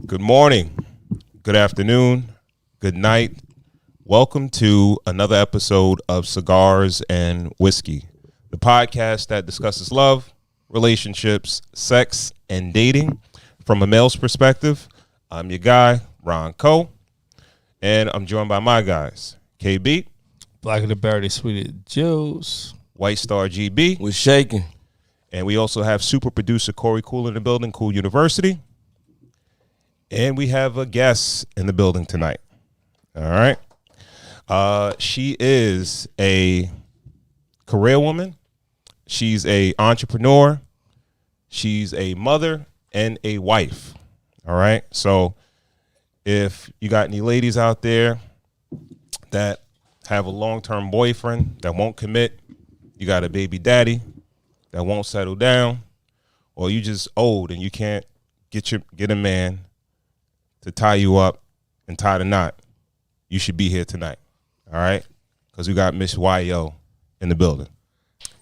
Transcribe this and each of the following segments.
Good morning, good afternoon, good night. Welcome to another episode of Cigars and Whiskey, the podcast that discusses love, relationships, sex, and dating from a male's perspective. I'm your guy, Ron Coe, and I'm joined by my guys, KB, Black of the Berry, Sweet Juice, White Star GB. We're shaking. And we also have super producer Corey Cool in the building, Cool University. And we have a guest in the building tonight. All right. She is a career woman. She's a entrepreneur. She's a mother and a wife. All right. So if you got any ladies out there that have a long-term boyfriend that won't commit, you got a baby daddy that won't settle down, or you just old and you can't get a man to tie you up and tie the knot, you should be here tonight. All right? Because we got Miss YO in the building.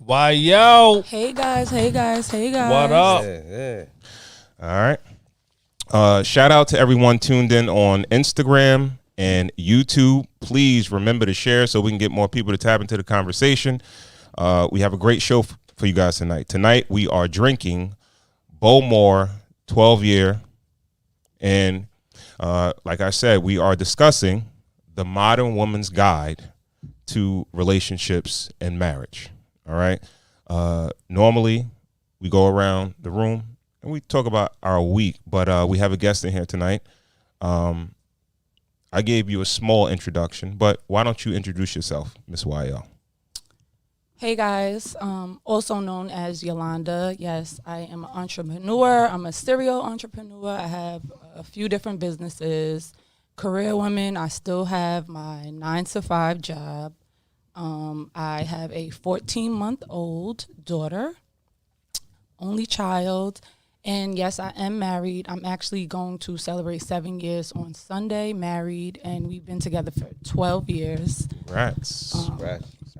YO. Hey guys. What up? Yeah. All right. Shout out to everyone tuned in on Instagram and YouTube. Please remember to share so we can get more people to tap into the conversation. We have a great show for you guys tonight. Tonight we are drinking Bowmore 12-year, and like I said, we are discussing the modern woman's guide to relationships and marriage. All right. Normally we go around the room and we talk about our week, but we have a guest in here tonight. I gave you a small introduction, but why don't you introduce yourself, Miss YO? Hey guys, also known as Yolanda. Yes, I am an entrepreneur. I'm a serial entrepreneur. I have a few different businesses. Career woman, I still have my 9-to-5 job. I have a 14-month-old daughter, only child. And yes, I am married. I'm actually going to celebrate 7 years on Sunday, married, and we've been together for 12 years. Rats.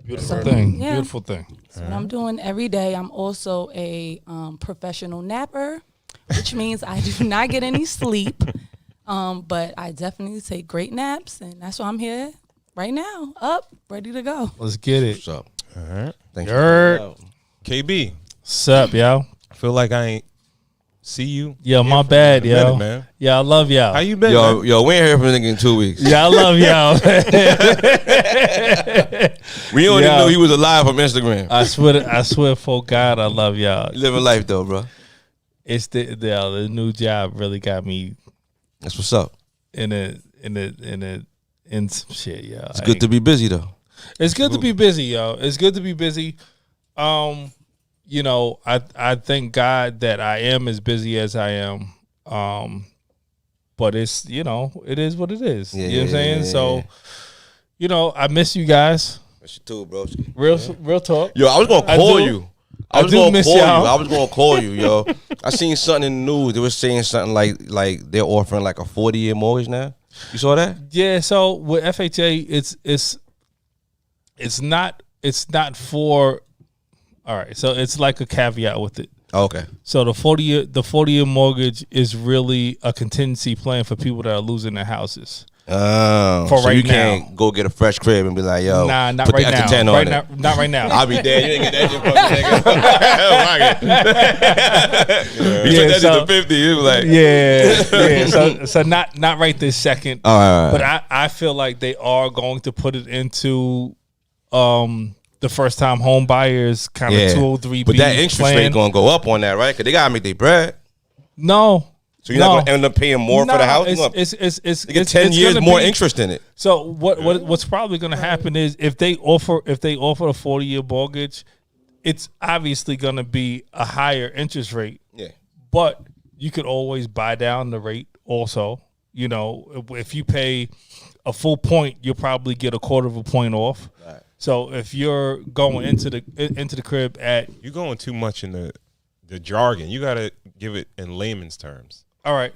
Beautiful thing. Yeah. Beautiful thing. That's what I'm doing every day. I'm also a professional napper, which means I do not get any sleep, but I definitely take great naps, and that's why I'm here right now, up, ready to go. Let's get it. What's up? All right. Thanks Yerk. KB, Sup, yo? I feel like I ain't see you. Yo, here my for bad, a minute, yo. man. Yeah, I love y'all. How you been, Yo, man? we ain't heard from nigga in 2 weeks. Yeah, I love y'all. We only Yo. knew he was alive from Instagram. I swear for God, I love y'all. You living life though, bro. It's the new job really got me That's what's up. in some shit, yo. It's good to be busy though. It's good to be busy, yo. It's good to be busy. You know, I thank God that I am as busy as I am. But it's, you know, it is what it is. Yeah, you know what I'm saying? yeah. So, you know, I miss you guys. Miss you too, bro. Real talk. Yo, I was gonna I call do. you. I I was do gonna miss call you. y'all. I was gonna call you, yo. I seen something in the news. They were saying something like they're offering like a 40-year mortgage now. You saw that? Yeah, so with FHA, it's not for. All right, so it's like a caveat with it. Oh, okay. So the 40-year mortgage is really a contingency plan for people that are losing their houses. Oh, For so right you now. can't go get a fresh crib and be like, yo, Nah, not put right the now. extra 10 on Right it. now, not right now. I'll be dead. You didn't get that shit from me, nigga. You took that shit to 50. You was like, Yeah. So not right this second. all right. But I feel like they are going to put it into the first time home buyers kind of 203B. But that interest plan. rate gonna go up on that, right? Because they gotta make their bread. No. So you're not gonna end up paying more for the house. You're gonna get 10 years gonna more be- interest in it. So what's probably going to happen is if they offer a 40-year mortgage, it's obviously going to be a higher interest rate. Yeah. But you could always buy down the rate also. You know, if you pay a full point, you'll probably get a quarter of a point off. Right. So if you're going into the crib at, You're going too much in the jargon. You got to give it in layman's terms. all right.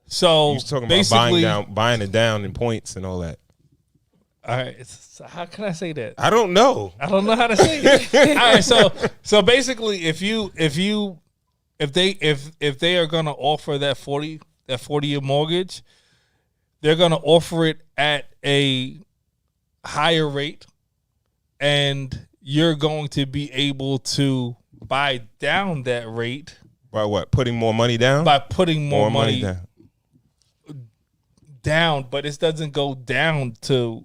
So You're talking about basically, buying it down in points and all that. all right. So how can I say that? I don't know. I don't know how to say it. All right, so basically, if they are gonna offer that that 40-year mortgage, they're going to offer it at a higher rate, and you're going to be able to buy down that rate By what? Putting more money down? by putting more money down. down, but it doesn't go down to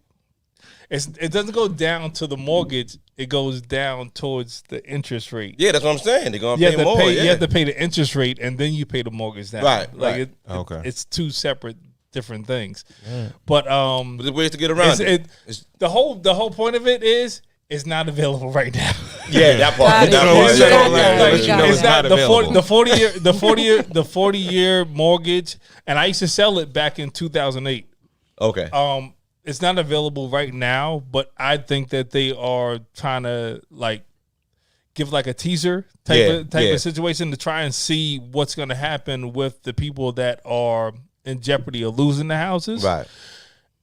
it doesn't go down to the mortgage. It goes down towards the interest rate. Yeah, that's what I'm saying. They're gonna You pay have to more. pay. Yeah. You have to pay the interest rate, and then you pay the mortgage down. Right, Like right. Okay. it's two separate different things. But But there's ways to get around it. the whole point of it is it's not available right now. Yeah, that part. Got it. That You part. said Yeah, all that, yeah, let yeah, you know yeah. it's not available. the 40-year mortgage, and I used to sell it back in 2008. Okay. It's not available right now, but I think that they are trying to like give like a teaser type Yeah. of situation to try and see what's going to happen with the people that are in jeopardy of losing the houses, Right.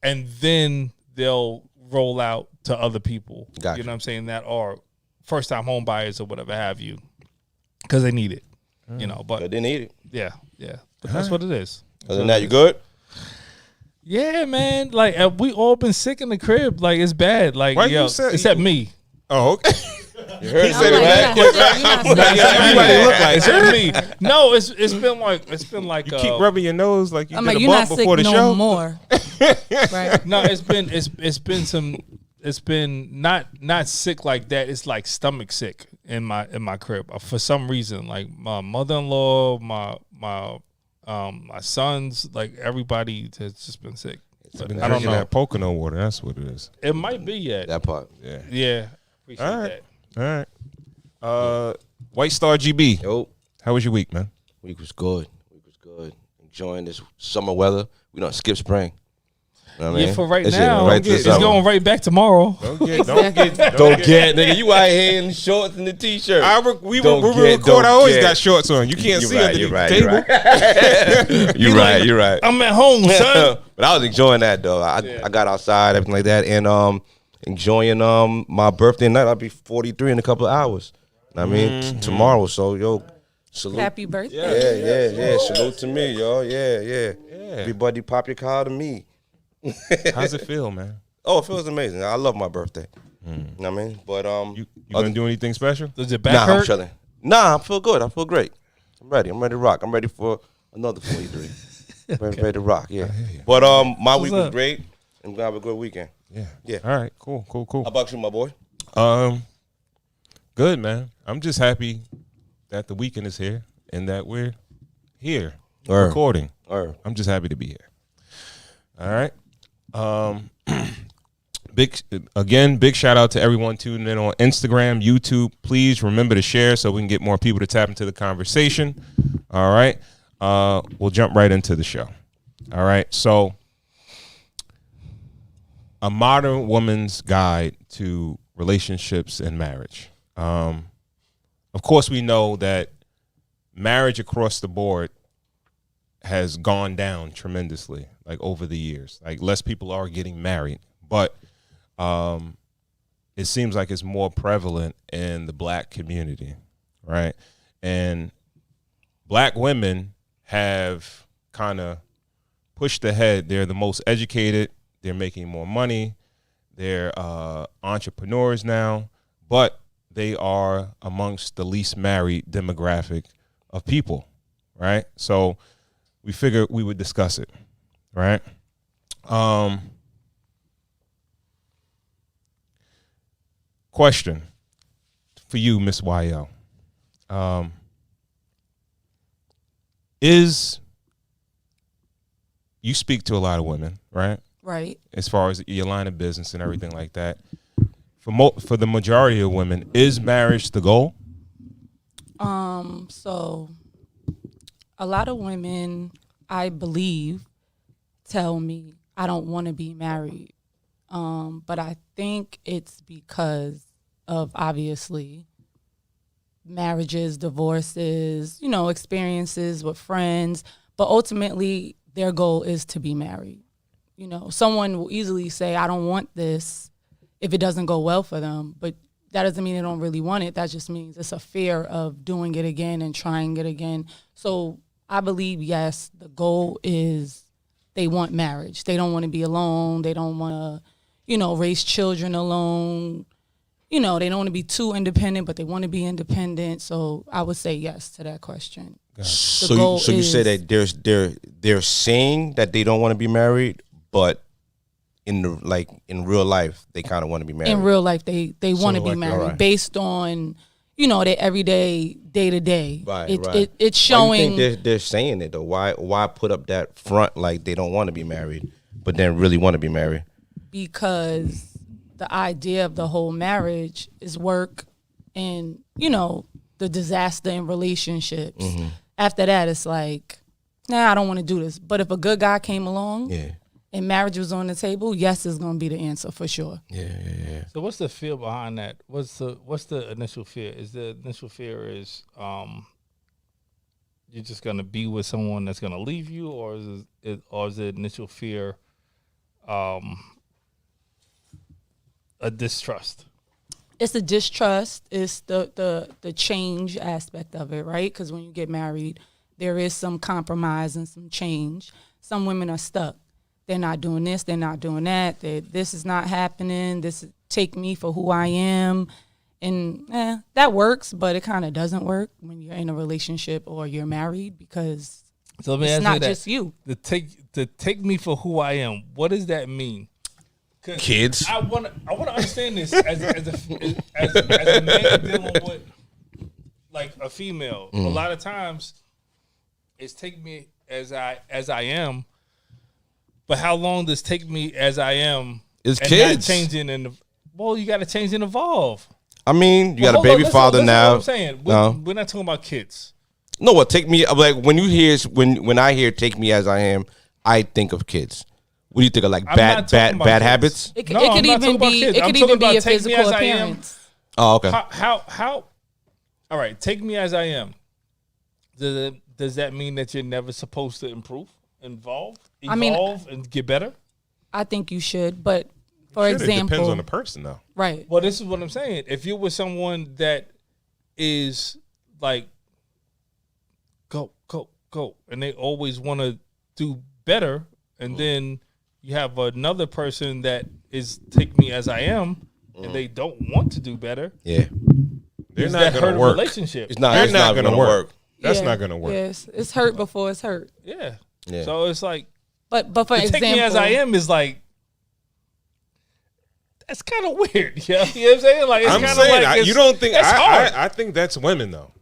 and then they'll roll out to other people. Gotcha. You know what I'm saying, that are first time home buyers or whatever have you, because they need it. You know, But but they need it. yeah, but that's what it is. Other than that, you good? Yeah, man. Like we all been sick in the crib. Like it's bad. Like Why yo, you say- except me. Oh, okay. You heard He said it I'm back. like, you're not sick. Everybody look like Except me. No, it's been like You keep rubbing your nose like you I'm did like, a you're not bump sick before the no show. more. Right. no, it's been not sick like that. It's like stomach sick in my crib for some reason. Like my mother-in-law, my sons, like everybody has just been sick. But Been I don't drinking know. that Pocono water. That's what it is. It might be yet. That part. Yeah. Yeah. Appreciate All right. that. All right. White Star GB. Yo, How was your week, man? week was good. Enjoying this summer weather. We don't skip spring. You know what I mean? Yeah, for right This shit now, right to it's summer. going right back tomorrow. Don't get. Don't get, nigga. You out here in shorts and the t-shirt. We Don't record. don't I always get. got shorts on. You can't You're see right, underneath you're right, the you're table. You're right. You're right. I'm at home, son. But I was enjoying that though. I got outside, everything like that, and enjoying my birthday night. I'll be 43 in a couple of hours. I mean, tomorrow. So yo, salute. Happy birthday. Yeah. Salute to me, yo. Yeah. Everybody pop your collar to me. How's it feel, man? Oh, it feels amazing. I love my birthday. You know what I mean? But You gonna do anything special? Does your back nah, I'm hurt? chilling. Nah, I feel good. I feel great. I'm ready to rock. I'm ready for another 43. ready to rock, yeah. But my week was up? great. I'm gonna have a good weekend. Yeah. All right. Cool. How about you, my boy? Good, man. I'm just happy that the weekend is here and that we're here recording. I'm just happy to be here. All right. Big shout out to everyone tuning in on Instagram, YouTube. Please remember to share so we can get more people to tap into the conversation. All right. We'll jump right into the show. All right. So, a modern woman's guide to relationships and marriage. Of course, we know that marriage across the board has gone down tremendously, like over the years. Like less people are getting married, but it seems like it's more prevalent in the black community, right? And black women have kind of pushed ahead. They're the most educated. They're making more money. They're entrepreneurs now, but they are amongst the least married demographic of people, right? So we figured we would discuss it, right? Question for you, Miss YL. You speak to a lot of women, right? Right. As far as your line of business and everything like that. For the majority of women, is marriage the goal? So a lot of women, I believe, tell me I don't want to be married. But I think it's because of obviously marriages, divorces, experiences with friends. But ultimately, their goal is to be married. Someone will easily say, I don't want this if it doesn't go well for them. But that doesn't mean they don't really want it. That just means it's a fear of doing it again and trying it again. So I believe, yes, the goal is they want marriage. They don't want to be alone. They don't want to, raise children alone. They don't want to be too independent, but they want to be independent. So I would say yes to that question. So you say that they're saying that they don't want to be married, but in real life they kind of want to be married. In real life, they want to be married based on their everyday, day to day. Right. It's showing. Why do you think they're saying it though? Why put up that front like they don't want to be married, but then really want to be married? Because the idea of the whole marriage is work and, the disaster in relationships. Mm-hmm. After that, it's like, I don't want to do this. But if a good guy came along and marriage was on the table, yes is going to be the answer for sure. Yeah. So what's the fear behind that? What's the initial fear? Is the initial fear is you're just going to be with someone that's going to leave you, or is the initial fear a distrust? It's a distrust. It's the change aspect of it, right? Because when you get married, there is some compromise and some change. Some women are stuck. They're not doing this. They're not doing that. This is not happening. Take me for who I am. And that works, but it kind of doesn't work when you're in a relationship or you're married because it's not just you. To take me for who I am, what does that mean? Kids. I want to understand this as a man dealing with like a female. A lot of times, it's take me as I am. But how long does take me as I am? It's and kids not changing you got to change and evolve. I mean, you got a baby father now. What I'm saying, we're not talking about kids. No, what take me like when I hear take me as I am, I think of kids. What do you think of, like bad habits? It could even be a physical appearance. Oh, okay. How? All right, take me as I am. Does that mean that you're never supposed to evolve, and get better? I think you should, but for example, it depends on the person, though. Right. Well, this is what I'm saying. If you're with someone that is like go, and they always want to do better, and then you have another person that is take me as I am, and they don't want to do better. Yeah, they're not going to work. Relationship. It's not going to work. That's not going to work. Yes, it's hurt before it's hurt. Yeah. So it's like, but for example, take me as I am is like, that's kind of weird. You know what I'm saying? Like, it's kind of like you don't think that's hard. I think that's women though.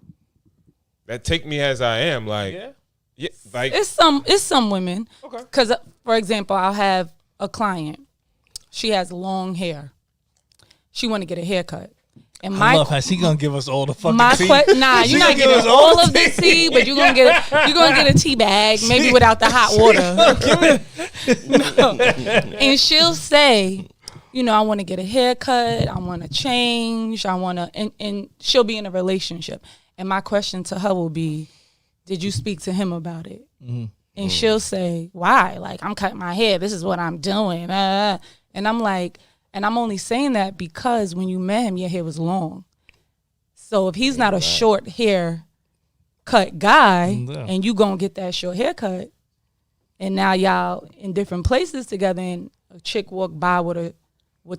That take me as I am, like. Yeah, like it's some women. Okay. Because, for example, I'll have a client. She has long hair. She want to get a haircut. And I love how she gonna give us all the fucking tea. You're not getting all of the tea, but you're gonna get a tea bag, maybe without the hot water. No. And she'll say, I want to get a haircut. I want to change. I want to, and she'll be in a relationship. And my question to her will be, did you speak to him about it? Mm-hmm. And she'll say, why? Like, I'm cutting my hair. This is what I'm doing. And I'm like, and I'm only saying that because when you met him, your hair was long. So if he's not a short hair cut guy and you going to get that short haircut, and now y'all in different places together and a chick walk by with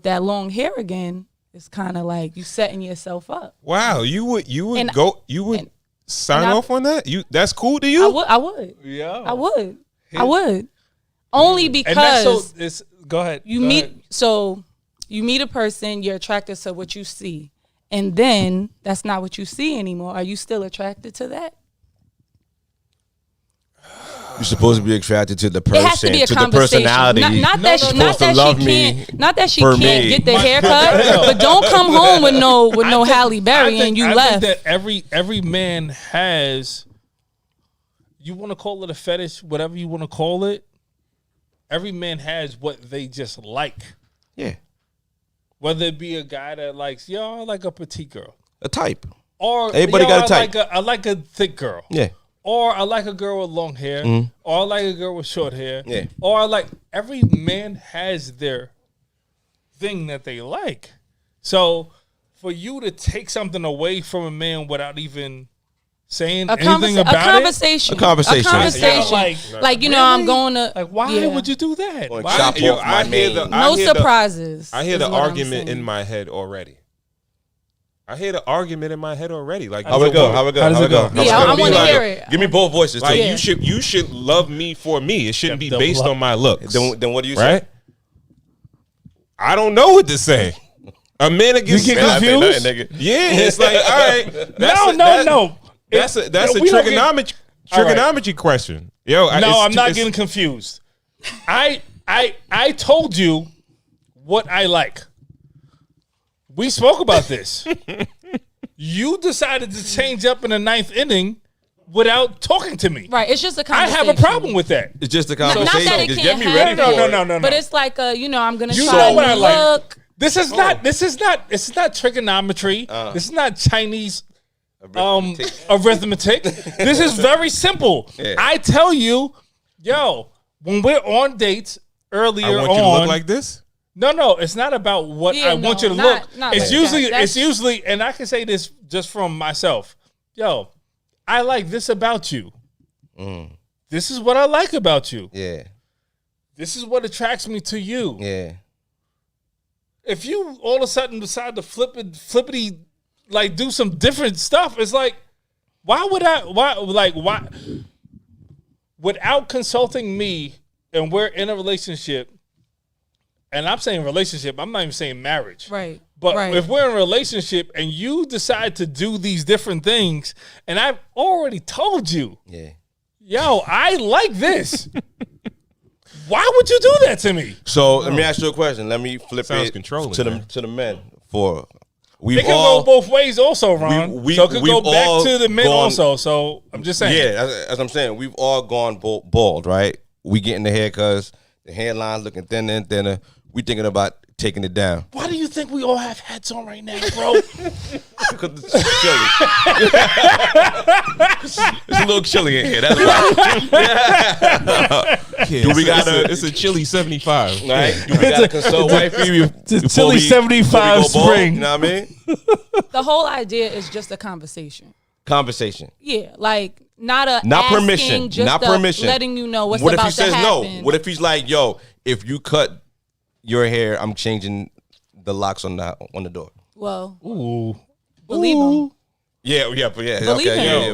that long hair again, it's kind of like you setting yourself up. Wow, you would sign off on that? That's cool to you? I would. Yeah. I would. Only because go ahead. You meet a person, you're attracted to what you see. And then that's not what you see anymore. Are you still attracted to that? You're supposed to be attracted to the person, it has to be a to conversation. the personality. Not that she can't get the haircut, but don't come home with no Halle Berry and you left. I think that every man has, you want to call it a fetish, whatever you want to call it. Every man has what they just like. Yeah. Whether it be a guy that likes, I like a petite girl. A type. Or everybody got a type. I like a thick girl. Yeah. Or I like a girl with long hair. Mm-hmm. Or I like a girl with short hair. Yeah. Or I like, every man has their thing that they like. So for you to take something away from a man without even saying a anything about a conversation. A conversation. A conversation. Yeah, like you know, really? I'm going to Like, why yeah. would you do that? Going Why? chop off my name. No surprises. I hear is the what I'm argument in saying. my head already. I hear the argument in my head already. Like, How it go? How it go? How does it go? Yeah, I want to like- hear it. Give me both voices. like too. Yeah. you should love me for me. It shouldn't be The based blood. on my looks. Then what do you right? say? I don't know what to say. A man against You get Man, I say confused? nothing, nigga. yeah, it's like all right. No. That's a We don't get- trigonometry question. Yo, No, I'm not getting confused. I told you what I like. We spoke about this. You decided to change up in the 9th inning without talking to me. Right, it's just a I conversation. have a problem with that. It's just a Not conversation. that it Just can't get me ready happen. for it. No. But it's like you know, I'm gonna You try know to what I like. look. This is not trigonometry. This is not Chinese arithmetic. This is very simple. Yeah. I tell you, yo, when we're on dates earlier I want you to look like this. No, it's not about what Yeah, I want no, you to not- look. not It's like usually that. it's usually, and I can say this just from myself. Yo, I like this about you. This is what I like about you. Yeah, This is what attracts me to you. yeah. If you all of a sudden decide to flippity, like do some different stuff, it's like, why? Without consulting me, and we're in a relationship, and I'm saying relationship, I'm not even saying marriage. Right. But right. if we're in a relationship and you decide to do these different things, and I've already told you, Yeah. yo, I like this. Why would you do that to me? So let me ask you a question. Let me flip Sounds it controlling, to man. the men. For It we've can all go both ways also, Ron. we- so it could go we've back all to the men gone- also. So I'm just saying. yeah, as I'm saying, we've all gone bald, right? We getting the hair because the hairline's looking thinner and thinner. We thinking about taking it down. Why do you think we all have hats on right now, bro? Because it's chilly. It's a little chilly in here. That's why. Do we gotta- It's a chilly 75. Right? Do we gotta consult wifey before chilly we- 75 before we go bald? spring. You know what I mean? the whole idea is just a conversation. Conversation. Yeah, like not Not asking, permission. just Not a permission. letting you know what's What if about he says to no? happen. What if he's like, yo, if you cut your hair, I'm changing the locks on the door. Well, Ooh. believe him. Yeah. Believe Okay. him.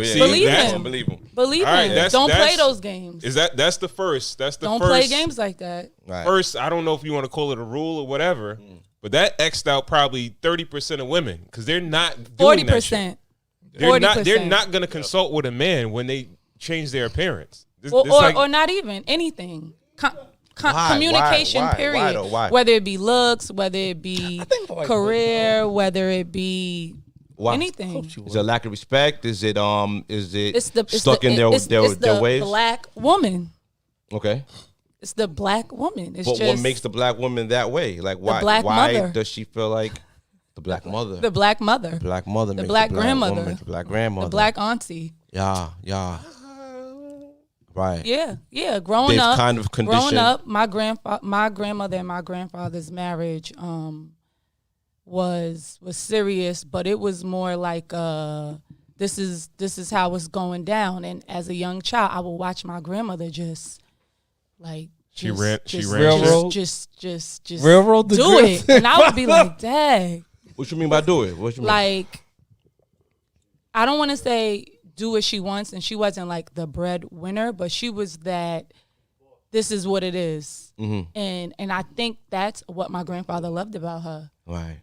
Yeah. See, Believe that's- him. Believe him. Believe All right, him. that's- Don't play that's- those games. That's the first. That's the Don't first. play games like that. Right. First, I don't know if you want to call it a rule or whatever, but that X'd out probably 30% of women because they're not doing that shit. 40%. They're not. 40%. They're not going to consult with a man when they change their appearance. This Or, like- or not even anything. Why? Communication, Why? period. Why though? Why? Whether it be looks, whether it be like career, whether it be Why? anything. Is it lack of respect? Is it stuck in it's their the ways? black woman. Okay. It's the black woman. It's But just what makes the black woman that way? Like why? black why mother. does she feel like the black mother? the black mother, black mother. the makes black woman, grandmother, the black grandmother. the black auntie. Yeah. Right. Yeah. Growing They've up, kind of conditioned. my grandmother and my grandfather's marriage was serious, but it was more like this is how it's going down. And as a young child, I would watch my grandmother just like She ran Railroad? just Railroad the do it, grandfather. and I would be like, dang, What you mean by do it? What you mean? like I don't want to say do what she wants, and she wasn't like the breadwinner, but she was that. This is what it is. Mm-hmm. And I think that's what my grandfather loved about her. Right.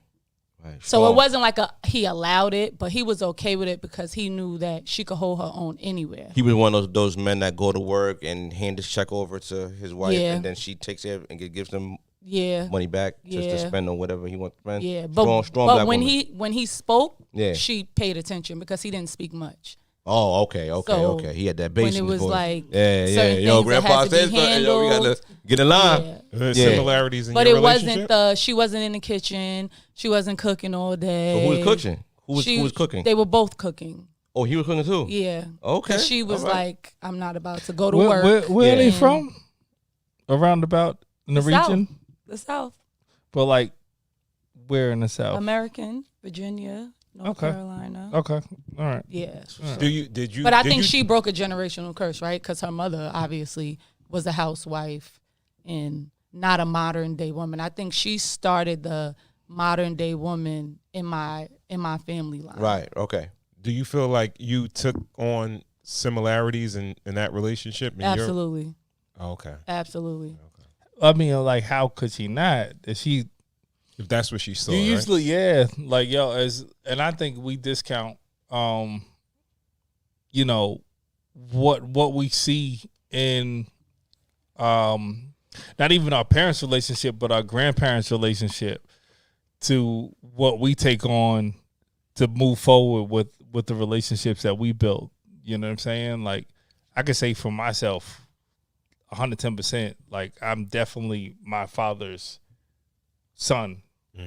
So Strong. it wasn't like he allowed it, but he was okay with it because he knew that she could hold her own anywhere. He was one of those men that go to work and hand his check over to his wife, Yeah. and then she takes it and gives him Yeah, money back just to Yeah. spend on whatever he wants to spend. yeah. But strong but black when woman. when he spoke, Yeah. she paid attention because he didn't speak much. Oh, okay. So, He had that bass when it in his was voice. like yeah. certain Yo, things that grandpa had to said be something. Yo, we gotta get in line. Yeah. similarities in But your it relationship. wasn't she wasn't in the kitchen. She wasn't cooking all day. So who was cooking? Who was cooking? They were both cooking. Oh, he was cooking too. Yeah. Okay. 'Cause she was All right. like, I'm not about to go to work. Where are they Yeah. from? Around about in the South. region? The South. But like, where in the South? American, Virginia, North Carolina. Okay. All right. Yeah. Did you? But I did think you- she broke a generational curse, right? Because her mother obviously was a housewife and not a modern day woman. I think she started the modern day woman in my family line. Right. Okay. Do you feel like you took on similarities in that relationship? And Absolutely. Oh, okay. Absolutely. I mean, like, how could she not? If she If that's what she saw, You right? usually, like and I think we discount, you know, what we see in, not even our parents' relationship, but our grandparents' relationship, to what we take on to move forward with the relationships that we built. You know what I'm saying? Like, I could say for myself, 110%. Like, I'm definitely my father's son.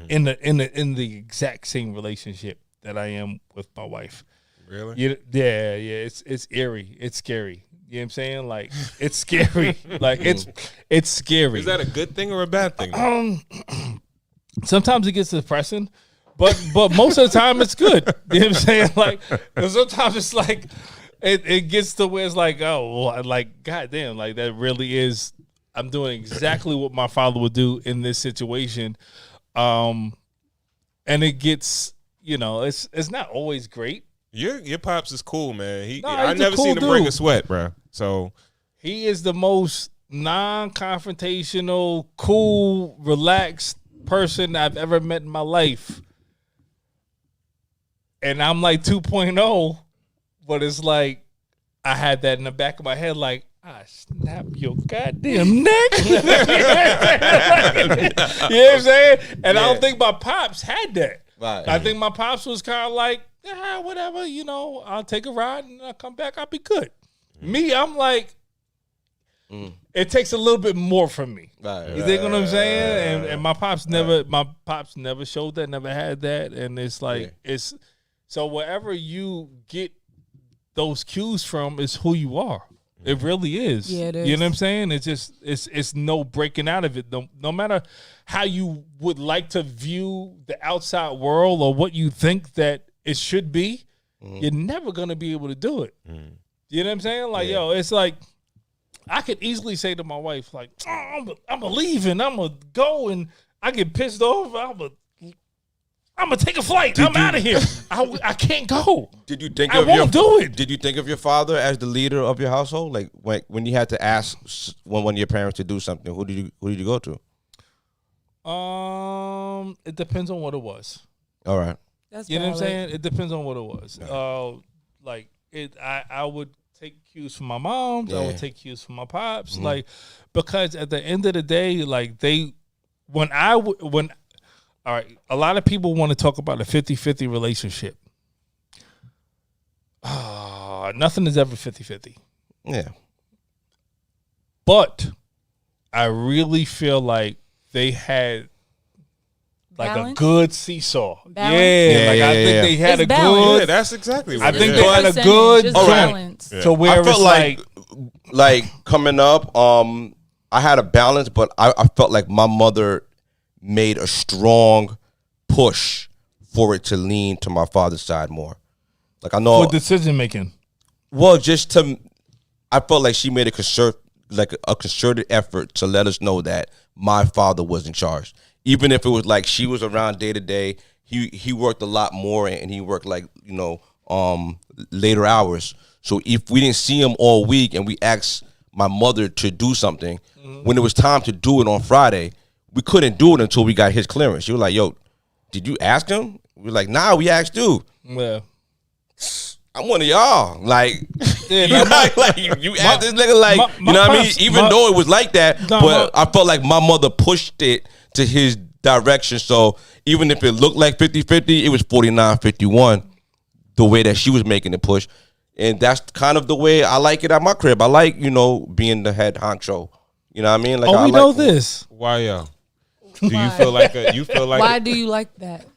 In the exact same relationship that I am with my wife. Really? Yeah. It's eerie. It's scary. You know what I'm saying? Like, it's scary. Like, it's scary. Is that a good thing or a bad thing? Sometimes it gets depressing, but most of the time it's good. You know what I'm saying? Like, sometimes it's like it gets to where it's like, oh, well, like, goddamn, like, that really is. I'm doing exactly what my father would do in this situation. And it gets, it's not always great. Your pops is cool, man. No, I he's a never cool seen him break a dude. sweat, bro. So He is the most non-confrontational, cool, relaxed person I've ever met in my life. And I'm like 2.0, but it's like I had that in the back of my head, like, I snap your goddamn neck. You know what I'm saying? And I don't think my pops had that. Right. I think my pops was kind of like, whatever, I'll take a ride and I'll come back, I'll be good. Me, I'm like, it takes a little bit more from me. Right. You think what I'm saying? And my pops never showed that, never had that. And it's like, it's so wherever you get those cues from is who you are. It really is. Yeah, it is. You know what I'm saying? It's just it's no breaking out of it. No matter how you would like to view the outside world or what you think that it should be, you're never gonna be able to do it. You know what I'm saying? Like, it's like I could easily say to my wife, like, oh, I'm a leaving, I'm gonna go, and I get pissed off. I'm gonna take a flight. I'm out of here. I can't go. Did you think I of won't do it. Did you think of your father as the leader of your household? Like when you had to ask one of your parents to do something, who did you go to? It depends on what it was. All right. That's You know what I'm valid. saying? It depends on what it was. I would take cues from my mom. I would take cues from my pops. Like, because at the end of the day, like all right, a lot of people want to talk about a 50-50 relationship. Nothing is ever 50-50. Yeah. But I really feel like they had like Balance? a good seesaw. Balance? I think they had It's a balance. yeah, good. that's exactly what I it think is. they had a Percentage, good just joint balance. to where I it's felt like coming up, I had a balance, but I felt like my mother made a strong push for it to lean to my father's side more. Like I know, for decision making. well, I felt like she made a concerted effort to let us know that my father was in charge, even if it was like she was around day to day. He worked a lot more, and he worked like later hours. So if we didn't see him all week, and we asked my mother to do something, when it was time to do it on Friday, we couldn't do it until we got his clearance. She was like, "Yo, did you ask him?" We were like, "Nah, we asked you." Yeah. I'm one of y'all. Like, Yeah, you, no, you asked this nigga, like, my you know what I mean? pops- Even though it was like that, No, but I felt like my mother pushed it to his direction. So even if it looked like 50-50, it was 49-51, the way that she was making the push. And that's kind of the way I like it at my crib. I like, being the head honcho. You know what I mean? Like, Oh, I we like, know this. Why, yo? Do you feel like Why do you like that?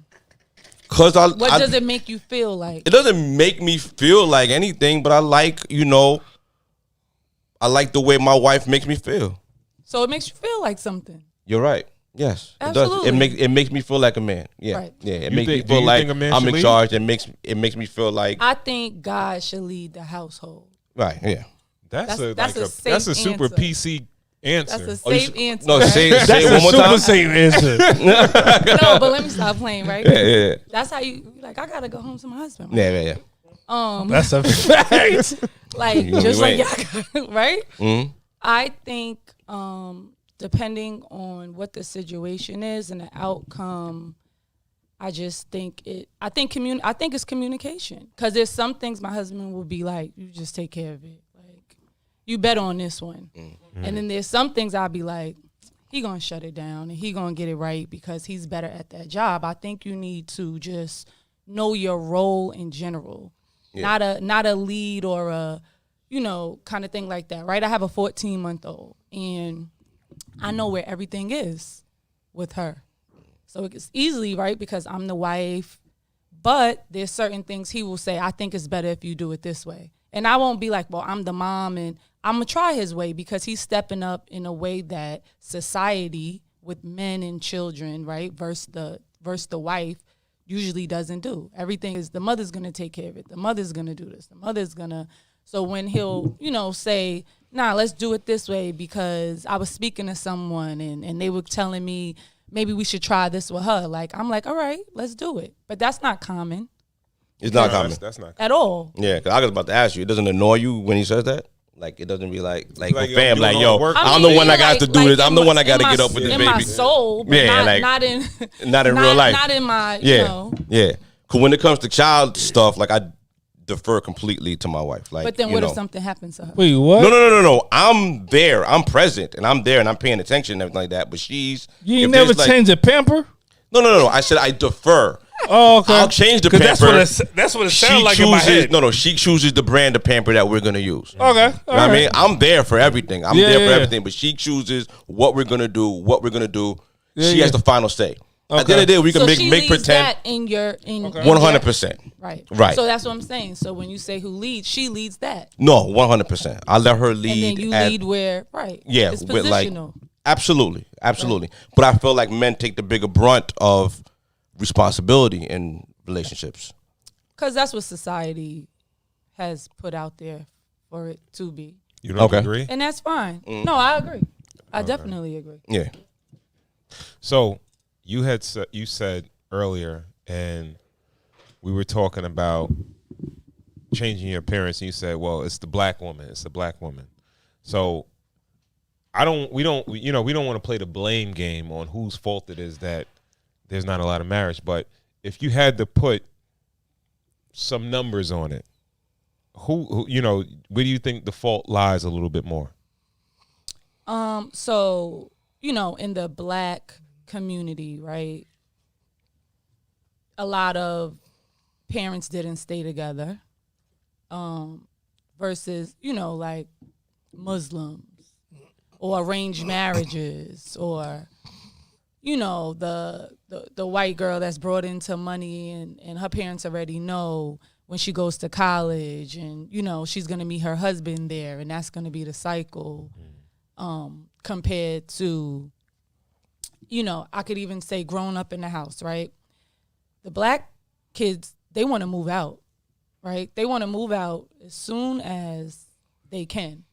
Cause What does it make you feel like? it doesn't make me feel like anything, but I like, I like the way my wife makes me feel. So it makes you feel like something. You're right. Yes, it does. Absolutely. It makes me feel like a man. Yeah, Right. yeah. It You makes me think- do feel you like think a man I'm should in lead? charge. It makes me feel like I think God should lead the household. right. Yeah. That's That's a safe that's a super answer. PC answer. That's a Oh, you safe should- answer. No, right? say That's it a one more super time. safe answer. No, but let me stop playing, right? Yeah. That's how you like. I gotta go home to my husband. Yeah, yeah, yeah. That's a fact. Like You just like right. y'all, right? Mhm. I think depending on what the situation is and the outcome, I just think I think it's communication, because there's some things my husband will be like, you just take care of it. Like, you bet on this one. And then there's some things I'll be like, he gonna shut it down and he gonna get it right because he's better at that job. I think you need to just know your role in general, not a lead or a kind of thing like that, right? I have a 14-month-old and I know where everything is with her. So it's easily, right, because I'm the wife, but there's certain things he will say, I think it's better if you do it this way. And I won't be like, well, I'm the mom and I'm going to try his way, because he's stepping up in a way that society with men and children, right, versus the wife usually doesn't do. Everything is the mother's going to take care of it. The mother's going to do this. The mother's going to. So when he'll, say, nah, let's do it this way because I was speaking to someone and they were telling me maybe we should try this with her. Like, I'm like, all right, let's do it. But that's not common It's not No, common. That's not. at all. Yeah, because I was about to ask you. It doesn't annoy you when he says that. Like, it doesn't be like Like, with yo, fam, you like, doing yo, all the work. I'm the one that got to do this. I'm the one that got to in get my- up with this in baby. my soul, but Yeah, not, like- not in Not in real life. Not in my, Yeah, yeah. Because when it comes to child stuff, like, I defer completely to my wife. Like, But then you what know. if something happens to her? Wait, what? No. I'm there. I'm present, and I'm there, and I'm paying attention and everything like that. But she's You ain't if never there's, like- changed a pamper? No. I said I defer. Oh, okay. I'll change the 'Cause pamper. That's what it She sounds like in my chooses. head. No. She chooses the brand of pamper that we're gonna use. Okay. You know what I mean? I'm there for everything. I'm Yeah, there for yeah. everything. But she chooses what we're gonna do. Yeah, She yeah. has the final say. At the Okay. end of the day, we can So make she make leads pretend that in your 100%. Right. Right. So that's what I'm saying. So when you say who leads, she leads that. No, 100%. I let her lead. And then you at- lead where, right. Yeah, It's with like positional. absolutely. But I feel like men take the bigger brunt of responsibility in relationships. Because that's what society has put out there for it to be. You don't Okay. agree? And that's fine. No, I agree. I definitely agree. Yeah. So you said earlier, and we were talking about changing your appearance, and you said, well, it's the black woman. It's the black woman. So we don't want to play the blame game on whose fault it is that there's not a lot of marriage. But if you had to put some numbers on it, who where do you think the fault lies a little bit more? So, in the black community, right? A lot of parents didn't stay together. Versus, like Muslims or arranged marriages, or the white girl that's brought into money and her parents already know when she goes to college and she's going to meet her husband there, and that's going to be the cycle. Compared to I could even say growing up in the house, right? The black kids, they want to move out, right? They want to move out as soon as they can.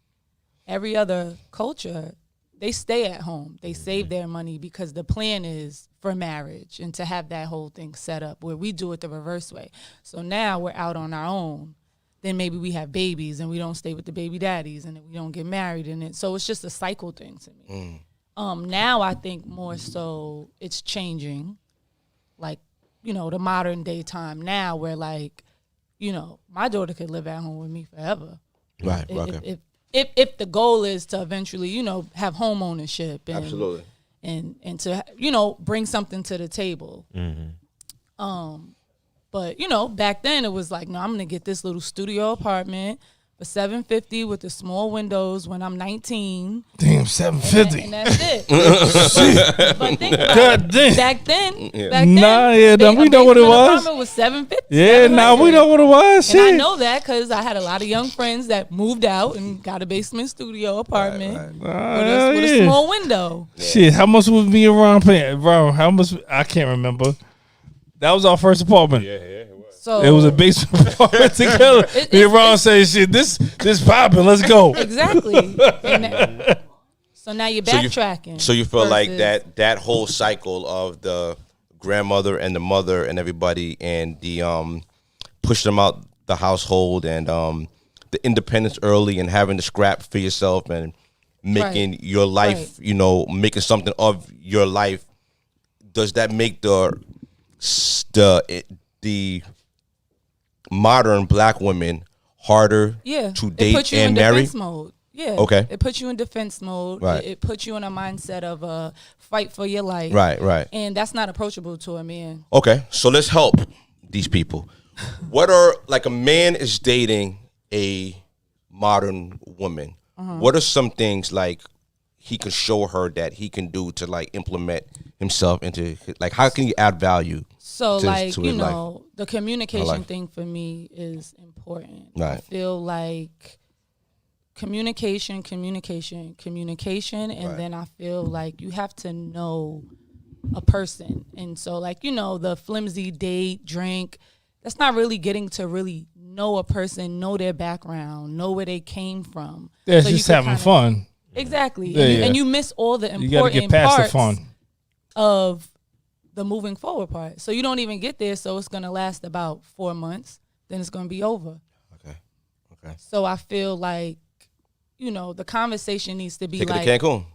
Every other culture, they stay at home. They save their money because the plan is for marriage and to have that whole thing set up, where we do it the reverse way. So now we're out on our own. Then maybe we have babies and we don't stay with the baby daddies, and then we don't get married in it. So it's just a cycle thing to me. Now I think more so it's changing, like, the modern day time now, where like, my daughter could live at home with me forever. Right. Okay. If the goal is to eventually, have home ownership and Absolutely. and to bring something to the table. But back then it was like, no, I'm gonna get this little studio apartment for $750 with the small windows when I'm 19. Damn, $750. And that's it. But think about it. Back then, we know what it was. Apartment was $750. Yeah, we know what it was. And I know that because I had a lot of young friends that moved out and got a basement studio apartment with a small window. Shit, how much was me and Ron paying? Ron, how much? I can't remember. That was our first apartment. Yeah, it was. So it was a basement apartment together. Me and Ron said, "Shit, this popping. Let's go." Exactly. So now you're backtracking. So you feel like that whole cycle of the grandmother and the mother and everybody and the pushing them out the household and the independence early and having to scrap for yourself and making your life, making something of your life. Does that make the modern black women harder to date and marry? Mode. Yeah. Okay. It puts you in defense mode. Right. It puts you in a mindset of fight for your life. Right. And that's not approachable to a man. Okay. So let's help these people. What are, like, a man is dating a modern woman. What are some things, like, he can show her that he can do to, like, implement himself into, like, how can you add value? So, to like, his life? the communication thing for me is important. Right. I feel like communication, and then I feel like you have to know a person. And so, like, the flimsy date, drink, that's not really getting to really know a person, know their background, know where they came from. It's just having fun. Exactly. Yeah, and you miss all the you gotta get important past parts the fun of the moving forward part. So you don't even get there, so it's going to last about 4 months, then it's going to be over. Okay. So I feel like, the conversation needs to be Take like, her to Cancun.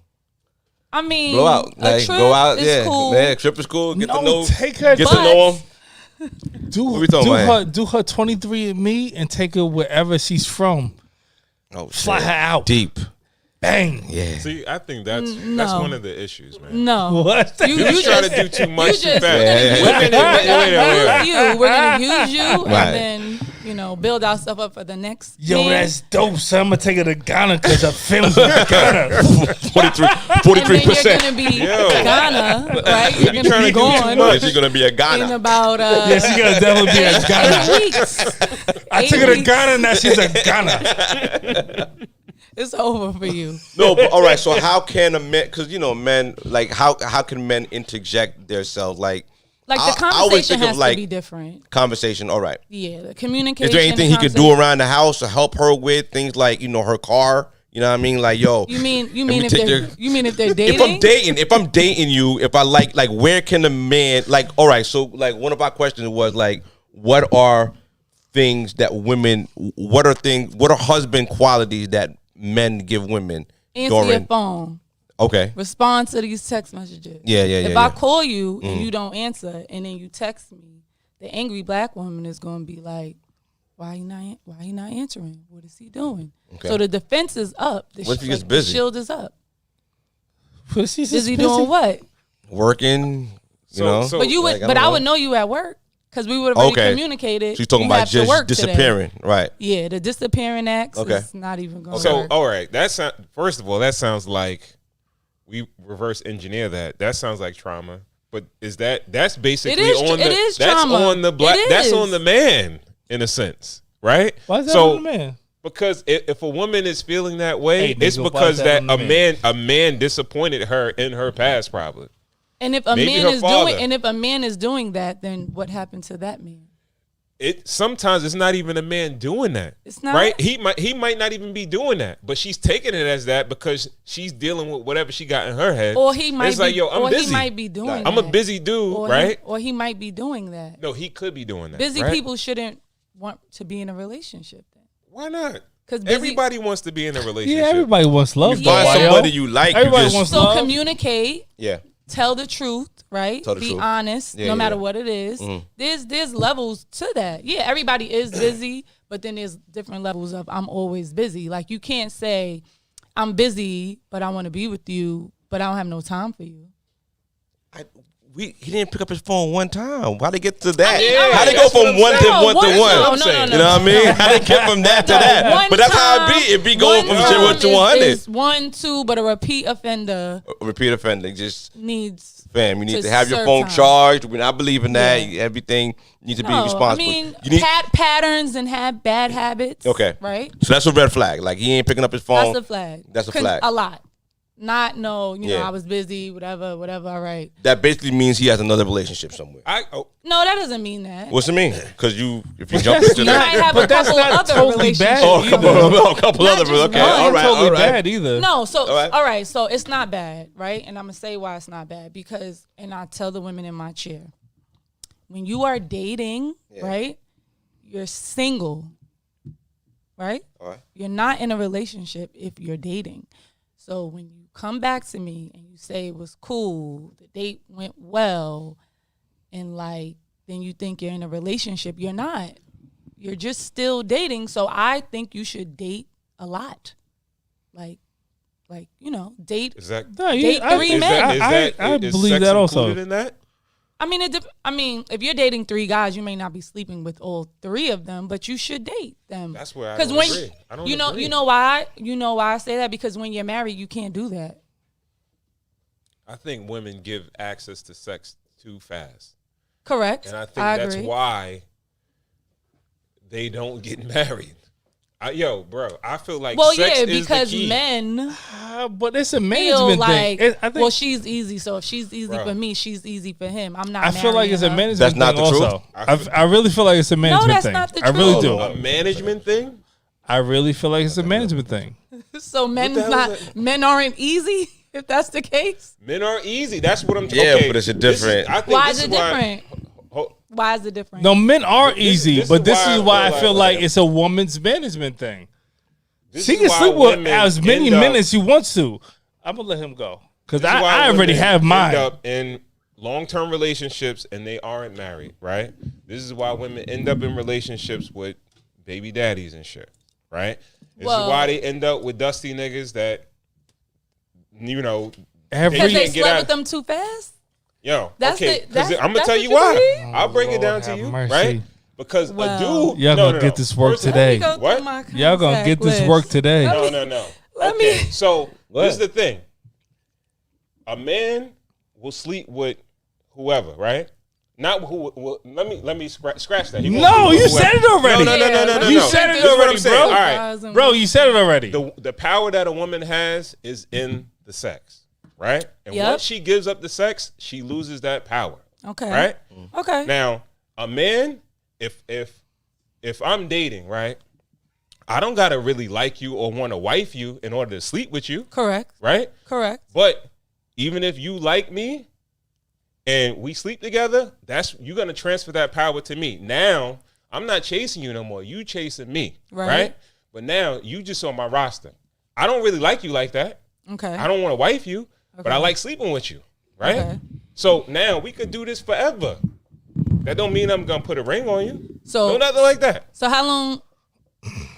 I mean, Blow out. a trip go out. is cool. Yeah, trip is cool. Get to know. Take her. Get to know him. Do her 23andMe and take her wherever she's from. Oh, Fly her out. Deep. Bang. Yeah. See, I think that's one of the issues, man. No. What? You try to do too much too fast. We're going to use you Right. and then, build our stuff up for the next Yo, man. that's dope. So I'm going to take her to Ghana because her film's in Ghana. 43%. And then you're going to be Ghana, right? You're going to be gone She's going to be a in Ghana. about Yeah, she's going to definitely be a Ghana. 8 weeks. I took her to Ghana, now she's a Ghana. It's over for you. No, but all right. So how can a man? Because men, like, how can men interject themselves? Like The I always conversation think has of, like, to be different. conversation. All right. Yeah, the communication. Is there anything he could do around the house to help her with things like her car? You know what I mean? Like, yo. You mean me if take they're dating? If I'm dating you, if I like where can a man, like, all right, so, like, one of our questions was, like, what are things that women, what are husband qualities that men give women? Answer your phone. Okay. Respond to these text messages. Yeah. If I call you and you don't answer and then you text me, the angry black woman is going to be like, why he not answering? What is he doing? Okay. So the defense is up. What if he gets busy? The shield is up. Busy doing what? Working, you know. So, but I would know you at work because we would have already communicated. She's talking about just disappearing, today. right? Yeah, the disappearing acts is not even going to work. So, all right, first of all, that sounds like we reverse engineer that. That sounds like trauma. But that's basically trauma. on the black. That's on the man in a sense, right? Why is that on the man? Because if a woman is feeling that way, it's because that a man disappointed her in her past, probably. And if a man is doing that, then what happened to that man? Sometimes it's not even a man doing that. It's not, right. He might not even be doing that, but she's taking it as that because she's dealing with whatever she got in her head. Or he might I'm busy. He might be doing that. I'm a busy dude, right? Or he might be doing that. No, he could be doing that. Busy people shouldn't want to be in a relationship. Then why not? Because everybody wants to be in a relationship. Yeah, everybody wants love. You find somebody you like. Everybody wants love. So communicate. Yeah. Tell the truth, right? Be honest, no matter what it is. There's levels to that. Yeah, everybody is busy, but then there's different levels of I'm always busy. Like you can't say I'm busy, but I want to be with you, but I don't have no time for you. he didn't pick up his phone one time. How'd they get to that? Yeah, How'd they go that's what from I'm one to saying. one to one? No. You know what I mean? How'd they get from that to that? One But that's how it be. It be going from 0 to 100. Is 1, 2, but a repeat offender Repeat offending. Just, needs. fam, you need to to have your serve phone time. charged. I believe in that. Yeah. Everything needs to be No, responsible. I mean, you need, patterns and bad habits. Okay. Right? so that's a red flag. Like, he ain't picking up his phone. That's a flag. That's a flag. A lot. Not no, you know, Yeah. I was busy, whatever, all right. That basically means he has another relationship somewhere. No, that doesn't mean that. What's it mean? Because if you jump into You might that. have a couple other totally bad. relationships. Oh, a couple Not other. just Okay, one. all right, totally all right. bad either. No, so All right. all right, so it's not bad, right? And I'm gonna say why it's not bad because, and I tell the women in my chair, when you are dating, right, you're single, right? All right. You're not in a relationship if you're dating. So when you come back to me and you say it was cool, the date went well, and like then you think you're in a relationship, you're not. You're just still dating. So I think you should date a lot. Like you know, date. Is that No, Date three men. I believe that also. In that? I mean, if you're dating 3 guys, you may not be sleeping with all 3 of them, but you should date them. That's where I 'Cause don't when agree. I don't you know, agree. you know why I say that, because when you're married, you can't do that. I think women give access to sex too fast. Correct. And I think that's agree. why they don't get married. Bro, I feel like Well, sex yeah, is because the key. men But it's a feel management like, thing. I think, well, she's easy, so if she's easy Bro. for me, she's easy for him. I'm not. I feel like it's a marrying her. management That's not thing the also. truth. I really feel like it's a management that's thing. not the I really truth. do. A management thing? I really feel like it's a management thing. So the hell is that? men aren't easy. If that's the case, Men are easy. That's what I'm Yeah, okay, but it's a this is- different- I think why this is it why- different? Ho- Why is it different? No, men are This- easy, this but is this why is I why I feel feel like- like it's a woman's management thing. this She is can why sleep with women as many end up- men as she wants to. I'm gonna let him go because this is why I already women have mine. End up in long-term relationships and they aren't married, right? This is why women end up in relationships with baby daddies and shit, right? This Well- is why they end up with dusty niggas that, you know, Every Because they can't get slept out- with them too fast. Yo, That's okay, the- because that's- I'm gonna that's tell what you you why. believe? I'll break it down Lord to have you, mercy. right? Because Well, a dude, Y'all no, gonna no, get no. this work First- today. Let me go What? through my Y'all gonna contact get this list. work today. No. Let Okay, me- so What? this is the thing. A man will sleep with whoever, right? Not who. Well, let me scratch that. He won't No, sleep with you whoever. said it already. No. You said it This is what already, I'm saying. bro. All right. Bro, you said it already. The power that a woman has is in the sex, right? And Yep. once she gives up the sex, she loses that power. Okay. Right? Okay. Now, a man, if I'm dating, right, I don't gotta really like you or want to wife you in order to sleep with you, Correct. right? Correct. But even if you like me and we sleep together, you're gonna transfer that power to me. Now, I'm not chasing you no more. You chasing me, Right. right? But now you just on my roster. I don't really like you like that. Okay. I don't want to wife you, but I like sleeping with you, right? Okay. So now we could do this forever. That don't mean I'm gonna put a ring on you. So- no, nothing like that. So how long?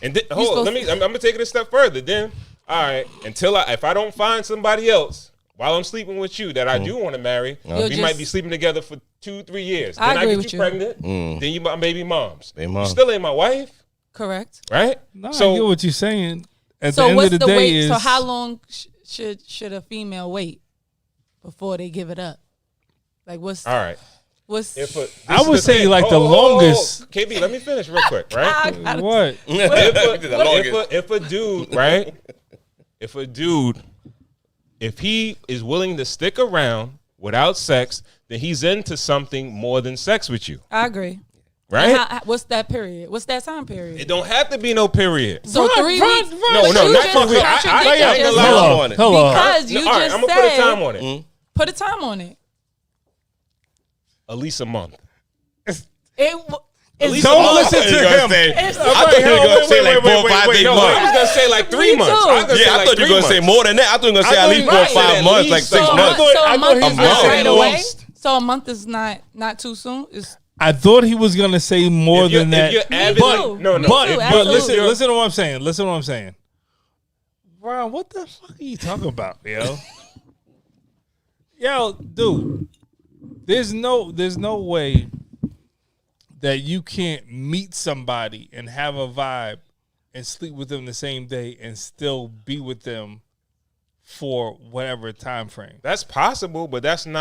And then, hold on, I'm gonna take it a step further. Then, all right, if I don't find somebody else while I'm sleeping with you that I do want to marry, we You'll might be just- sleeping together for 2-3 years. I Then agree get with you you. pregnant. Then you my baby moms. Baby You mom. still ain't my wife, Correct. right? No, I get what you're saying. At the So end what's of the the day wait? is So how long should a female wait before they give it up? Like what's all right. what's I would say like the longest. KB, let me finish real quick, right? What? if a dude, right? If he is willing to stick around without sex, then he's into something more than sex with you, I agree. right? What's that period? What's that time period? It don't have to be no period. So 3 weeks. No, But no, you not just 3 weeks. I contradicted ain't gonna lie yourself. on it. Hello. Because you All right, just I'm gonna put a said time on it. put a time on it. At least a month. It's Don't listen to him. I thought you were gonna say like 4 or 5 days. No, I was gonna say like 3 Me months. too. I was gonna say Yeah, I like thought you were 3 gonna say months. more than that. I thought you were gonna say at I least thought 4 or he 5 said months, at like least 6 so. months. So a I month thought is he was not gonna right say away. most. So a month is not too soon. It's I thought he was gonna say more If you're- than if that. you're avid- too. no, But if but you're- listen, if you're- listen to what I'm saying. Listen to what I'm saying. Brian, what the fuck are you talking about, yo? Yo, dude, there's no way that you can't meet somebody and have a vibe and sleep with them the same day and still be with them for whatever time frame. That's possible, but that's an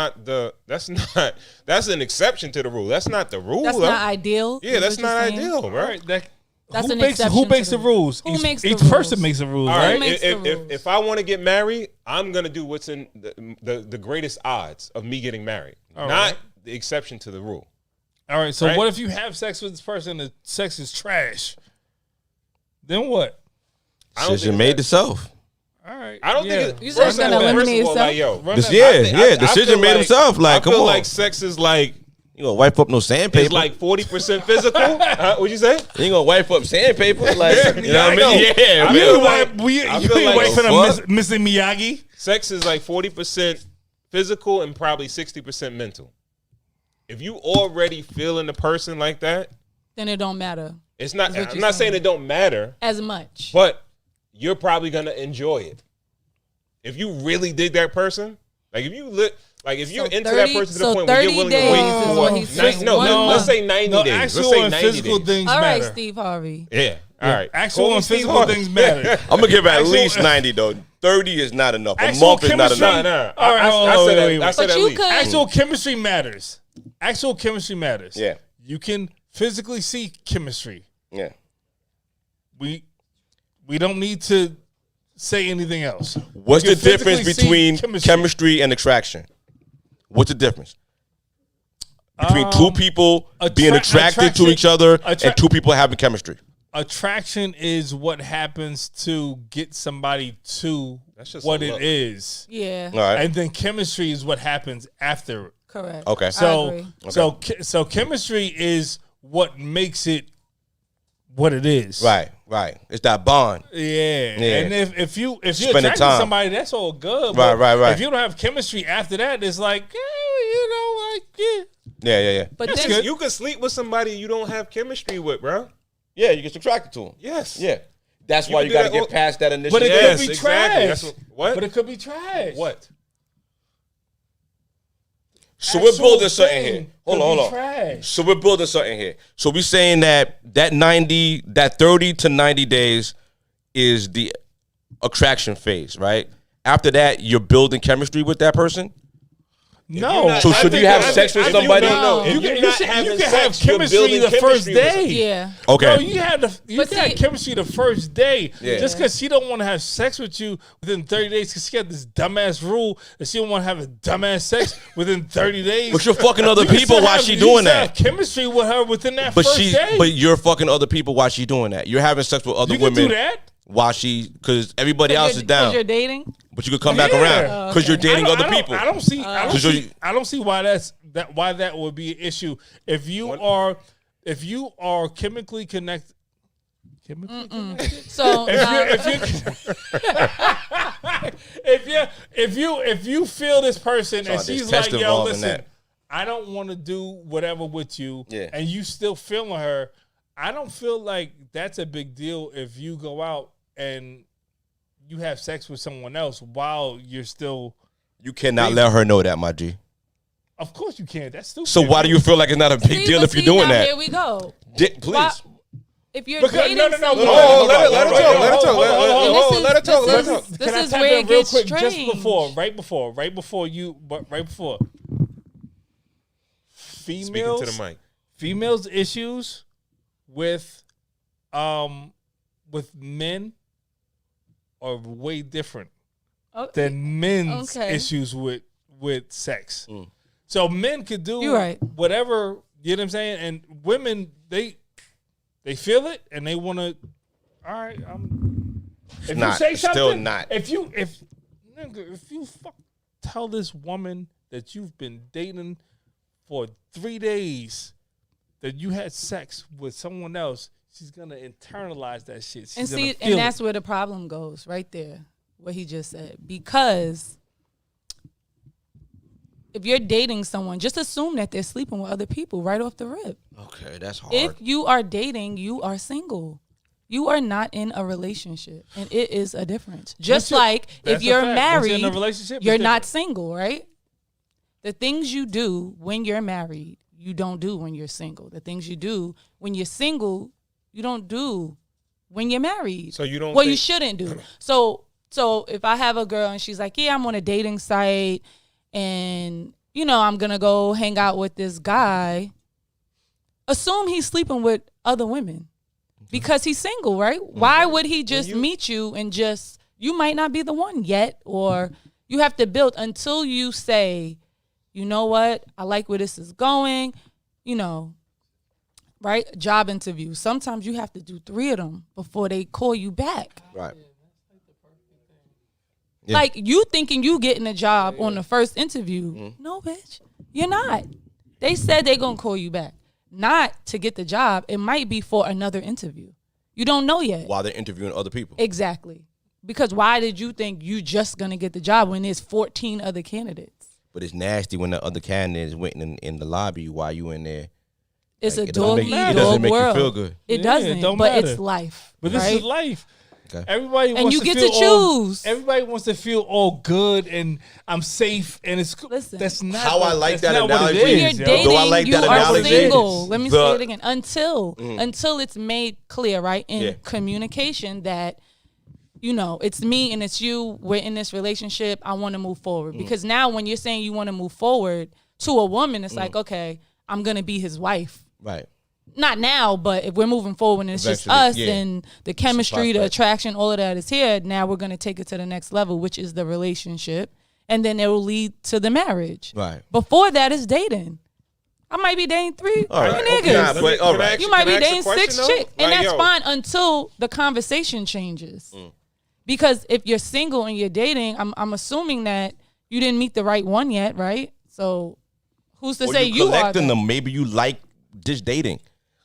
exception to the rule. That's not the rule. That's not ideal. Yeah, that's not ideal, All right? right, That's who an makes exception who makes to the the- rules? Who makes the each rules? person makes the rules, All right? right. makes the If rules? if I want to get married, I'm gonna do what's in the greatest odds of me getting married, not right. the exception to the rule. All right. So Right? what if you have sex with this person and the sex is trash? Then what? I don't Decision think made that- itself. All right. I don't yeah. think You said it's gonna eliminate all, like, itself? yo, Run This, that- yeah, I decision feel made himself. Like, I come feel on. like sex is like You gonna wipe up no sandpaper? it's like 40% physical. What'd you say? You ain't gonna wipe up sandpaper? Like, you know I what I know. mean? Yeah, I man. feel You like- ain't wait, I you feel ain't like- wait for the What? Mr. Miyagi. Sex is like 40% physical and probably 60% mental. If you already feeling the person like that, Then it don't matter it's not. That's what I'm you're not saying saying. it don't matter, as much. but you're probably gonna enjoy it. If you really dig that person, like if you if you're So into 30 that person to the so point where you're 30 willing to days wait is for what he's saying. no, One let's month. say 90 No, days. actual Let's say and 90 physical days. things All right, matter. Steve Harvey. Yeah. All right. Actual Call me and Steve physical Harvey. things matter. I'm gonna give at Actual- least 90 though. 30 is not enough. A Actual month is not chemistry- enough. Nah. All right, I hold said on, wait. I said But at you least. could- Actual chemistry matters. Actual chemistry matters. Yeah. You can physically see chemistry. Yeah. We don't need to say anything else. What's You the can difference physically see between chemistry and attraction? What's the difference? Between two people being attracted to each other and two people having chemistry. Attraction is what happens to get somebody to That's just what a it look. is. Yeah, All right. And then chemistry is what happens after. correct. Okay. I So agree. so chemistry is what makes it what it is. Right. It's that bond. Yeah. Yeah. And if you're Spending attracted to time. somebody, that's all good. Right, but right. If you don't have chemistry after that, it's like, yeah. Yeah. But That's then good. You can sleep with somebody you don't have chemistry with, bro. Yeah, you get attracted to them. Yes. Yeah. That's You why can you do got to that get all- past that initial. But it Yes, could be exactly. trash. That's what? But it could be trash. What? So we're Actual building something thing here. could Hold be on. trash. So we're building something here. So we're saying that 30 to 90 days is the attraction phase, right? After that, you're building chemistry with that person. No. So should you have sex with somebody? No, You if you're not having can have sex, you're chemistry building the first chemistry with day. somebody. yeah, Okay. Bro, you had But can have see- chemistry the first day. Yeah. Just because she don't want to have sex with you within 30 days because she got this dumbass rule that she don't want to have a dumbass sex within 30 days. But you're fucking other You can people still while have- she you doing can still that. have chemistry with her within that But first day. but you're fucking other people while she doing that. You're having sex with other you can women do that. while because everybody else is down. You're dating. But you could come back Yeah. around because you're dating I don't- other I don't- people. I don't see. you're- I don't see why why that would be an issue if you are chemically connected. Chemically connected. So If you feel this person and there's she's test like, yo, involved in listen, that. I don't want to do whatever with you, Yeah. and you still feeling her, I don't feel like that's a big deal if you go out and you have sex with someone else while you're still. You cannot let her know that, my G. Of course you can't. That's stupid. So why do you feel like it's not a big deal if you're doing now that? Here we go. Please. Why- If you're Because dating no. someone, Oh, let her talk. Let her talk. Hold on. Let her talk. Let her talk. This Can I is tap where in it real gets quick? strange. Right before. Speaking to the mic. Females' issues with men are way different Oh, than men's Okay. issues with sex. So men could do You're right. whatever, you know what I'm saying? And women, they feel it and they want to, all right, if Not. you say Still something, not. if you tell this woman that you've been dating for 3 days that you had sex with someone else, she's gonna internalize that shit. She's And gonna see, feel and that's it. where the problem goes, right there. What he just said, because if you're dating someone, just assume that they're sleeping with other people right off the rip. Okay, that's hard. If you are dating, you are single. You are not in a relationship, and it is a difference. Just Once you- like if that's a you're fact. Once you're married, in a relationship, you're it's not different. single, right? The things you do when you're married, you don't do when you're single. The things you do when you're single, you don't do when you're married. So you don't. Well, you shouldn't do. So if I have a girl and she's like, yeah, I'm on a dating site and, you know, I'm going to go hang out with this guy, assume he's sleeping with other women because he's single, right? Why would he just meet you and just, you might not be the one yet, or you have to build until you say, you know what, I like where this is going, you know, right? Job interview. Sometimes you have to do 3 of them before they call you back. Right. Yeah. Like, you thinking you getting a job on the first interview. No, bitch, you're not. They said they gonna call you back. Not to get the job. It might be for another interview. You don't know yet. While they're interviewing other people. Exactly. Because why did you think you just gonna get the job when there's 14 other candidates? But it's nasty when the other candidate is waiting in the lobby while you in there. It's Like, a it doesn't dog make- eat it doesn't dog make you world. feel good. It Yeah, doesn't, it don't but matter. it's life. But this right? is life. Okay. Everybody And wants you to get feel to choose. Everybody wants to feel all good and I'm safe and it's Listen. that's not How I like that's that not what it analogy. When is, you're yo. dating, Though I like you that are analogy. single. Let me The- say it again. Until it's made clear, right, in Yeah. communication that, you know, it's me and it's you. We're in this relationship. I want to move forward. Because now when you're saying you want to move forward to a woman, it's like, okay, I'm going to be his wife. Right. Not now, but if we're moving forward and it's just Eventually, us yeah. and the chemistry, the prospect. attraction, all of that is here, now we're going to take it to the next level, which is the relationship. And then it will lead to the marriage. Right. Before that is dating. I might be dating three All right. niggas. Okay, nah, but- all right. You might be dating 6 chicks. And that's fine until the conversation changes. Because if you're single and you're dating, I'm assuming that you didn't meet the right one yet, right? So who's to Or say you are collecting that? them. Maybe you like just dating.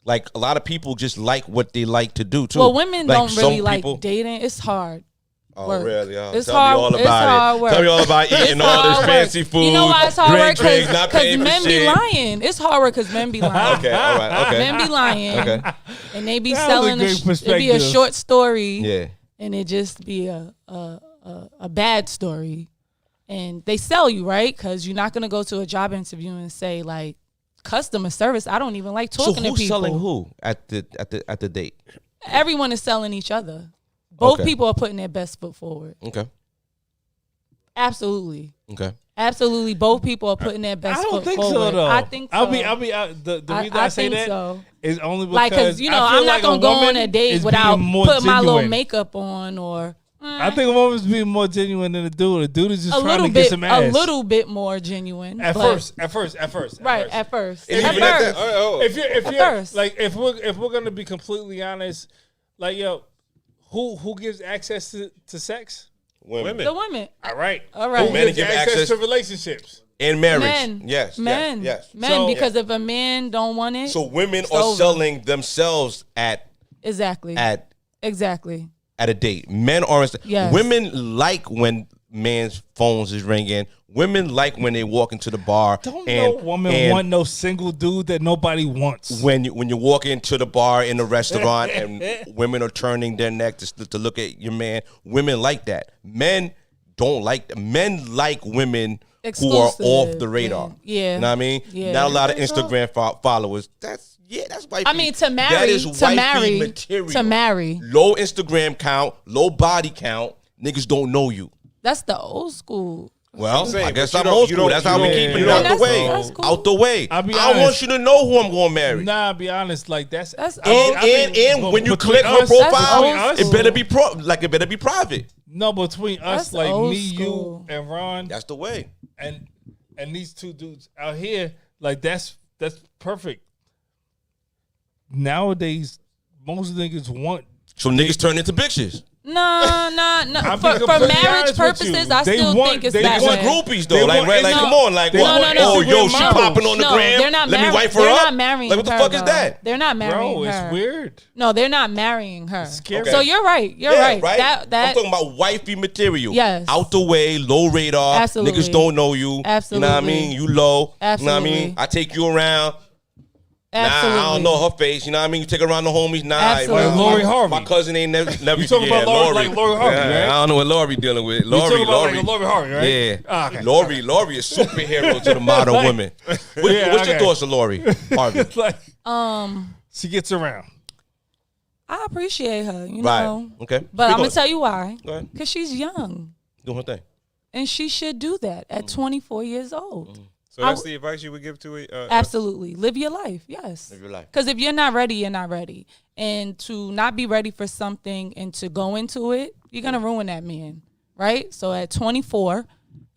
Like a lot of people just like what they like to do too. Well, women Like, don't some really like people- dating. It's hard. Oh, work. really? Oh, It's tell hard- me all it's about hard it. work. Tell me all about eating It's all this hard work. fancy food. You know why it's hard work? drinks, not Because paying for men be shit. lying. It's hard work because men be lying. Okay, all right, okay. Men be lying. Okay. And they be That was a selling great it be a perspective. short story. Yeah. And it just be a bad story. And they sell you, right? Because you're not going to go to a job interview and say, like, customer service, I don't even like talking So to who's people. selling who at the date? Everyone is selling each other. Both Okay. people are putting their best foot forward. Okay. Absolutely. Okay. Absolutely. Both people are putting their best I don't foot think forward. so though. I think so. I'll be the reason I say think that so. is only because Like, because, you know, I feel I'm not like going to go woman on a date is without being more putting my little genuine. makeup on or I think a woman's being more genuine than a dude. A dude is just a trying little to get bit, some ass. a little bit more genuine. At but- first. Right, at first. And At even at first. that- If you're first. like if we're gonna be completely honest, like yo, who gives access to sex? Women. The women. All right. All right. Who Men gives give access access- to relationships? In marriage. Men. Yes. Men. Yes. Men. So- Because if a man don't want it. So women it's are over. selling themselves Exactly. Exactly. at a date. Men aren't. Yes. Women like when men's phones is ringing. Women like when they walk into the bar. Don't and, no woman and want no single dude that nobody wants. when you walk into the bar in the restaurant and women are turning their neck to look at your man. Women like that. Men don't like that. Men like women who are off the radar. Yeah. You know what I mean? Yeah. Not a lot of Instagram followers. That's wifey. I mean, to marry, That is to wifey marry, material. to marry. Low Instagram count, low body count. Niggas don't know you. That's the old school. Well, saying, I guess but I'm you don't- old you school. don't- That's how we you keep don't- it you out don't- the way. that's cool. Out the way. I'll be I want honest. you to know who I'm going to marry. Nah, I'll be honest. Like that's That's And when you click her That's profile, old it school. better be it better be private. no between us, That's like old me, school. you, and Ron, That's the way. and these two dudes out here, like that's perfect. Nowadays, most niggas want. So niggas turn into bitches. No. I'll be For completely marriage honest with you. purposes, I They still want- think it's they that Niggas want way. groupies though. They Like, want- right, like no, come on, like they what? want Oh, yo, Instagram she models. popping on the No, gram. they're not Let me married. wipe her They're up. not marrying Like what the her, fuck is though. that? They're not marrying Bro, her. it's weird. No, they're not marrying her. scary. So you're right. You're Yeah, right. That I'm talking about wifey material. Yes. Out the way, low radar. Absolutely. Niggas don't know you. You know what I Absolutely. mean? You low. You know what I mean? Absolutely. I take you around. Absolutely. Nah, I don't know her face. You know what I mean? You take her around the homies. Nah, Absolutely. Like Lori Harvey. My cousin ain't never You talking about Lori, like Lori Harvey, Yeah, right? I don't know what Lori dealing with. You talking Lori. about like Lori Harvey, right? Yeah. Ah, okay. Lori is superhero to the modern women. What's your thoughts of Lori Harvey? Like, Um, she gets around. I appreciate her, you Right. know. Okay. But Speak I'm gonna on. tell you why. Go ahead. Because she's young, Do her thing. and she should do that at 24 years old. So that's the advice you would give to Absolutely, live your life. Yes. Live your life. Because if you're not ready, you're not ready. And to not be ready for something and to go into it, you're going to ruin that man, right? So at 24,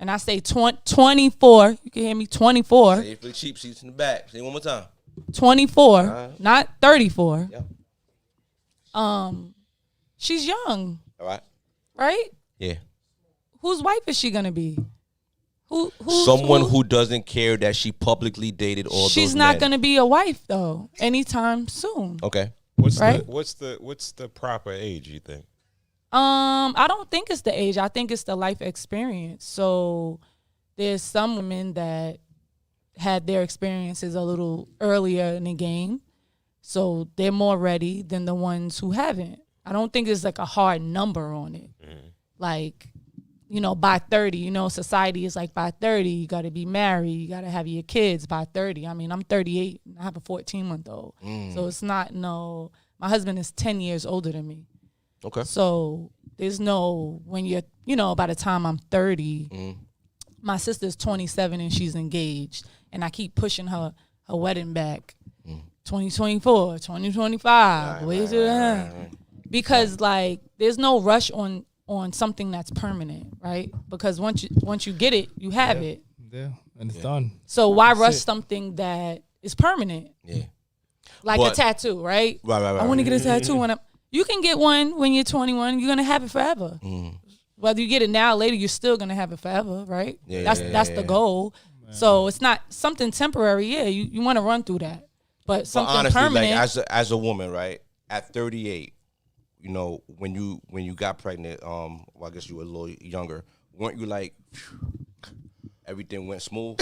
and I say 24, you can hear me, 24, Say it for the cheap seats in the back. Say it one more time. 24, not 34. Yeah. She's young, All right. right? Yeah. Whose wife is she going to be? Someone who doesn't care that she publicly dated all those She's not men. going to be a wife, though, anytime soon. Okay. what's right? what's the proper age, you think? I don't think it's the age. I think it's the life experience. So there's some women that had their experiences a little earlier in the game, so they're more ready than the ones who haven't. I don't think there's like a hard number on it. Like, you know, by 30, you know, society is like by 30, you got to be married, you got to have your kids by 30. I mean, I'm 38, I have a 14-month-old. So it's not, no, my husband is 10 years older than me. Okay. So there's no, when you're, you know, by the time I'm 30, my sister's 27 and she's engaged. And I keep pushing her wedding back. 2024, 2025. Wait till then. Because like there's no rush on something that's permanent, right? Because once you get it, you have it. Yeah, and it's done. So why rush something that is permanent? Yeah. Like But- a tattoo, right? Right. I want to get a tattoo when you can get one when you're 21. You're gonna have it forever. Whether you get it now or later, you're still gonna have it forever, right? That's the goal. So it's not something temporary. Yeah, you want to run through that, but something But honestly, permanent. like as a woman, right? At 38, you know, when you got pregnant, well, I guess you were a little younger. Weren't you like, phew, everything went smooth?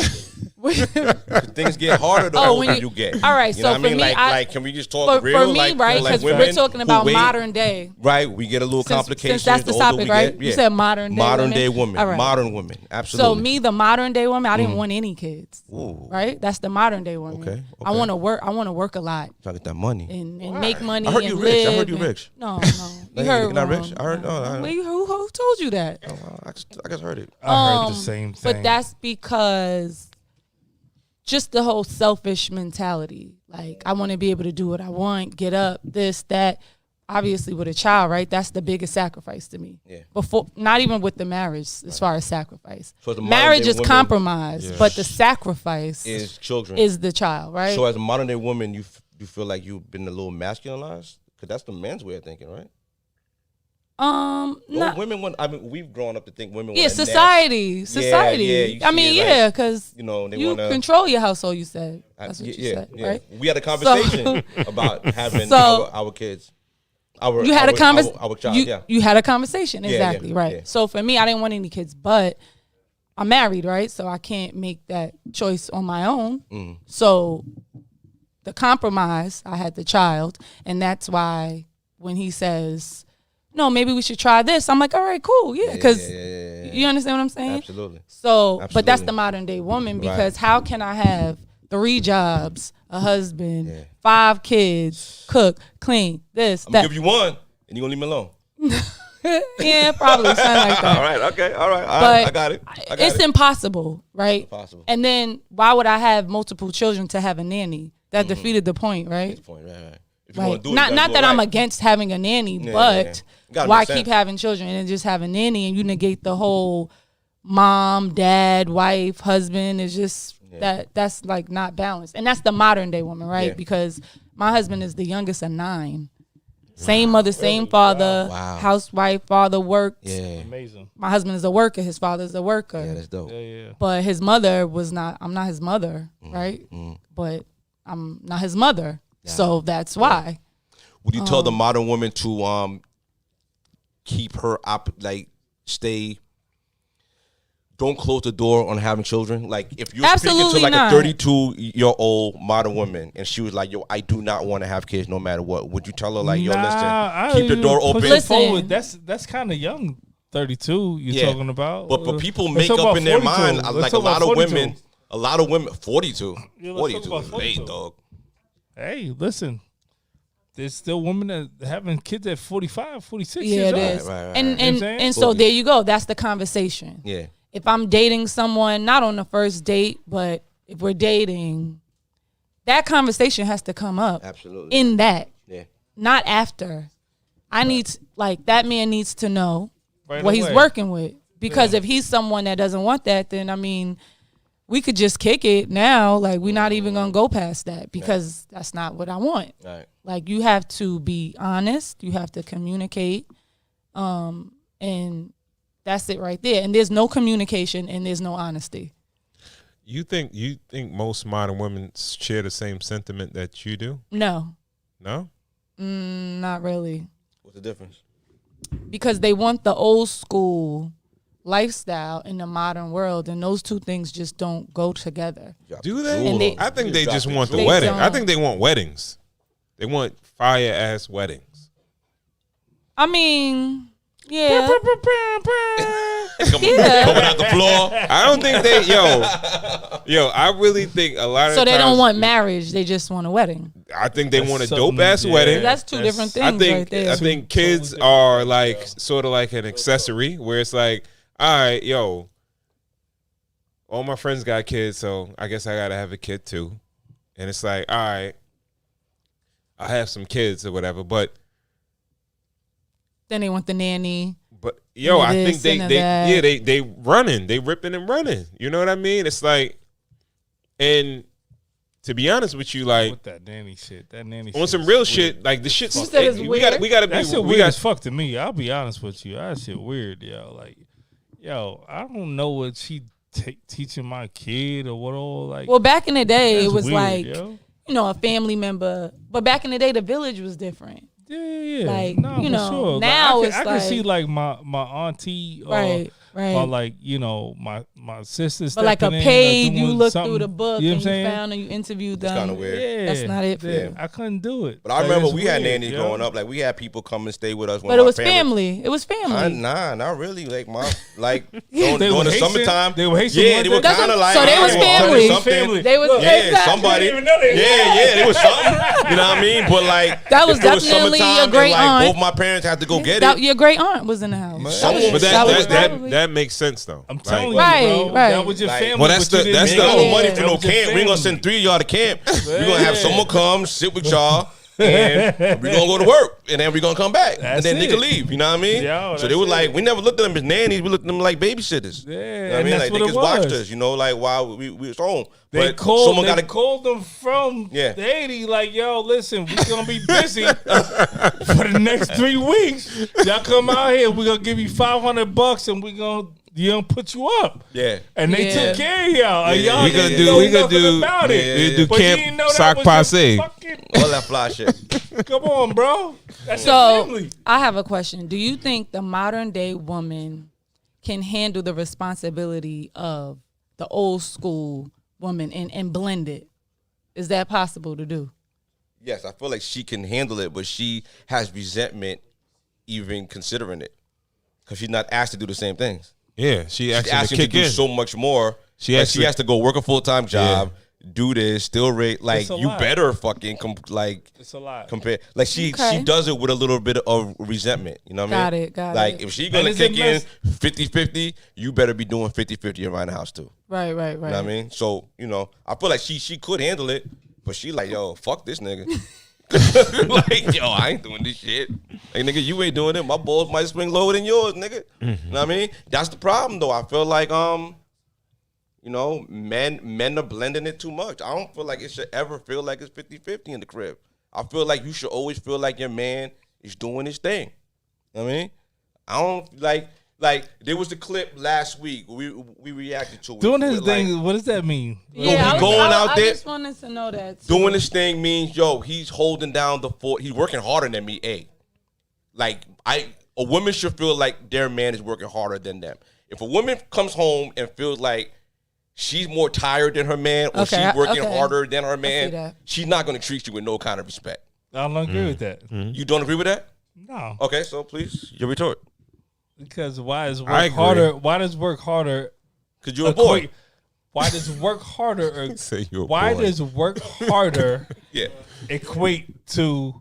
Things get harder the older you get. All right, You so know what for I mean? me, Like, can we just talk real? for me, like, right? like Because we're women talking who about wait, modern day. Right, we get a little complications. Since that's the older topic, we right? get. You Yeah. said modern day modern women. day women, All right. modern women, absolutely. So me, the modern day woman, I didn't want any kids. Ooh. Right? That's the modern day woman. Okay, I okay. want to work. I want to work a lot Trying to get that money. and make money. I heard and you rich. I live heard you and- rich. No, You're you heard not wrong. rich? I heard- no, I- Who told you that? I just heard it. I heard the same thing. But that's because just the whole selfish mentality. Like, I want to be able to do what I want, get up, this, that. Obviously, with a child, right? That's the biggest sacrifice to me. Yeah. Before, not even with the marriage, as far as sacrifice. So as a modern Marriage day is woman- compromise, but the sacrifice Is children. is the child, right? So as a modern day woman, you feel like you've been a little masculinized? Because that's the men's way of thinking, right? Not, Women want. I mean, we've grown up to think women. yeah, want a society. yeah, you I see mean, it, like, yeah, because you know, they you wanna- control your household. You said that's what you said, right? We had a conversation about having So- our kids. You had a conversation. Our child, you, yeah. you had a conversation, Yeah, exactly, yeah, right. yeah. So for me, I didn't want any kids, but I'm married, right? So I can't make that choice on my own. So the compromise, I had the child, and that's why when he says, "No, maybe we should try this," I'm like, "All right, cool, yeah," because you understand what I'm saying? Absolutely. So, but that's Absolutely. the modern day woman, Right. because how can I have 3 jobs, a husband, 5 kids, cook, clean, this, I'm that? gonna give you one, and you gonna leave me alone. Yeah, probably something like that. All right. Okay. All right. But I got it. I got it's it. impossible, right? Impossible. And then why would I have multiple children to have a nanny? That defeated the point, right? Point. Right. If you Right. wanna do it, Not you gotta do it that I'm right. against having a nanny, Yeah, but yeah. Gotta why make sense. keep having children and just have a nanny and you negate the whole mom, dad, wife, husband? It's just that's like not balanced. And that's the modern day woman, right? Yeah. Because my husband is the youngest of 9. Same mother, same father, Wow. housewife, father worked. Yeah. Amazing. My husband is a worker, his father's a worker. Yeah, that's dope. Yeah. But his mother was not, I'm not his mother, right? But I'm not his mother. So that's why. Would you tell the modern woman to keep her stay don't close the door on having children? Like, if you're Absolutely speaking to like not. a 32-year-old modern woman, and she was like, "Yo, I do not want to have kids, no matter what," would you tell her like, "Yo, I listen, keep the door open"? Listen. Forward. That's kind of young. 32. You're talking about. But people Let's make talk up about in their 42. mind Let's like a talk lot about of 42. women. A lot of women, 42. Yeah, let's 42 talk about is late, 42. dog. Hey, listen. There's still women that having kids at 45, 46 Yeah, years it old. is. Right. You know what I'm And saying? and so there you go. That's the conversation. Yeah. If I'm dating someone, not on the first date, but if we're dating, that conversation has to come up. Absolutely. In that, Yeah. not after. That man needs to know Right what he's away. working with. Because if he's someone that doesn't want that, then I mean, we could just kick it now. Like, we're not even gonna go past that because that's not what I want. Right. Like, you have to be honest. You have to communicate, and that's it right there. And there's no communication and there's no honesty. You think most modern women share the same sentiment that you do? No, No? not really, What's the difference? because they want the old school lifestyle in the modern world, and those two things just don't go together. Do they? And they- I think they just want the They wedding. I don't. think they want weddings. They want fire ass weddings. I mean, yeah, Coming out the floor. I don't think they yo. I really think a lot of so they times, don't want marriage; they just want a wedding. I think they That's want a something- dope ass yeah. wedding. That's two different things I think right there. I think kids are like sort of like an accessory where it's like, all right, yo, all my friends got kids, so I guess I gotta have a kid too. And it's like, all right, I have some kids or whatever, but Then they want the nanny. yo, And I this think and they that. they running, they ripping and running. You know what I mean? It's like, and to be honest with you, like With that nanny shit. That nanny on shit some is real weird. shit, like the shit's You said it's we got weird? to be That shit we weird got as fuck to me. I'll be honest with you. That shit weird, yo. Like, yo, I don't know what she teaching my kid or what all. Like, Well, back in the day, that's it was weird, like, yo. a family member. But back in the day, the village was different. Yeah. Like, nah, you for know, sure. now like, it's I can see like- like my auntie or Right. or like my sisters. But like a stepping in or page, you doing looked something, through the book you know and what I'm you saying? found and you interviewed That's them. kind of weird. Yeah, That's not it for yeah. you. I couldn't do it. But I Like, remember it's we had weird, nannies yo. growing up. Like, we had people come and stay with us. When But it my was parents- family. It was family. Nah, not really. Like during They were the Haitian? summertime. They were Haitian, Yeah, weren't they were they? kind of like. So they was family. Something. They was Yeah, exactly. somebody. I didn't even know they- Yeah, they was something. You know what I mean? But like That was if it definitely summertime your and, great like, aunt. both my parents had to go get That- it. your great aunt was in the house. Someone- but that was that probably- that makes sense though. I'm telling you, Right, bro. right. That was your Like- family. Well, that's but you the- didn't that's We the- ain't got no money That for no was your camp. We ain't gonna family. send 3 of y'all to camp. We're gonna have Yeah. someone come sit with y'all. And we're gonna go to work, and then we're gonna come back, and That's then they it. can leave. You know what I mean? Yo, so they that's were it. like, we never looked at them as nannies. We looked at them like babysitters. Yeah, You know what I and mean? that's Like what they it just watched was. us. You know, like while we was home. They But called. someone They got to called them from Yeah. Haiti. Like, yo, listen, we gonna be busy for the next 3 weeks. Y'all come out here. We gonna give you $500, and we gonna put you up. Yeah. And they Yeah. took care of y'all. And y'all We didn't gonna do- know we gonna nothing do- about yeah, it. we do But you camp didn't know that sock was your passe. fucking- all that fly shit. Come on, bro. That's your So family. I have a question. Do you think the modern day woman can handle the responsibility of the old school woman and blend it? Is that possible to do? Yes, I feel like she can handle it, but she has resentment even considering it because she's not asked to do the same things. Yeah, she She's actually to asking to kick do in. so much more. She Like, actually- she has to go work a full-time job, do this, still rate. Like, It's a you lot. better fucking It's a lot. compare. Like she Okay. does it with a little bit of resentment. You know what I mean? Got Like it. if she gonna And is it kick in 50-50, you better be doing 50-50 around the house too. Right. You know what I mean? So, I feel like she could handle it, but she like, yo, fuck this nigga. Like, yo, I ain't doing this shit. Like, nigga, you ain't doing it. My balls might swing lower than yours, nigga. You know what I mean? That's the problem though. I feel like men are blending it too much. I don't feel like it should ever feel like it's 50-50 in the crib. I feel like you should always feel like your man is doing his thing. You know what I mean? I don't like there was the clip last week we reacted to it. Doing his with, like, thing. What does that mean? he going out there- I just wanted to know that. too. doing this thing means, yo, he's holding down the fort. He's working harder than me, A. Like, a woman should feel like their man is working harder than them. If a woman comes home and feels like she's more tired than her man, or she's working harder than her man, she's not going to treat you with no kind of respect. I don't agree with that. You don't agree with that? No. Okay, so please, your retort. Because why is work harder? Why does work harder? Because you're a boy. Why does work harder? Say you're a why boy. does work harder Yeah. equate to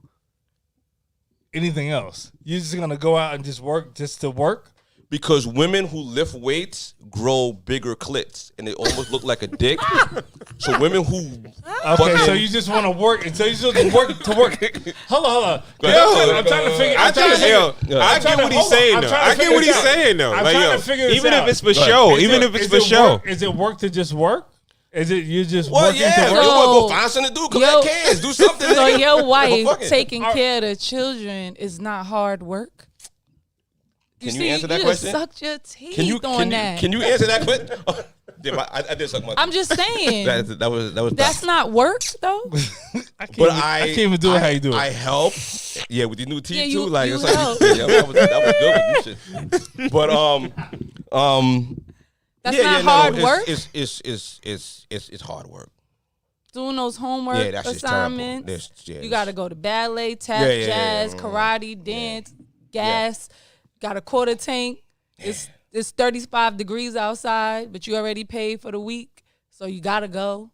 anything else? You're just gonna go out and just work just to work? Because women who lift weights grow bigger clits, and they almost look like a dick. So women who so you just want to work, and so you just work to work. Hold on. I'm trying to figure. I get what he's saying though. I get what he's saying though. I'm Like, trying yo, to figure this even out. if it's for show, even if it's for show. Is it work to just work? Is it you just well, working yeah, to you work? want to go find something to do? Collect cans, do something. So nigga. your wife Fucking- taking care of the children is not hard work? Can you answer that question? You sucked your teeth on that. Can you answer that question? Damn, I did suck my teeth. I'm just saying. that was That's not work though. I can't even do it how you do it. I help. Yeah, with the new teeth Yeah, too. you Like it's help. like yeah, that was good with you shit. But That's yeah, not no, hard it's, work. It's hard work. Doing those homework Yeah, that's just terrible. assignments. Yeah, You got to go to ballet, tap, jazz, karate, dance, gas. Got a quarter tank. It's 35 degrees outside, but you already paid for the week, so you got to go.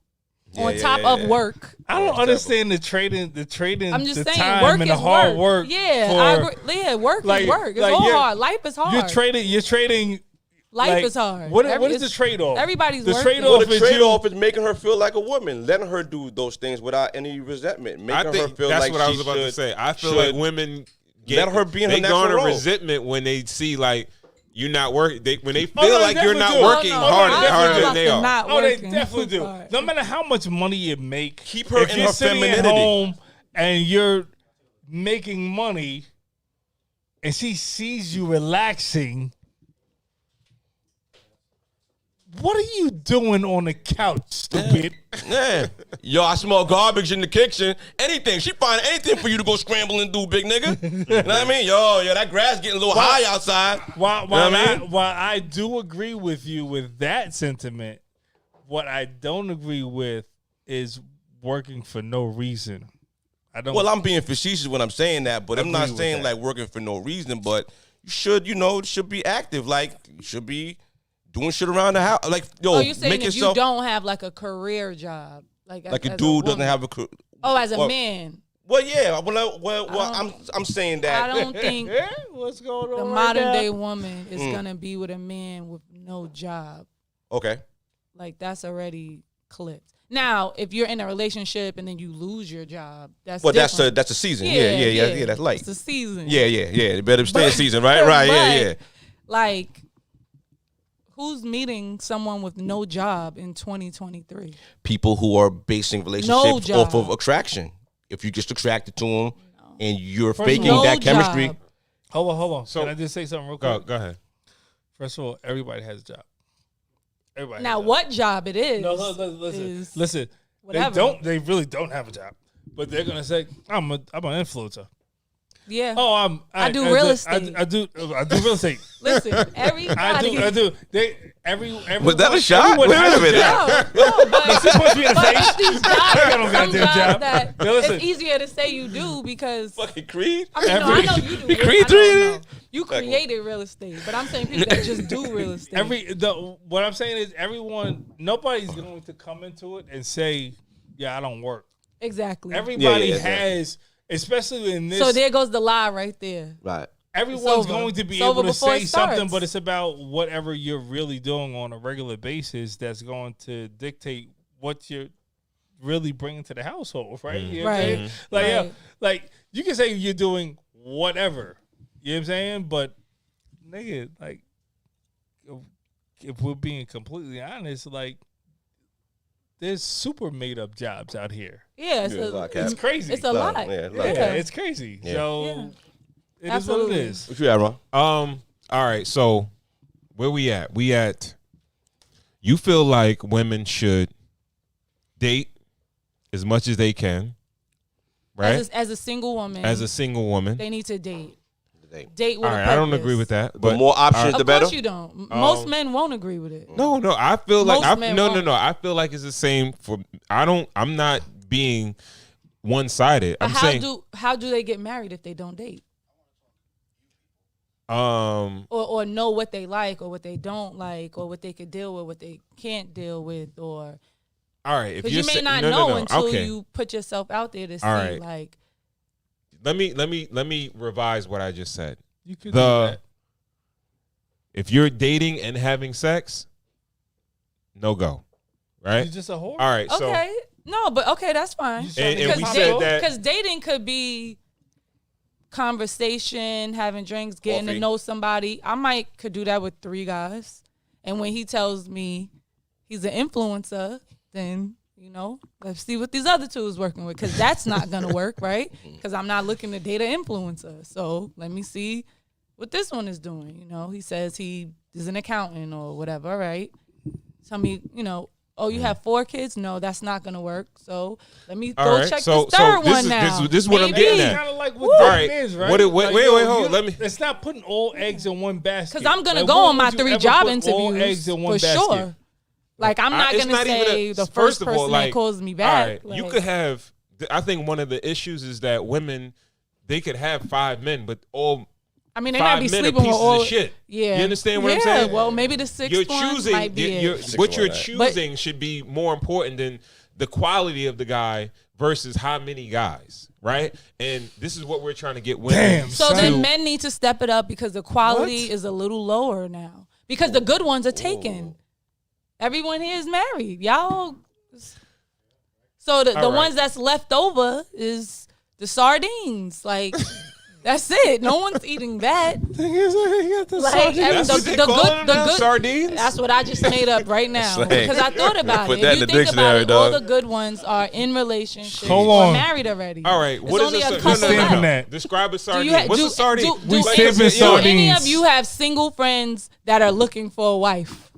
On top of work. I don't understand the trading. I'm just the saying, time work and is the hard work. Yeah, I agree. Yeah, work is work. It's all hard. Life is hard. You're trading. Life is hard. What is the trade off? Everybody's the working. Well, the trade-off is making her feel like a woman, letting her do those things without any resentment, making I think her feel that's like what I was she about to say. I feel should like women let her be in her they natural garner role. resentment when they see like you're not working. When they feel no, like you're not definitely do. working Oh, no, harder than they are. Oh, they definitely do. No matter how much money you make, Keep her if in you're her sitting femininity. at home and you're making money, and she sees you relaxing. What are you doing on the couch, stupid? Yeah. Yo, I smell garbage in the kitchen. Anything. She find anything for you to go scramble and do, big nigga. You know what I mean? Yo, that grass getting a little high outside. While I do agree with you with that sentiment, what I don't agree with is working for no reason. I don't. Well, I'm being facetious when I'm saying that, but I'm not Agree with saying that. like working for no reason, but you should be active. Like, you should be doing shit around the house. Like, yo, Oh, you're saying make if yourself you don't have like a career job, like like a as dude doesn't woman. have a career. Oh, as a Well, man, Well, yeah. Well, I'm saying that. I don't think What's going the on? modern right day now? woman is gonna be with a man with no job. Okay. Like that's already clipped. Now, if you're in a relationship and then you lose your job, that's Well, different. that's a season. Yeah. That's light. It's a season. Yeah. They better stay in season, right? Right. Yeah. Like, who's meeting someone with no job in 2023? People who are basing relationships job. off of attraction. If you just attracted to them and you're First of faking all- that No chemistry. job. Hold on. So- Can I just say something real Go quick? ahead. First of all, everybody has a job. Everybody. Now, has a job. what job it is? No, is listen. whatever. They really don't have a job, but they're gonna say, "I'm an influencer." Yeah. Oh, I do real estate. I do real estate. Listen, everybody. I do. Was that a shot? everyone Wait has a minute. No, but She punched me in the but face. it's these jobs, I don't got some no damn jobs job. that Yo, listen. it's easier to say you do because Fucking Creed. I mean, no, I know you do. Creed I three? don't know. You created real estate, but I'm saying people that just do real estate. What I'm saying is nobody's going to come into it and say, "Yeah, I don't work." Exactly. Everybody Yeah. has, especially in this. So there goes the lie right there. Right. Everyone's It's over. going to be It's over able to before say it something, starts. but it's about whatever you're really doing on a regular basis that's going to dictate what you're really bringing to the household, right? You know what I'm Right. saying? Like, Right. yeah, like you can say you're doing whatever, you know what I'm saying? But nigga, like, if we're being completely honest, like, there's super made up jobs out here. Yeah, It's crazy. It's a lot. Yeah, Yeah, it's crazy. Yeah. So Yeah. it is Absolutely. what it is. What you at, Ron? All right. So where we at? You feel like women should date as much as they can, right? As a single woman, As a single woman. they need to date. date with All a right, purpose. I don't agree with that. The But more options, Of the better. course you don't. Most men won't agree with it. no, I feel like Most men won't. I feel like it's the same for. I'm not being one sided. But I'm saying how do they get married if they don't date? or know what they like or what they don't like or what they could deal with, what they can't deal with, or all right. If because you may not no, know no, until okay. you put yourself out there to see. right. Like, Let me revise what I just said. You could do that. If you're dating and having sex, no go. Right? You're just a whore. All right. So okay, no, but okay, that's fine. and we said that Because dating could be conversation, having drinks, getting Coffee. to know somebody. I could do that with 3 guys. And when he tells me he's an influencer, then, let's see what these other 2 is working with. Because that's not going to work, right? Because I'm not looking to date an influencer. So let me see what this one is doing. He says he is an accountant or whatever, right? Tell me, oh, you have 4 kids? No, that's not going to work. So let me all go right. check So this third this one is now. this is what I'm Maybe. getting It's at. kind of like All what right. dating is, right? Wait, Like, hold. Let me. It's not putting all eggs in one basket. Because I'm going to Like, go when on my would you 3 ever job put all interviews eggs in one for basket? sure. Like, I'm not It's going to not even say a- the first first of all, person like, that calls me All back. right, Like, you could have. I think one of the issues is that women, they could have 5 men, but all I mean, they 5 might be men are sleeping with pieces all. of shit. Yeah. You understand what I'm Yeah, saying? well, maybe the 6th You're one choosing. might be it. What you're But- choosing should be more important than the quality of the guy versus how many guys, right? And this is what we're trying to get women. Damn, So son. then men need to step it up because the quality What? is a little lower now. Because the good ones are taken. Everyone here is married. Y'all. So the All right. ones that's left over is the sardines. Like, that's it. No one's eating that. Like, That's what they call them now, sardines? That's what I just made up right now Slang. because I thought about Put it. that If you in the think dictionary, about it, all dog. the good ones are in relationships Hold or on. married already. All right, There's what is only a a sardine? couple stamping left. that. Describe a Do sardine. you ha- What's do- a sardine? do We any- stamping do any sardines. of you have single friends that are looking for a wife?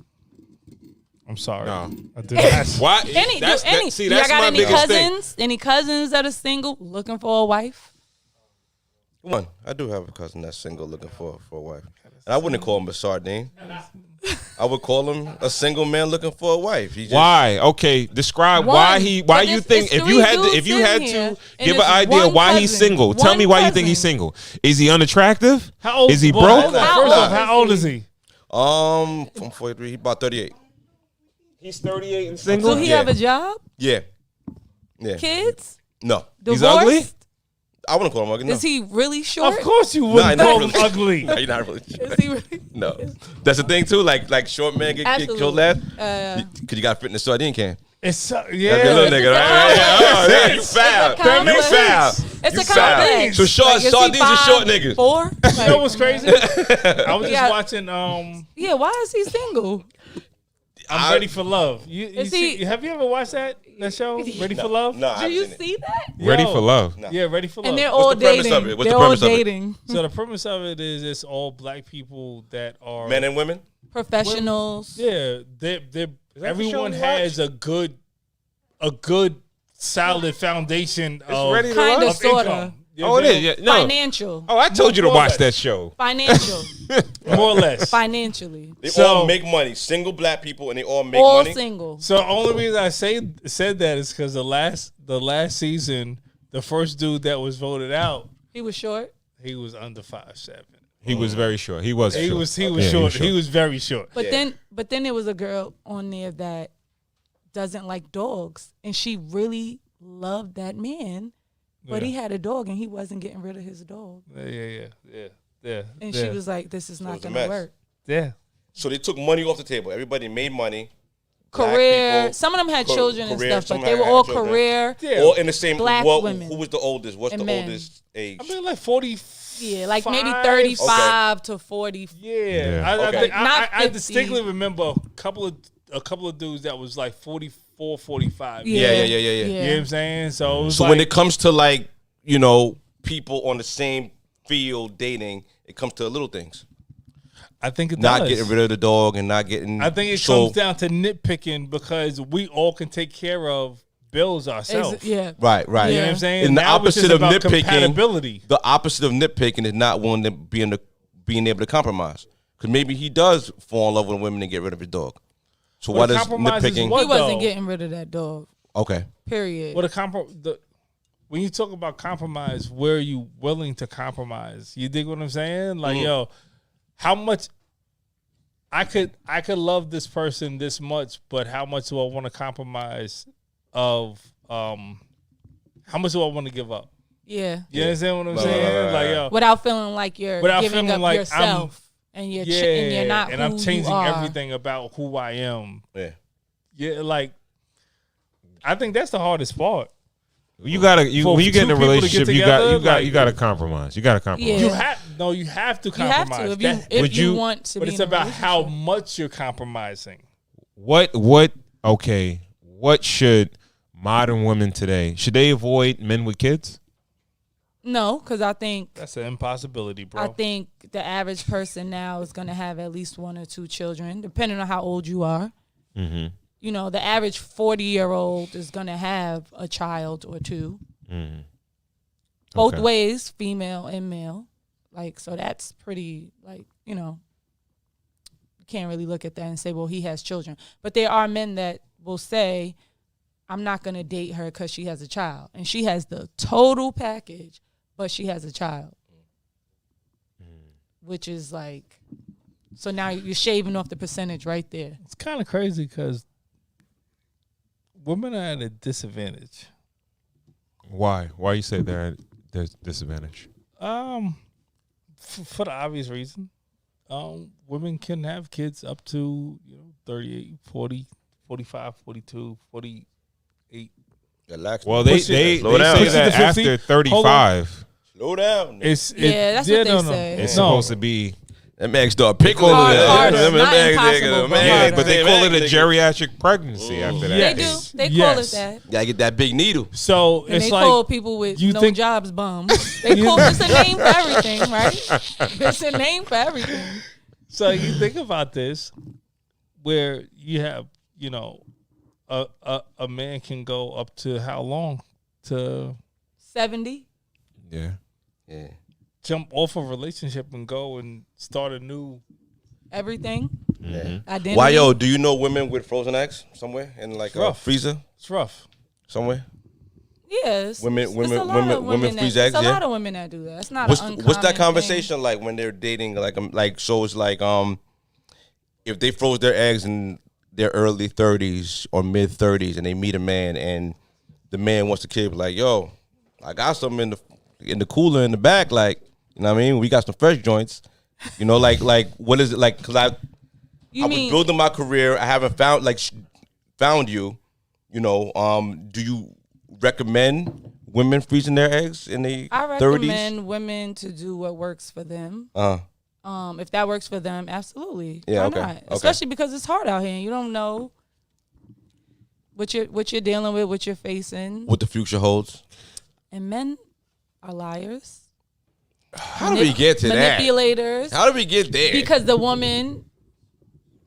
I'm sorry. No. I did not. Why? Any? That's, any? see, y'all that's got my any biggest cousins? thing. Any cousins that are single looking for a wife? One, I do have a cousin that's single looking for a wife. And I wouldn't call him a sardine. I would call him a single man looking for a wife. He just, Why? Okay, describe why One. why But you it's think if 3 you had to dudes if you in had here, to and give an it's idea one why he's cousin. single. Tell One me why you think he's cousin. single. Is he unattractive? How old Is he well, broke? hold on. How First old off, how old is he? from 43, he about 38. He's 38 and single. Do he Yeah. have a job? Yeah. Kids? No. He's Divorced? ugly? I wouldn't call him ugly. No. Is he really short? Of course you Nah, wouldn't not call him really. ugly. No, you're not really. Is he really? No. That's the thing too. Like short men get killed last. Absolutely. Because you got to fit in the sardine can. It's That's a yeah. little nigga, right? Oh, yeah, you foul. It's a complex. You foul. It's You a foul. complex. So short, is he sardines are short 5'4"? niggas. You know what's crazy? I was just Yeah. watching. Yeah, why is he single? I'm Ready for Love. You Is see? he- Have you ever watched that show? Ready for Love? No, Do you see that? Ready Yo. for love. Yeah, Ready for Love. And they're What's all the premise dating. of it? What's the They're all premise of it? dating. So the premise of it is it's all black people that are Men and women? Professionals. Yeah, they're the everyone show you has a good solid foundation of, Ready to Kinda, Love? sorta. income. You Oh, it know is. Yeah. No. Financial. Oh, I told you to More or watch less. that show. Financial. More or less. Financially. They So- all make money. Single black people, and they all make All money. single. So the only reason I said that is because the last season, the first dude that was voted out, He was short. he was under 5'7". He was very short. He was. He short. was Yeah, short. He was very short. But Yeah. then there was a girl on there that doesn't like dogs. And she really loved that man. But Yeah. he had a dog and he wasn't getting rid of his dog. Yeah. And she was like, this is it not was a going mess. to work. yeah. So they took money off the table. Everybody made money. Black Career. people, Some of them had children and career, stuff, some but they were had all children. career. Yeah. All in the same. Black women Who was the oldest? What's and the men. oldest age? I mean, like 40. Yeah, like maybe 5? 35 to 40. Yeah, Yeah. I, Okay. I, think, Not I 50. distinctly remember a couple of dudes that was like 44, 45. Yeah. You know what I'm saying? So it was So like, when it comes to like people on the same field dating, it comes to little things. I think it Not does. getting rid of the dog and not getting. I think it so, comes down to nitpicking because we all can take care of bills ourselves. Yeah. Right. You know what Yeah. I'm saying? And the Now it's just opposite of about nitpicking, compatibility. the opposite of nitpicking is not willing to being able to compromise. Because maybe he does fall in love with women and get rid of his dog. So why does compromise is nitpicking? what? He wasn't though? getting rid of that dog. Okay. Period. When you talk about compromise, where are you willing to compromise? You dig what I'm saying? Like, yo, how much I could love this person this much, but how much do I want to compromise of how much do I want to give up? Yeah. You understand what I'm saying? right. Like, yo, Without feeling like you're Without giving feeling up like yourself and you're and you're not and who I'm changing you are. everything about who I am. Yeah. Yeah, like I think that's the hardest part. You gotta For when you get in a two people to get relationship, together, you gotta compromise. You gotta compromise. Yeah. You have to You have compromise. to if Would you you- want to. But be it's in a about how relationship. much you're compromising. What should modern women today, should they avoid men with kids? No, because I think That's an impossibility, bro. I think the average person now is going to have at least 1 or 2 children, depending on how old you are. Mm-hmm. You know, the average 40-year-old is going to have a child or 2. Mm-hmm. Both Okay. ways, female and male. Like, so that's pretty, like, you know, you can't really look at that and say, well, he has children. But there are men that will say, I'm not going to date her because she has a child. And she has the total package, but she has a child. Which is like, so now you're shaving off the percentage right there. It's kind of crazy because women are at a disadvantage. Why? Why you say they're at a disadvantage? For the obvious reason. Women can have kids up to 38, 40, 45, 42, 48. Relax. Well, they Slow down. say Push it that to 50. after 35, Slow down. That's what they say. it's No. supposed to be. That man start pickling. Harder, That not man- impossible, but Yeah, harder. but they call it a geriatric pregnancy after that. They do. Yes. They call Yes. it that. Gotta get that big needle. So And it's they like call people with you no think- jobs bums. They call it's a name for everything, right? It's a name for everything. So you think about this, where you have, a man can go up to how long to 70. Yeah. Yeah. jump off a relationship and go and start a new. Everything. Mm-hmm. Identity. Why, yo? Do you know women with frozen eggs somewhere in like a Rough. freezer It's rough. somewhere? Yes. Women- It's women- a lot women- of women freeze that, eggs, It's a yeah? lot of women that do that. It's not What's an what's that uncommon conversation like when they're dating? Like so it's like if they froze their eggs in their early 30s or mid 30s and they meet a man and the man wants a kid, like, yo, I got something in the cooler in the back, like, you know what I mean? We got some fresh joints, like what is it like? Because I was building my career. I haven't found you. Do you recommend women freezing their eggs in the 30s? I recommend women to do what works for them. If that works for them, absolutely. Yeah, Why okay, not? okay. Especially because it's hard out here and you don't know what you're dealing with, what you're facing. What the future holds. And men are liars. How do we get to that? Manipulators. How do we get there? Because the woman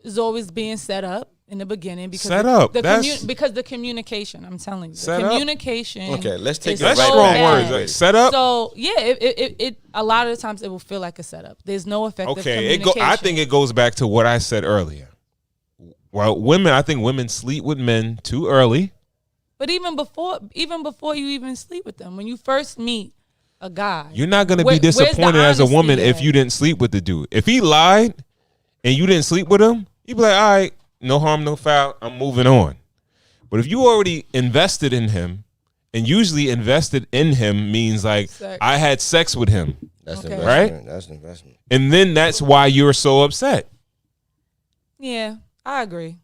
is always being set up in the beginning. Because Set up. because the communication. I'm telling you, Set the up. communication. Okay, let's take is it That's right so strong back. bad. words. Set up. So yeah, it a lot of the times it will feel like a setup. There's no effective Okay, communication. I think it goes back to what I said earlier. Well, I think women sleep with men too early. But even before you even sleep with them, when you first meet a guy, You're not going to where's be the disappointed as a honesty woman if at? you didn't sleep with the dude. If he lied and you didn't sleep with him, you'd be like, all right, no harm, no foul. I'm moving on. But if you already invested in him, and usually invested in him means like Sex. I had sex with him, That's Okay. investment. Right? That's an investment. and then that's why you're so upset. yeah, I agree.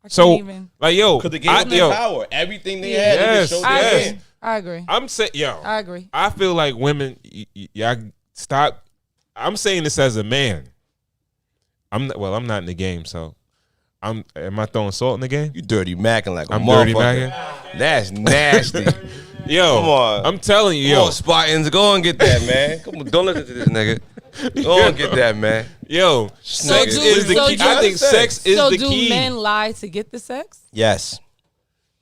I So, can't even. like, yo, Because they gave them power. Everything they had, they Yes, just showed I their yes. hand. agree. I agree. I'm saying, yo, I agree. I feel like women, y'all stop. I'm saying this as a man. I'm not in the game, so am I throwing salt in the game? You dirty macking like a I'm dirty motherfucker. macking. That's nasty. Yo, Come on. I'm telling you, Come yo, on, Spartans, go and get that, man. Come on, don't listen to this nigga. Go and get that, man. yo, sex do- is the so key. do- I think sex is So the do key. men lie to get the sex? Yes.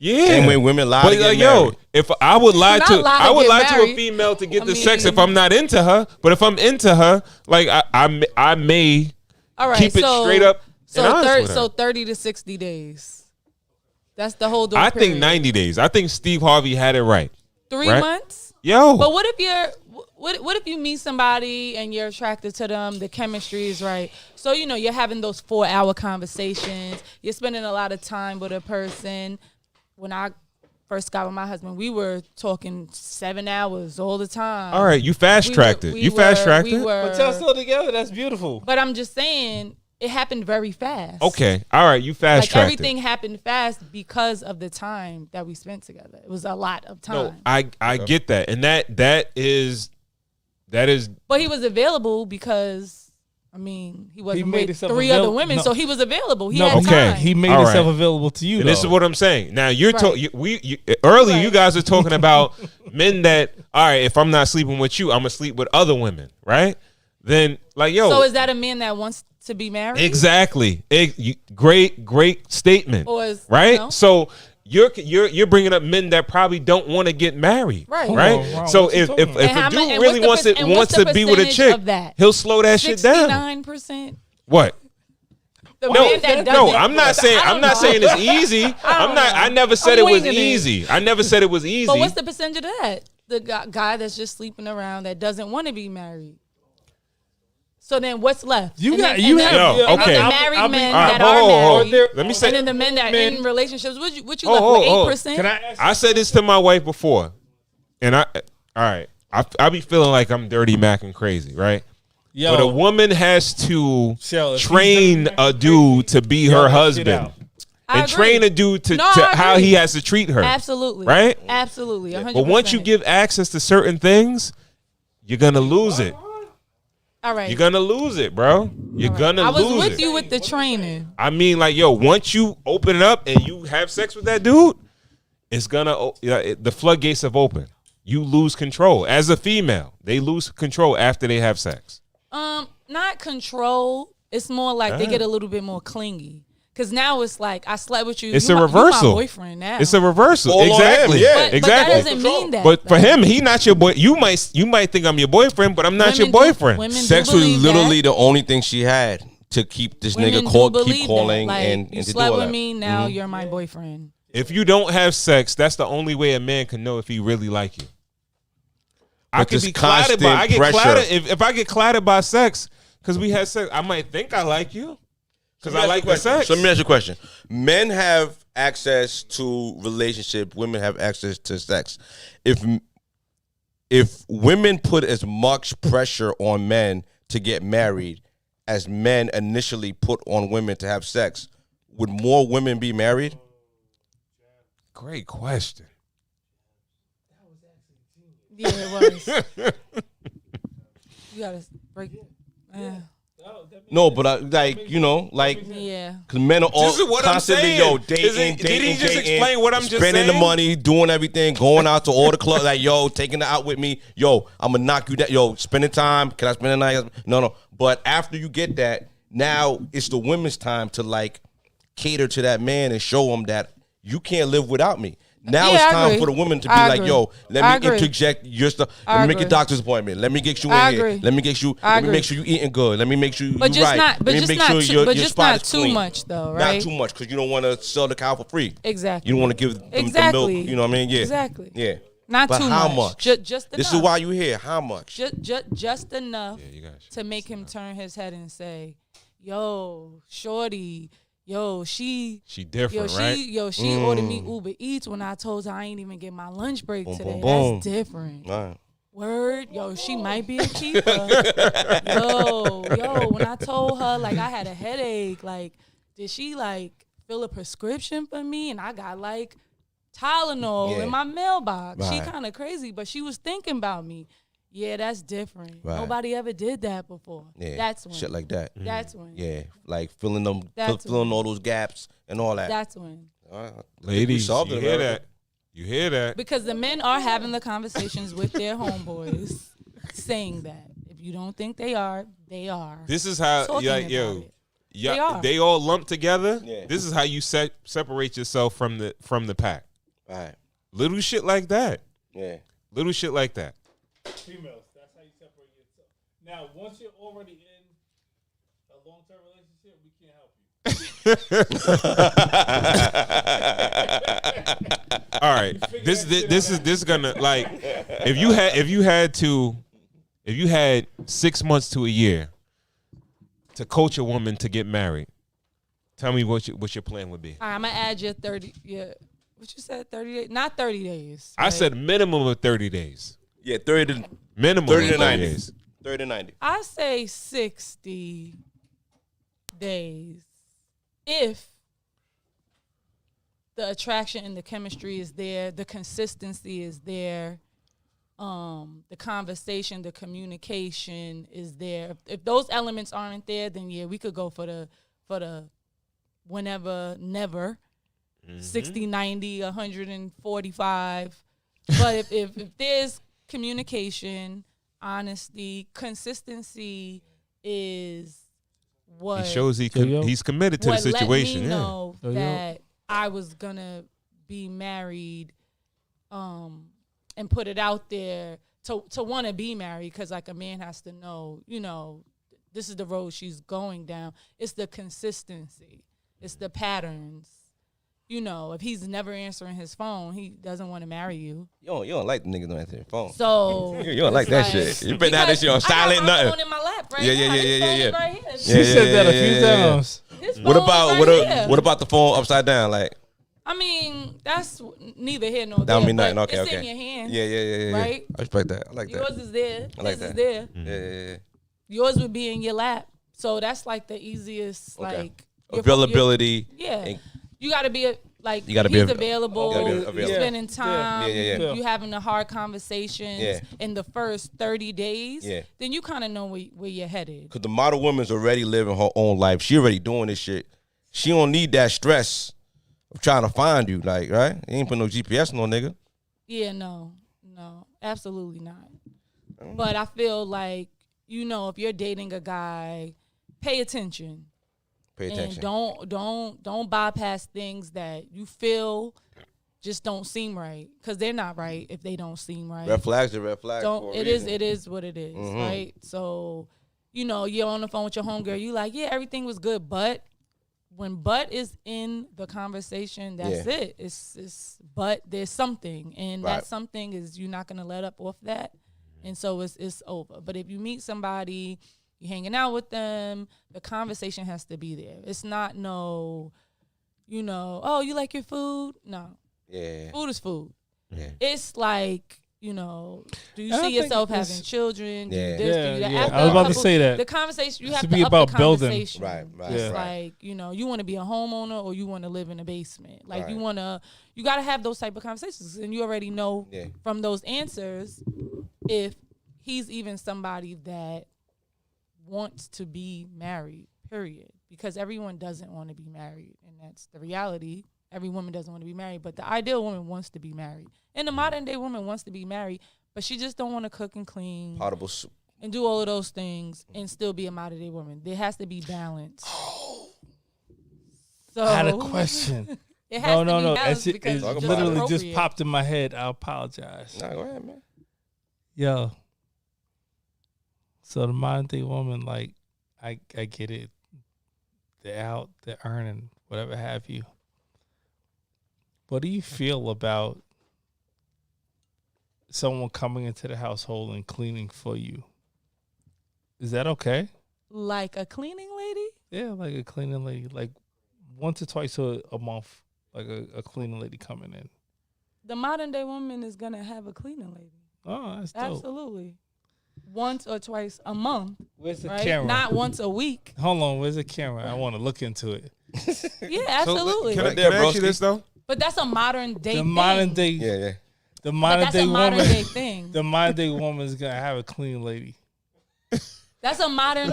Yeah, And when women lie to get married. if I would lie Not to, lie to I would get lie to a married. female to get I the sex if mean- I'm not into her. But if I'm into her, like I may All right, keep it straight up. and honest with her. So 30 to 60 days. That's the whole. I think 90 days. I think Steve Harvey had it right. 3 right? months. Yo, But what if you're what if you meet somebody and you're attracted to them, the chemistry is right. So you're having those 4-hour conversations. You're spending a lot of time with a person. When I first got with my husband, we were talking 7 hours all the time. all right, you fast tracked it. You fast tracked it. But y'all still together. That's beautiful. But I'm just saying it happened very fast. Okay, all right, you fast Like tracked everything it. happened fast because of the time that we spent together. It was a lot of time. No, I get that, and that is. But he was available because, he wasn't made with himself 3 other available. women, No. so he was available. He No, had okay. time. He made All himself right. available to you. And this is though. what I'm saying. Now you're Right. earlier you Right. guys are talking about men that all right, if I'm not sleeping with you, I'm gonna sleep with other women, right? Then So is that a man that wants to be married? exactly. Great statement. Or is, right? So you're bringing up men that probably don't want to get married, Right. right? Hold on, So what you if talking if about? a And how dude many- and really what's the wants per- to be with a percentage chick, of that? he'll slow that shit down. 69%. What? The No, man that no, doesn't- I'm not saying I don't know. saying it's easy. I never said I'm it was winging it. easy. I never said it was easy. But what's the percentage of that? The guy that's just sleeping around that doesn't want to be married. So then what's left? You And got- then- you and then- have- Yo, and then okay. the married I'll be- men all right, that hold are on, hold on. married. Let me say- And then the men that are Men- in relationships. What you Hold, left hold, with? hold. 8%? Can I ask I said this to my wife before, and all right, I be feeling like I'm dirty Mac and crazy, right? Yo, But a woman has to Shell, if he's train dirty Mac a and dude to be Yell her that shit husband, out. I and agree. train a dude to No, I how agree. he has to treat her. Absolutely. Right? Absolutely. 100%. But once you give access to certain things, you're gonna lose it. all right. You're gonna lose it, bro. You're gonna I was lose with it. you with the training. I mean, like, yo, once you open it up and you have sex with that dude, it's gonna the floodgates have opened. You lose control as a female. They lose control after they have sex. Not control. It's more like they get a little bit more clingy. Cause now it's like I slept with you. It's you a my- reversal. You my boyfriend now. It's a reversal. All on Exactly. him, yeah. But that exactly. doesn't mean that. But for though. him, he not your boy. You might think I'm your boyfriend, but I'm not your Women do- boyfriend. women do Sex was believe literally that. the only thing she had to keep this Women nigga do call, believe keep calling that. Like, and you to do slept all with that. me. Now you're my boyfriend. If you don't have sex, that's the only way a man can know if he really like you. I But could this be clouded by. I constant get pressure. clouded if I get clouded by sex because we had sex. I might think I like you because I like the sex. So let me ask you a question. Men have access to relationship. Women have access to sex. If women put as much pressure on men to get married as men initially put on women to have sex, would more women be married? Great question. Yeah, it was. You gotta break. Yeah. No, but like Yeah. because men are all This is what I'm constantly saying. dating. Did he just dating, explain what I'm just spending the saying? money, doing everything, going out to all the clubs, like taking her out with me. I'm gonna knock you down. Spending time. Can I spend the night? No. But after you get that, now it's the women's time to cater to that man and show him that you can't live without me. Now Yeah, it's I time agree. for the women to be I like, agree. yo, let I me agree. interject your stuff. I Let me make agree. your doctor's appointment. Let me get you in I here. agree. Let me get you. I Let me make agree. sure you eating good. Let me make sure But you just right. not. But Let me just make not. sure Too, your but your just spot not is too clean. much though, right? Not too much because you don't want to sell the cow for free. Exactly. You don't want to give them the Exactly. milk. You know what I mean? Yeah. Exactly. Yeah. Not But too how much. much? Just enough. This is why you here. How much? Just enough Yeah, you got you. to make him turn his head and say, "Yo, shorty, yo, she different, right? she ordered me Uber Eats when I told her I ain't even get my lunch break Boom, today. boom, boom. That's different." All right. Word, yo, she might be a keeper. yo, when I told her I had a headache, did she fill a prescription for me? And I got Tylenol Yeah. in my mailbox. She Right. kind of crazy, but she was thinking about me. Yeah, that's different. Right. Nobody ever did that before. Yeah. That's when. Shit like that. That's when. Yeah. Like filling them, That's filling when. all those gaps and all that. That's when. All right. Ladies, solved you it, hear America. that? You hear that? Because the men are having the conversations with their homeboys, saying that. If you don't think they are, they are. This is how, Talking about it. They are. they all lump together. Yeah. This is how you separate yourself from the pack. Right. Little shit like that. Yeah. Little shit like that. Females, that's how you separate yourself. Now, once you're already in a long-term relationship, we can't help you. All right. This is gonna like if you had 6 months to a year to coach a woman to get married, tell me what your plan would be. All right, I'm gonna add your 30. Yeah, what you said? 30 days? Not 30 days. I said minimum of 30 days. Yeah, 30 to Minimum 30 to of 30 90. days. 30 to 90. I say 60 days if the attraction and the chemistry is there, the consistency is there, the conversation, the communication is there. If those elements aren't there, then yeah, we could go for the whenever, never, 60, 90, 145. But if there's communication, honesty, consistency is what He shows he's committed to the what situation. let me Yeah. know that I was gonna be married, and put it out there to want to be married, because like a man has to know, this is the road she's going down. It's the consistency, it's the patterns. If he's never answering his phone, he doesn't want to marry you. You don't like the niggas don't answer their phone. So You don't like that shit. You better have that shit on silent, I got my nothing. phone in my lap right Yeah, now. yeah, His yeah, phone yeah, is yeah. right here. She said that a few times. His What phone about right here. what about the phone upside down? Like, I mean, that's neither here nor that there. don't mean nothing. but Okay, it's okay. in your hand. Yeah. Right? I respect that. I like that. Yours is there. I like His is that. there. Yeah. Yours would be in your lap. So that's like the easiest, Okay. like Availability. Yeah. and- You got to be like You gotta be he's you available. gotta be You available. spending time. Yeah. You having the hard conversations Yeah. in the first 30 days. Yeah. Then you kind of know where you're headed. Cause the model woman's already living her own life. She already doing this shit. She don't need that stress of trying to find you. Like, right? You ain't put no GPS on no nigga. Yeah, no, absolutely not. But I feel like, if you're dating a guy, pay attention. Pay attention. And don't bypass things that you feel just don't seem right, because they're not right if they don't seem right. Red flags are red flags. It is what it is, right? So, you're on the phone with your homegirl, you like, yeah, everything was good, but when but is in the conversation, that's it. It's but there's something, and that something is you're not gonna let up off that, and so it's over. But if you meet somebody, you're hanging out with them, the conversation has to be there. It's not oh, you like your food? No. Yeah. Food is food. Yeah. It's like, do you see yourself having children? Do you this, do you that? Yeah. After I was a about to couple- say that. The conversation, you have To to be up about the building. conversation. Right. It's right. like, you want to be a homeowner or you want to live in a basement. Like, Right. you got to have those type of conversations. And you already know from those answers if he's even somebody that wants to be married, period. Because everyone doesn't want to be married, and that's the reality. Every woman doesn't want to be married, but the ideal woman wants to be married. And the modern day woman wants to be married, but she just don't want to cook and clean Potable soup. and do all of those things and still be a modern day woman. There has to be balance. So I had a question. It has to be No. balanced It because it's literally just appropriate. popped in my head. I apologize. Nah, go ahead, man. Yo. So the modern day woman, like, I get it. They're out, they're earning, whatever have you. What do you feel about someone coming into the household and cleaning for you? Is that okay? Like a cleaning lady? Yeah, like a cleaning lady, like once or twice a month, like a cleaning lady coming in. The modern day woman is gonna have a cleaning lady. Oh, that's dope. Absolutely. Once or twice a month. Where's the right? camera? Not once a week. Hold on, where's the camera? I want to look into it. Yeah, absolutely. Can Right I there, ask you broski. this though? But that's a modern day The thing. modern day, Yeah. the But modern that's day a modern woman, day thing. the modern day woman is gonna have a clean lady. That's a modern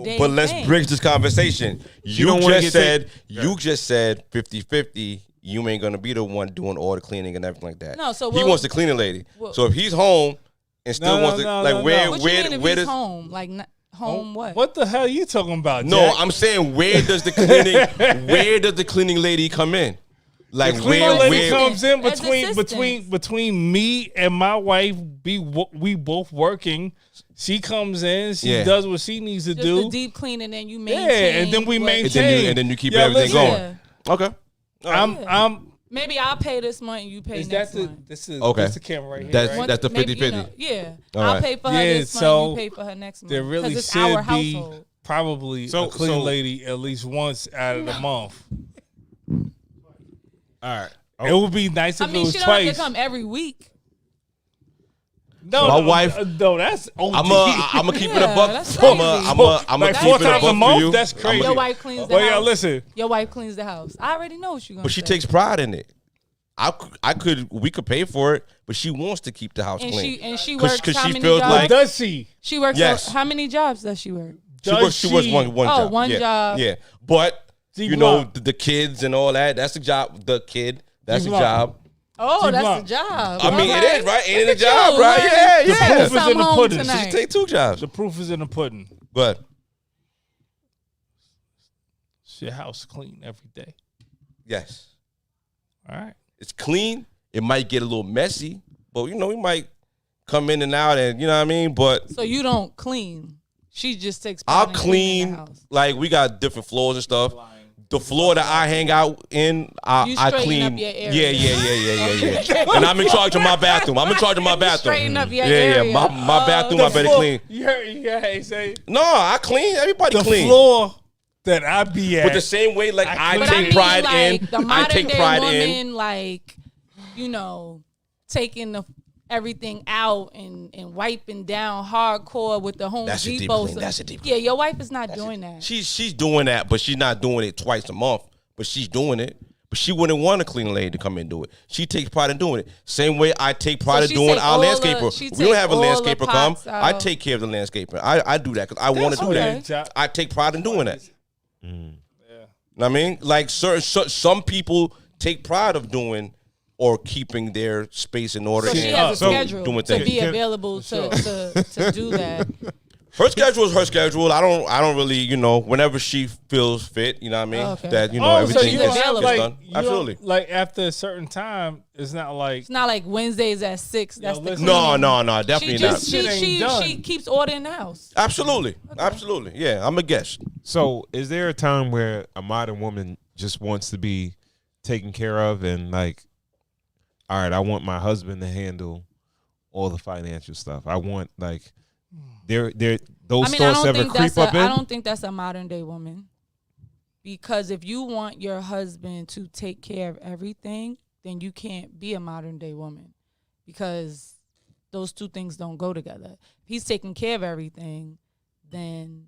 day But let's thing. bridge this conversation. You don't wanna just get said take- you just said 50-50. You ain't gonna be the one doing all the cleaning and everything like that. No, so he what- wants the cleaning lady. what- So if he's home and still No, wants to no, like no, where no. What where you mean if where he's does home? Like home what? What the hell are you talking about? no? Jack? I'm saying where does the cleaning where does the cleaning lady come in? Like The cleaning lady where comes in As between me and my wife. We both working. She comes in. She does what she needs to Just do. the deep cleaning, and you maintain. Yeah, and then we maintain. and then you keep everything going. Okay. I'm. Maybe I'll pay this month and you pay next month. This is Okay. That's the camera right here. Right? That's the 50-50. I'll pay for her this month. You pay for her next month. There really it's should our be household. probably a clean lady at least once out of the month. All right. It would be nice if it was she twice. don't have to come every week. No, my wife. No, that's OD. I'm gonna keep it a buck. that's crazy. I'm like keep 4 it a times buck a month. for you. That's crazy. Your wife cleans the Well, house. yeah, listen. Your wife cleans the house. I already know what you're gonna But she say. takes pride in it. We could pay for it, but she wants to keep the house clean. She works how she many feels jobs? like Does she? She works. Yes. How many jobs does she work? she works one job. one Yeah. job. Yeah, but See, you know Blanc. the kids and all that. That's the job. The kid. That's the Blanc. job. Oh, See, that's Blanc. a job. I mean, All it is right. Ain't it a Look at job, you, right? honey. Yeah, The yeah. proof is Come in the home pudding. tonight. She take 2 jobs. The proof is in the pudding. But It's your house clean every day. yes, All right. it's clean. It might get a little messy, but you know, we might come in and out, and you know what I mean. But So you don't clean. She just takes. I'll pride in cleaning the clean. house. Like we got different floors and stuff. The floor that I hang out in, I straighten clean. up your area. Yeah. And I'm in charge of my bathroom. Straighten up your Yeah. area. My bathroom, I better clean. You heard he say No, I clean. Everybody the clean. floor that I be at. But the same way, like I But take pride in, the I modern take day pride woman, in. like, you know, taking everything out and wiping down hardcore with the Home That's a deep Depot. clean. That's a deep Yeah, your wife is not doing that. She's doing that, but she's not doing it twice a month. But she's doing it. But she wouldn't want a cleaning lady to come in and do it. She takes pride in doing it. Same way I take pride in she doing take our all the- landscaper. she We don't take have a all the landscaper come. pots I out. take care of the landscaping. I do that because I want to do okay. that. I take pride in doing that. Yeah. Know what I mean? Like some people take pride of doing or keeping their space in order. So she and has a so schedule doing to things. be available to do that. Her schedule is her schedule. I don't really, you know, whenever she feels fit, you know what I mean? Okay. That, you know, Oh, everything so you gets, don't have, gets like, done. you don't- Absolutely. Like after a certain time, it's not like It's not like Wednesdays at 6. That's the listen. cleaning. No, definitely She not. just Shit ain't done. she keeps order in the house. Absolutely. Yeah, I'm a guest. So, is there a time where a modern woman just wants to be taken care of and like, all right, I want my husband to handle all the financial stuff. I want like those thoughts ever creep up in? I don't think that's a modern day woman. Because if you want your husband to take care of everything, then you can't be a modern day woman. Because those two things don't go together. If he's taking care of everything, then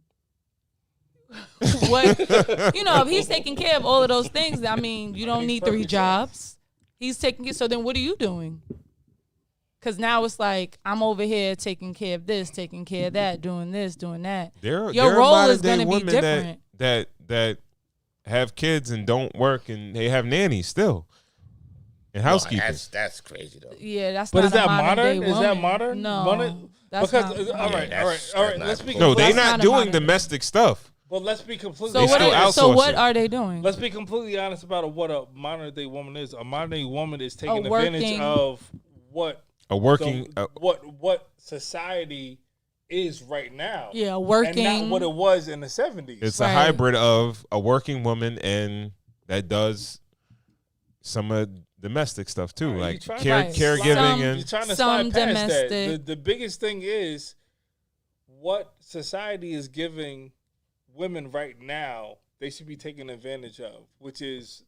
what if he's taking care of all of those things, I mean, you don't need 3 jobs. He's taking care, so then what are you doing? Because now it's like, I'm over here taking care of this, taking care of that, doing this, doing that. There Your are role modern is going day to be women different. that have kids and don't work and they have nannies still and housekeepers. That's crazy though. Yeah, that's But not is that a modern? modern? Day Is that woman. modern? No, Modern? that's Because not. all right. that's Let's be No, they're That's not not a doing modern- domestic stuff. Well, let's be completely. So They what? still So what outsource it. are they doing? Let's be completely honest about what a modern day woman is. A modern day woman is taking working- advantage of what A working what society is right now. Yeah, working. and not what it was in the 70s. it's Right. a hybrid of a working woman and that does some of domestic stuff too, Right, like you trying- Right. caregiving Some- You're and trying to some slide past that. domestic. The biggest thing is what society is giving women right now. They should be taken advantage of, which is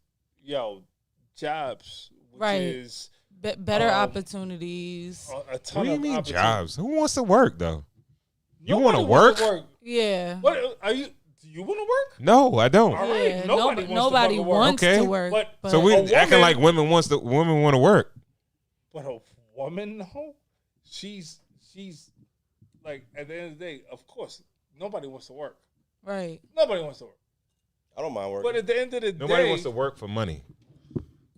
jobs, which Right. is Better opportunities. a ton what do you of mean opportunity. jobs? Who wants to work though? You Nobody want to wants work? Yeah. What are you? Do you want to work? No, I don't. All right, Yeah, nobody nobody wants to fucking work. wants Okay. to work. But- So we a acting woman- like women want to work. But a woman, though, she's like at the end of the day, of course, nobody wants to work. Right. Nobody wants to work. I don't mind working. But at the end of the Nobody day, wants to work for money,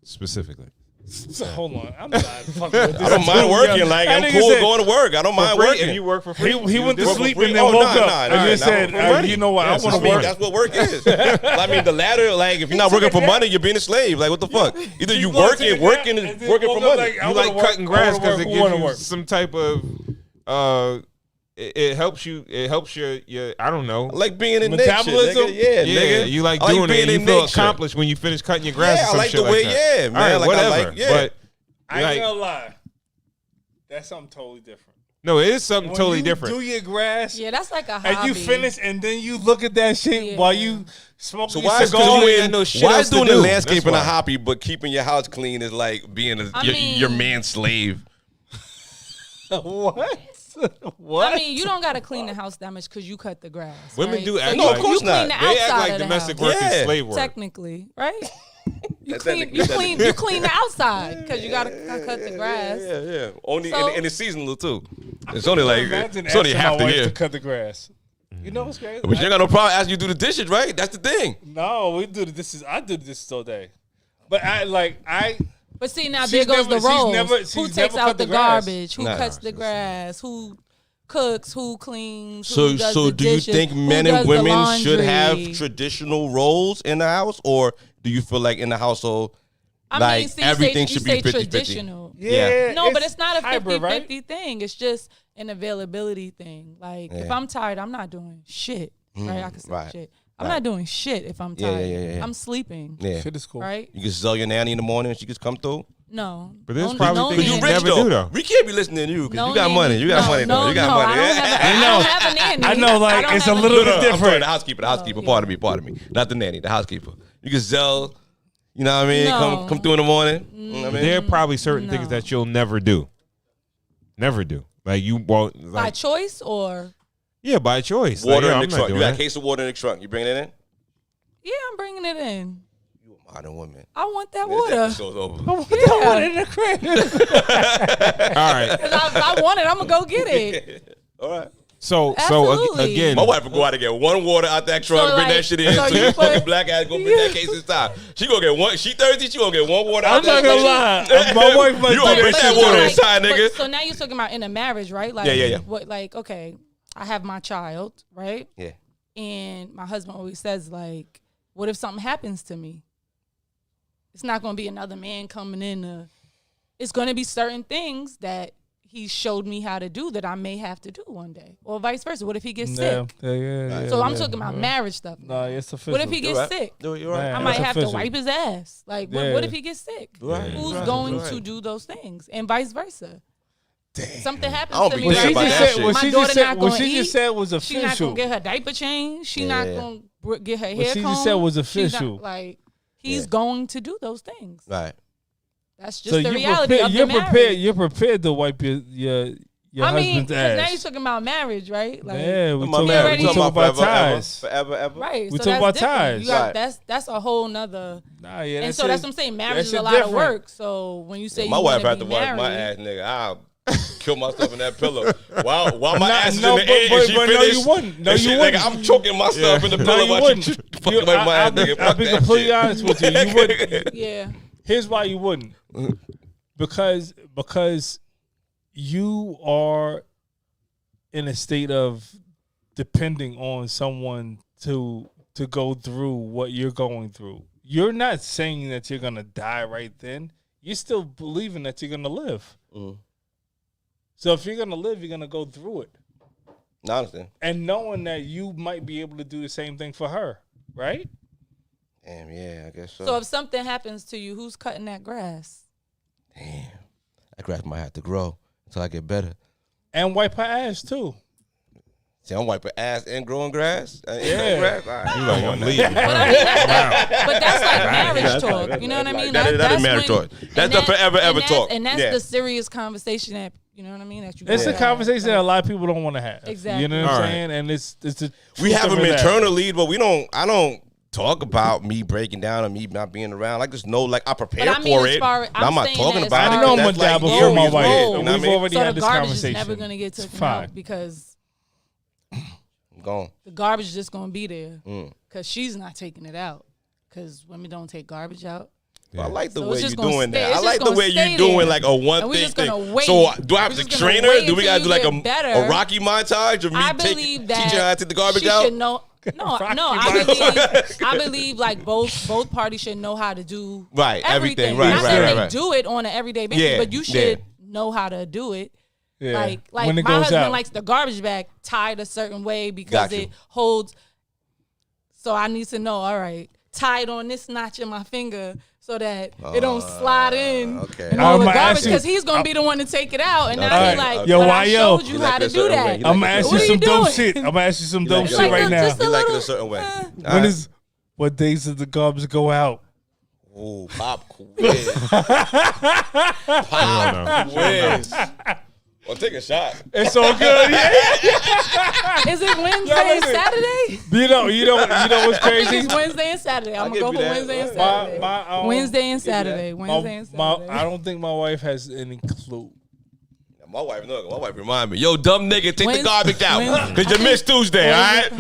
specifically. So, hold on, I'm not fucking with this. I don't mind working. Like, That I'm nigga cool said- going to work. I don't mind Free, working. if you work for free, He went to do it for sleep free. and then Oh, woke nah, up nah, and nah, just nah, said, for money. "You know what? Yes, I want I to mean, work." That's what work is. I mean, the ladder, like, if you're not working for money, you're being a slave. Like, what the fuck? Either you working and is then working woke for up money. like, I You wanna like work, cutting I grass wanna because work, it I wanna gives you work. some type of it helps you. It helps your I don't know. I like being in Metabolism? nature, nigga. Yeah, Yeah, nigga. you like I doing it. being And you in feel nature. accomplished when you finish cutting your grass. Yeah, or I some like shit the way- like that. yeah, man, All right, like, I whatever. like- yeah. But I ain't like, gonna lie. That's something totally different. no, it is something When totally you different. do your grass, Yeah, that's like a hobby. and you finish, and then you look at that shit Yeah. while you smoking So your why is Because you cigar. ain't got no shit why else is to doing do? the That's landscaping a why. hobby, but keeping your house clean is like being I mean- your man's slave? What? What? I mean, you don't gotta clean the house that much because you cut the grass. Women right? do act No, of like course you clean not. the they outside act like of the domestic house. work is Yeah. slave work. Technically, right? You That's clean, technically- you clean, you clean the outside because you gotta cut the grass. Yeah. Only So- and it's seasonal too. It's only like Imagine it's only asking half my the wife year. to cut the grass. You know what's crazy? But you ain't got no problem asking you to do the dishes, right? That's the thing. No, we do this. I do this all day, but But see, now She's there goes never- the roles. Who she's takes never out cut the the grass. garbage? Who Nah. cuts the grass? Who cooks? Who cleans? So who does so the do you dishes? think Who men does and the women should have laundry? traditional roles in the house, or do you feel like in the household I like mean, see, everything you should say be 50-50? traditional. Yeah. No, but it's not a 50-50 hybrid, right? thing. It's just an availability thing. Like, if Yeah. I'm tired, I'm not doing shit. Right? I can say right, shit. I'm right. not doing shit if I'm Yeah, tired. yeah. I'm sleeping. Yeah. shit is cool. Right? You can sell your nanny in the morning and she just come through. No. But there's No- probably no things You you nanny. rich never though. do, though. We can't be listening to you because No you got nanny. money. You got No, money though. no, You got no, money. I don't have a nanny. I know, like, I don't it's have a little No, bit I'm sorry, different. the housekeeper. yeah. Pardon me. Not the nanny, the housekeeper. You can sell, you know what I mean? No. Come through in the morning. You know what I mean? There are probably certain things No. that you'll never do. Never do. Like you won't. By Like, choice or? yeah, by choice. Water like, in I'm the not trunk. You doing got a that. case of water in the trunk. You bringing it in? Yeah, I'm bringing it in. You a modern woman. I want that This water. episode's over. Yeah. All right. 'Cause if I want it, I'm going to go get it. All right. So Absolutely. again, My wife will go out and get one water out that trunk, So, bring that like, shit in. so So you you fucking put- black ass go bring that case inside. She gonna get one. She Thursday. She gonna get one water out I'm not that gonna shit. lie. My wife might You do gonna that bring shit that too. water like, inside, nigga. So now you're talking about in a marriage, right? Like, Yeah. What, like, okay, I have my child, right? Yeah. And my husband always says, like, what if something happens to me? It's not going to be another man coming in. It's going to be certain things that he showed me how to do that I may have to do one day, or vice versa. What if he gets sick? Yeah. So I'm talking about marriage stuff. No, it's official. What if he You're gets right. sick? You're right. Man. I might That's have official. to wipe his ass. Like, Yeah. what if he gets sick? Right. Who's Right. going Right. to do those things, and vice versa? Something happens I don't to be me. What thinking she about just that said, shit. what My she daughter just said, not what gonna she just eat. said was She's not official. gonna get her diaper changed. She's not Yeah. gonna get her hair What she just combed. said was She's not- official. like he's Yeah. going to do those things. Right. That's just So the you're reality prepared. of You're the prepared. marriage. You're prepared to wipe your I mean, husband's 'cause now ass. you're talking about marriage, right? Like, Yeah, we My talk man, about, already- we talk about ties. Forever, ever. right. We so talk that's about different. ties. You got, Right. that's a whole nother. Nah, yeah, And that so shit- that's what I'm saying. Marriage that is a shit lot of different. work. So when you say My you wife wanna had be to wipe my married- ass, nigga. I'll kill myself in that pillow. While my Nah, ass is no, in the air but- and she but no, finished. you wouldn't. No, and you she, wouldn't. Nigga, I'm choking myself in the No, pillow you while wouldn't. she fucking wipe my ass, nigga. I'll Fuck be that completely shit. honest with you. You wouldn't. Yeah. Here's why you wouldn't. Because you are in a state of depending on someone to go through what you're going through. You're not saying that you're gonna die right then. You're still believing that you're gonna live. So if you're gonna live, you're gonna go through it. No, I understand. And knowing that you might be able to do the same thing for her, right? Damn, yeah, I guess so. So if something happens to you, who's cutting that grass? Damn, that grass might have to grow until I get better. And wipe her ass too. See, I'm wiping ass and growing grass. Yeah. Grass? All right. You like, I'm leaving. But I mean, but that's like marriage talk. You know what I mean? That is That's marriage when- talk. That's the forever ever talk. And that's Yeah. the serious conversation that you know what I mean. That you. It's gotta a have. conversation that a lot of people don't want to have. Exactly. You know what All I'm right. saying? And it's the We truth have of them it that. internally, but I don't talk about me breaking down or me not being around. Like, just know, like, I prepare But I mean, for as it. far- but I'm not saying talking that about as it. I know I'm That's a dad like before my years wife. later, Whoa. you know what I We've mean? already So had the this garbage is conversation. never gonna get taken fine. out because I'm gone. the garbage is just gonna be there Mm. because she's not taking it out because women don't take garbage out. I like the So way it's you're just gonna doing stay- that. it's I just like the gonna way stay you're doing there. like a one And we're thing just gonna thing. wait. So do I have We're to just gonna train her? wait Do we gotta until do like you get better. a Rocky montage of me I believe that teaching her how to take the garbage she out? should know. No, I believe like both parties should know how to do Right, everything. Right, Not right, that right, they right. do it on an everyday basis, Yeah, but you should yeah. know how to do it. Yeah. Like When it my goes husband out. likes the garbage bag tied a certain way because Got you. it holds. So I need to know. All right, tied on this notch in my finger so that it don't slide in okay. and all the I'ma garbage ask you- because he's gonna be the one to take it out. And now Okay, he like, okay. Yo, but why, I yo? showed you You how like to it a do certain way. that. You I'm like gonna it ask a you What are some you dope doing? shit. I'm gonna ask you some dope like shit it. right now. Just a You like it a little- certain way. When is what days does the garbage go out? Ooh, pop quiz. I Pop don't know. quiz. Well, take a shot. It's all good. Yeah. Is it Wednesday and listen. Saturday? You know what's crazy? It's Wednesday and Saturday. I'm give gonna go you for that. Wednesday and My- Saturday. Wednesday and Saturday. My- Wednesday and Saturday. I don't think my wife has any clue. My wife remind me, yo, dumb nigga, take the When's- garbage out. when's- Because you missed Tuesday, all right?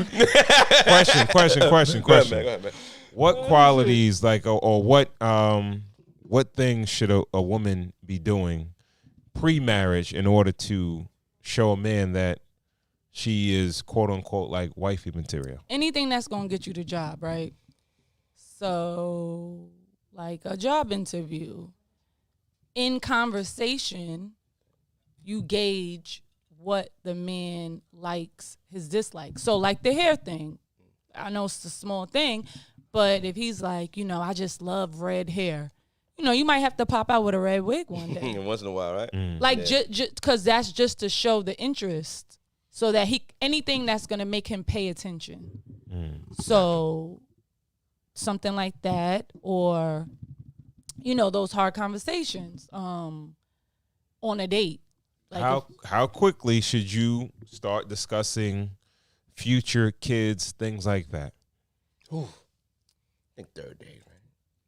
Question. Go ahead, man. Go ahead, man. What qualities, like, or what things should a woman be doing pre-marriage in order to show a man that she is quote unquote like wifey material? Anything that's gonna get you the job, right? So, like a job interview. In conversation, you gauge what the man likes, his dislikes. So, like the hair thing. I know it's a small thing, but if he's like, I just love red hair, you might have to pop out with a red wig one day. Once in a while, right? Like, just because that's just to show the interest, so that anything that's gonna make him pay attention. So, something like that, or those hard conversations on a date. Like How quickly should you start discussing future kids, things like that? I think third date, right?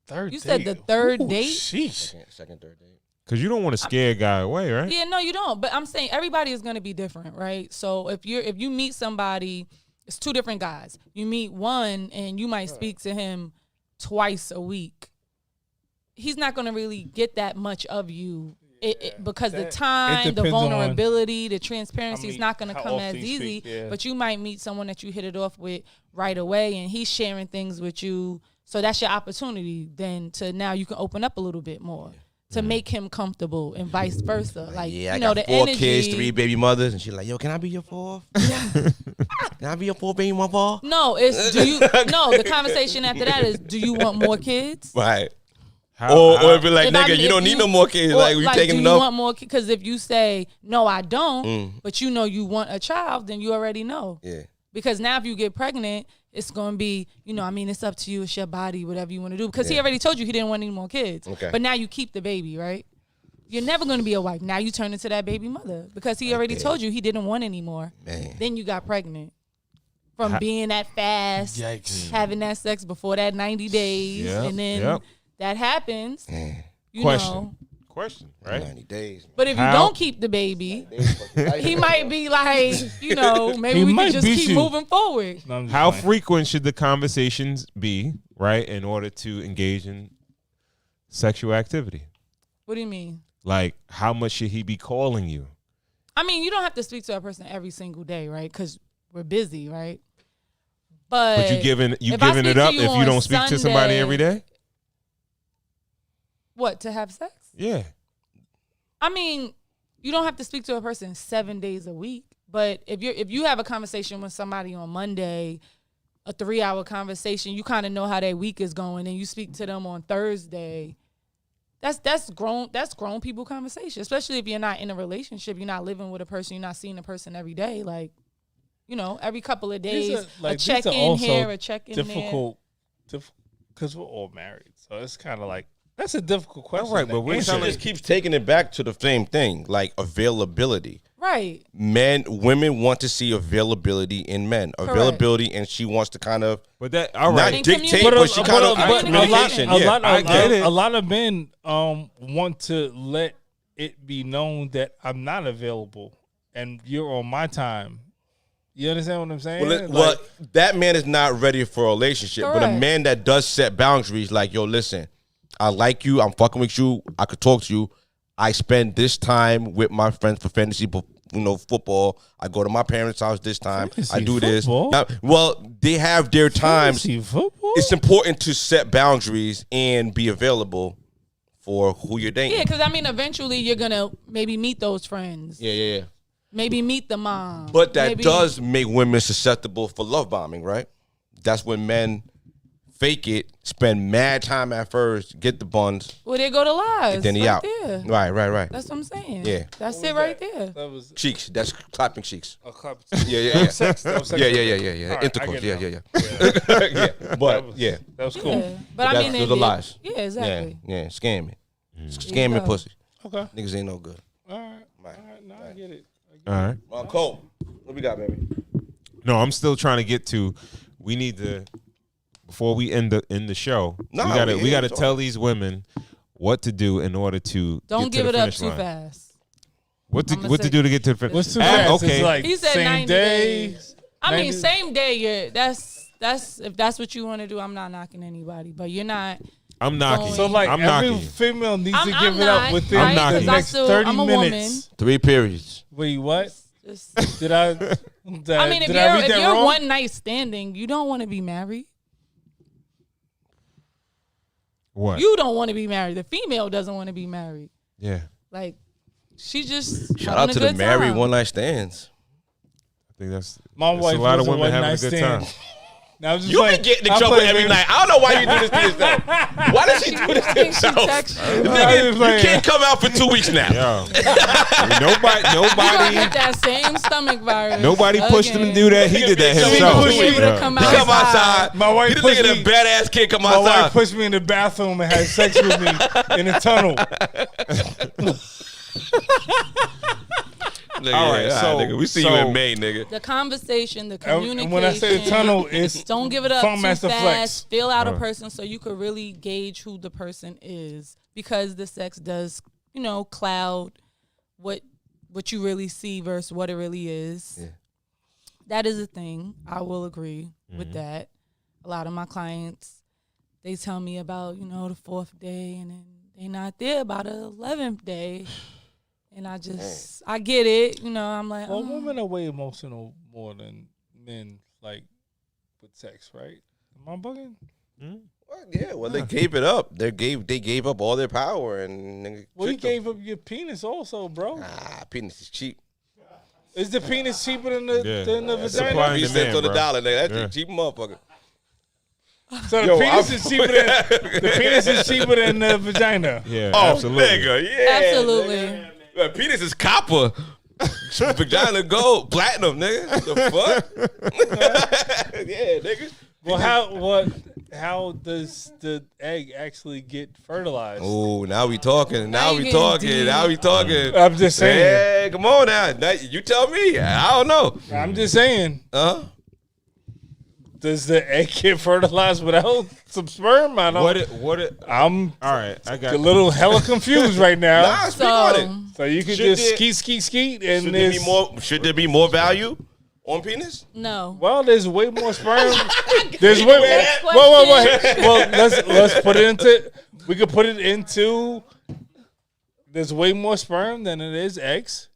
Third You said the third date? Sheesh. Second, third date. Because you don't want to scare a guy away, right? Yeah, no, you don't. But I'm saying everybody is gonna be different, right? So if you meet somebody, it's two different guys. You meet one and you might speak to him twice a week. He's not gonna really get that much of you. Because the time, the depends on- vulnerability, the transparency is not going to how come as often you easy. speak, yeah. But you might meet someone that you hit it off with right away, and he's sharing things with you. So that's your opportunity. Then to now you can open up a little bit more to make him comfortable, and vice versa. Like Yeah, I got the 4 energy. kids, 3 baby mothers, and she's like, yo, can I be your 4th? Can I be your 4th baby mother? No, it's the conversation after that is, do you want more kids? Right. How, Or if it's like, If I- nigga, you if don't need you- no more kids. Or, Like, we taking do enough. you want more? Because if you say no, I don't, but you want a child, then you already know. Yeah. Because now if you get pregnant, it's gonna be, it's up to you, it's your body, whatever you want to do. Because he already told you he didn't want any more kids. Okay. But now you keep the baby, right? You're never gonna be a wife. Now you turn into that baby mother because he already told you he didn't want any more. Man. Then you got pregnant from being that fast, Yikes. having that sex before that 90 days, Yep, and then yep. that happens. You Question. know. Question, right? 90 days. But if you How- don't keep the baby, he might be like, maybe He we might can just beat keep you. moving forward. No, I'm just How playing. frequent should the conversations be, right, in order to engage in sexual activity? What do you mean? Like, how much should he be calling you? I mean, you don't have to speak to a person every single day, right? Because we're busy, right? But But you giving if I it speak to up you if you on don't speak to somebody Sunday- every day? what, to have sex? Yeah. I mean, you don't have to speak to a person 7 days a week. But if you have a conversation with somebody on Monday, a 3-hour conversation, you kind of know how their week is going, and you speak to them on Thursday. That's grown people conversation, especially if you're not in a relationship, you're not living with a person, you're not seeing a person every day. Like, every couple of days, These are- a these are check in also here, a check in there. difficult, because we're all married, so it's kind of like that's a difficult question. right, but we're to She answer. just keeps taking it back to the same thing, like availability. Right. Women want to see availability in men. Availability, and she wants to kind of But that, all not right. And dictate, communicate. but she kind of but communication. I get it. A lot of men want to let it be known that I'm not available and you're on my time. You understand what I'm saying? Well, that man is not ready for a relationship. But a Correct. man that does set boundaries, like, yo, listen, I like you. I'm fucking with you. I could talk to you. I spend this time with my friends for fantasy, football. I go to my parents' house this time. Fantasy I do football? this. Now, well, they have their times. Fantasy football? It's important to set boundaries and be available for who you're dating. Yeah, because I mean, eventually you're gonna maybe meet those friends. Yeah. Maybe meet the mom. But that Maybe- does make women susceptible for love bombing, right? That's when men fake it, spend mad time at first, get the buns, Well, they go to lies. and then he right out. There. Right. That's what I'm saying. Yeah. That's it right there. That was Cheeks. That's clapping cheeks. a clap. Yeah. Sex. That was sex. Yeah. All right, Intercourse. I get Yeah. it Yeah. But yeah. That was cool. Yeah. But I mean, those are lies. Yeah, exactly. Yeah. Scamming. There you Scamming go. pussy. Okay. Niggas ain't no good. All right. Now I get it. All right. Well, Cole, what we got, baby? No, I'm still trying to get to. We need to before we end the show. No, we gotta tell these women what to do in order to Don't get give to it the up finish too line. fast. What to I'ma what to say- do to get to the finish? What's too fast? Okay. It's like He said same 90 day. days. I mean, 90 same day. That's if that's what you want to do. I'm not knocking anybody, but you're not. I'm knocking. So like I'm every knocking. female needs I'm to give it not, up within I'm the knocking. 'Cause I next still- 30 I'm a minutes. 3 periods. Wait, what? Just, Did I? I mean, if did I read you're that wrong? one night standing, you don't want to be married. What? You don't want to be married. The female doesn't want to be married. Yeah. Like, she just Shout having out to a the good married time. one night stands. I think that's My it's wife a lot of was a women having a one-night good stand. time. Now, I'm just You like, be getting in I trouble play, every man. night. I don't know why you do this to yourself. Why does she do this I to think she herself? texted you. Nigga, you playing. can't come out for 2 weeks now. Yo. You gonna nobody get that same stomach virus. nobody pushed him to do that. He did that She himself. pushed You me. to Yeah. come He come outside. My wife He the pushed nigga me. that badass kid come My wife outside. pushed me in the bathroom and had sex with me in the tunnel. Nigga, All right, so- nigga, we see you so- in May, nigga. The conversation, the And communication. when I say the tunnel, it's don't give it up Phone too Master fast. Flex. Feel out a person so you could really gauge who the person is, because the sex does, cloud what you really see versus what it really is. Yeah. That is a thing. I will agree with that. A lot of my clients, they tell me about the 4th day, and then they not there about the 11th day. And I get it. I'm like, Well, women are way emotional more than men, like with sex, right? Am I bugging? Well, they gave it up. They gave up all their power and nigga, Well, you tricked them. gave up your penis also, bro. Penis is cheap. Is the penis cheaper than the Yeah. vagina? Supply and 3 cents demand, on the bro. dollar, nigga. That's Yeah. a cheap motherfucker. So the Yo, penis I'm- is cheaper than the penis is cheaper than the vagina. Yeah, Oh, absolutely. nigga, yeah. absolutely. Nigga. Penis is copper. Vagina gold, platinum, nigga. The fuck? Yeah, nigga. Well, how does the egg actually get fertilized? Oh, now we talking. Now you we getting talking. deep. Now we talking. I'm just saying. Hey, come on now. You tell me. I don't know. I'm just saying. Does the egg get fertilized without some sperm? I don't. I'm all right, I got a little hella confused right now. Nah, speak on it. So, So you can Should just there- skeet, and Should there be more value on penis? no. well, there's way more sperm. There's way. Next Wait. question. Well, let's put it into. We could put it into. There's way more sperm than it is eggs.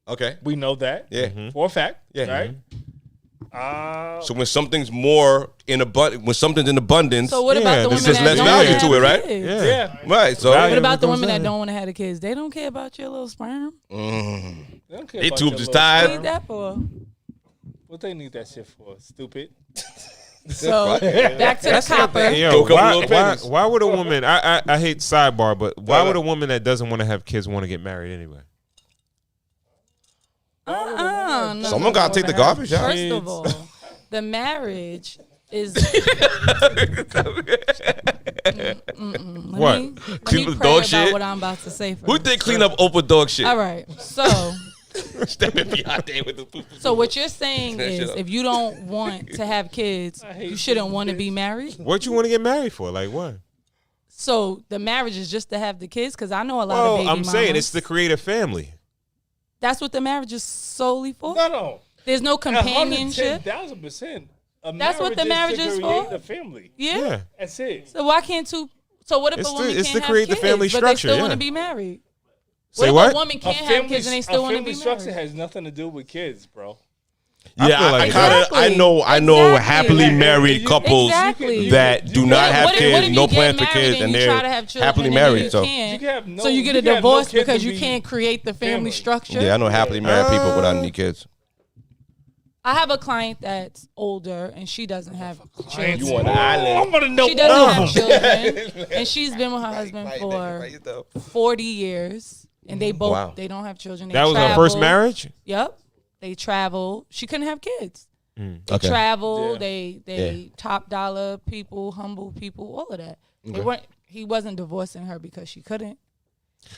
Okay. We know that. Yeah. For a fact. Yeah. Right. So when something's more in when something's in abundance, So what Yeah, about the there's women just that less don't value have to it, right? kids? Yeah. Yeah. right? So Value. What about the Goes women that in. don't want to have the kids? They don't care about your little sperm. They don't care They about tubes your is little tied. What sperm. is that for? What they need that shit for? Stupid. So back to the copper. Yo, Go couple little pennies. why would a woman? I hate sidebar, but why would a woman that doesn't want to have kids want to get married anyway? No, Someone gotta take the garbage out. First of all, the marriage is. What? Let Clean me up pray dog about shit? what I'm about to say first. Who think clean up Oprah dog shit? All right, so Stepping behind there with the poo. so what you're saying That shit is, up. if you don't want to have kids, you shouldn't want to be married. What you want to get married for? Like what? So the marriage is just to have the kids, because I know a lot of Well, baby I'm saying mamas. it's to create a family. That's what the marriage is solely for. No. There's no companionship. 110,000%. That's what the marriage is to create for? a family. Yeah. Yeah. That's it. So why can't two So what if It's a woman to- it's can't to create have the kids, family but structure, they still yeah. want to be married? Say What what? if a woman can't have kids and they still want to be structure married? has nothing to do with kids, bro. I Yeah, feel I like kind of, Exactly. I know Exactly. happily married You- couples Exactly. that do not have What if kids, you no get plans for married kids, and and you they're try to have children happily and then married. you So can't. You can have no- So you get you a can have no divorce kids because and you be can't create the family family. structure. yeah, I know happily married people without any kids. I have a client that's older and she doesn't have children. You on the island? I'm gonna know She all doesn't of have them. children, and she's been with her husband for Right, though. 40 years, and they both Wow. they don't have children. They That was her travel. first marriage? Yep, they travel. She couldn't have kids. They Okay. travel. Yeah. They top dollar people, humble people, all of that. They weren't. He wasn't divorcing her because she couldn't.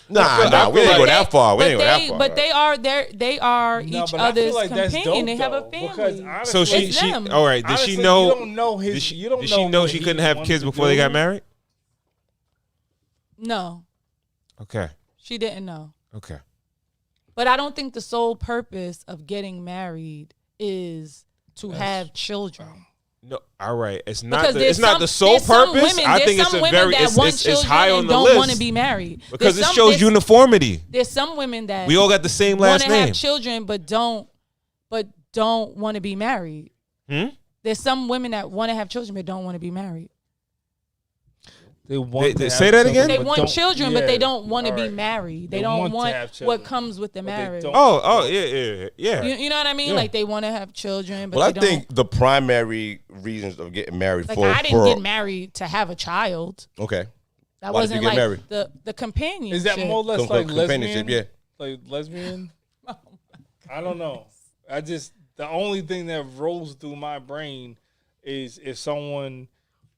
Nah, we didn't go that far. We But didn't go that far. But they are No, each but I feel other's like that's companion. dope, They have a though, family. because So honestly- It's she them. all right, did Honestly, she know you don't know his- did she, you don't did she know know what she he couldn't have wants kids to before they do. got married? No, Okay. she didn't know. Okay. But I don't think the sole purpose of getting married is to have children. No, all right. It's not Because the, it's not the sole purpose. I think it's a very it's high on and the don't list want to be married because it shows uniformity. There's some women that We all got the same want last to name. have children but don't want to be married. There's some women that want to have children but don't want to be married. They want They- to say have that children, again? They but want don't- children, but they yeah, don't want to be alright. married. They They don't want to want have what children, comes with the but they marriage. don't. Oh, yeah. You know what I mean? Yeah. Like they want to have children, but Well, I they think don't. the primary reasons of getting married Like for I didn't get married to have a child. Okay. That Why did you wasn't get like married? the companionship. Is that more or less like Companionship, lesbian? yeah. Like lesbian? I don't know. I just the only thing that rolls through my brain is if someone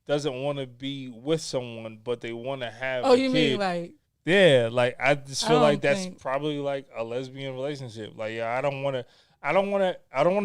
doesn't want to be with someone, but they want to have. Oh, a you kid. mean like? Yeah, like I just feel I like don't that's think- probably like a lesbian relationship. Like, yeah, I don't want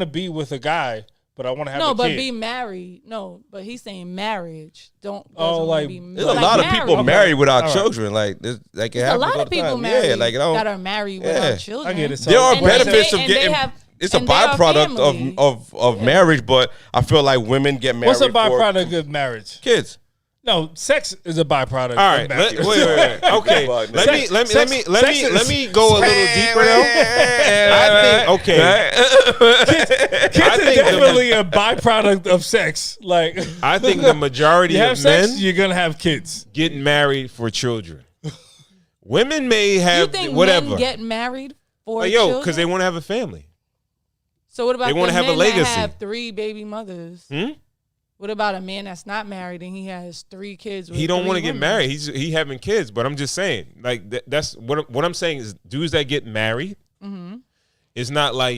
to be with a guy, but I want to have No, a but kid. be married. No, but he's saying marriage. Don't. Oh, doesn't wanna like- be, There's like a lot of marriage. people married without All right. children. Like, there's, like it There's a happens lot all of the people time. married Yeah, like, that are married without children. I get it. So there are And benefits they- of and they getting. have- It's a and they are byproduct family. of marriage, but I feel like women get married. What's a for byproduct of marriage? Kids. No, sex is a byproduct. All right, of marriage. wait. Okay, Fuck, let me sex go a little deeper though. I think Kids is definitely a byproduct of sex. Like, I think the majority you have of sex, men you're gonna have kids. get married for children. Women may You have think whatever. men get married for Like, children? because they want to have a family. So what about they the wanna have a men legacy. that have 3 baby mothers? What about a man that's not married and he has 3 kids? With He don't want want to get married. He having kids, but I'm just saying, like that's what I'm saying is dudes that get married. It's not like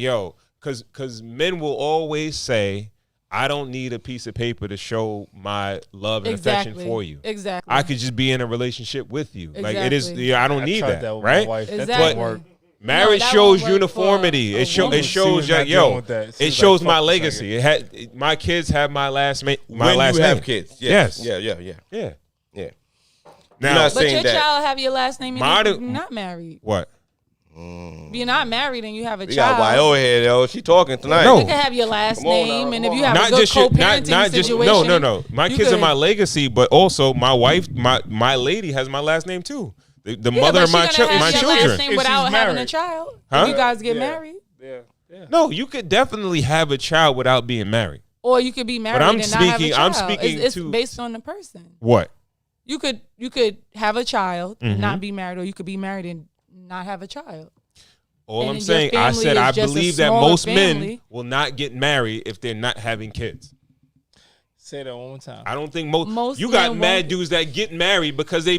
because men will always say, I don't need a piece of paper to show my love and affection for you. Exactly. I could just be in a relationship with you. Like it is. Exactly. Yeah, I don't need tried that, that with right? my wife. That Exactly. didn't work. Marriage that shows won't work uniformity. for a It woman. shows She was not like dealing with that. She it was shows like, my fuck this legacy. It had my kids have my last name. My When last you name. have kids. Yes. Yeah. Yeah. You're Now not But saying your that. child have your last name Mine- and you're not married. what? If you're not married and you have a We got child, YO here, yo. She talking tonight. No. you can have your last Come on name, now, and come if you on. have Not a good just your, co-parenting not just situation, no. My you kids are could- my legacy, but also my wife, my lady has my last name too. The Yeah, mother but of my she gonna have my your children. last name If without she's having a married. child. Huh? If you guys get Yeah. married, Yeah. No, you could definitely have a child without being married. or you could be married I'm and not have a speaking- child. I'm speaking it's to- based on the person. What? You could have a child Mm-hmm. and not be married, or you could be married and not have a child. All And I'm your saying, I family said is I just a believe that smaller most men family. will not get married if they're not having kids. Say that one more time. I don't think Most you got men mad won't- dudes that get married because they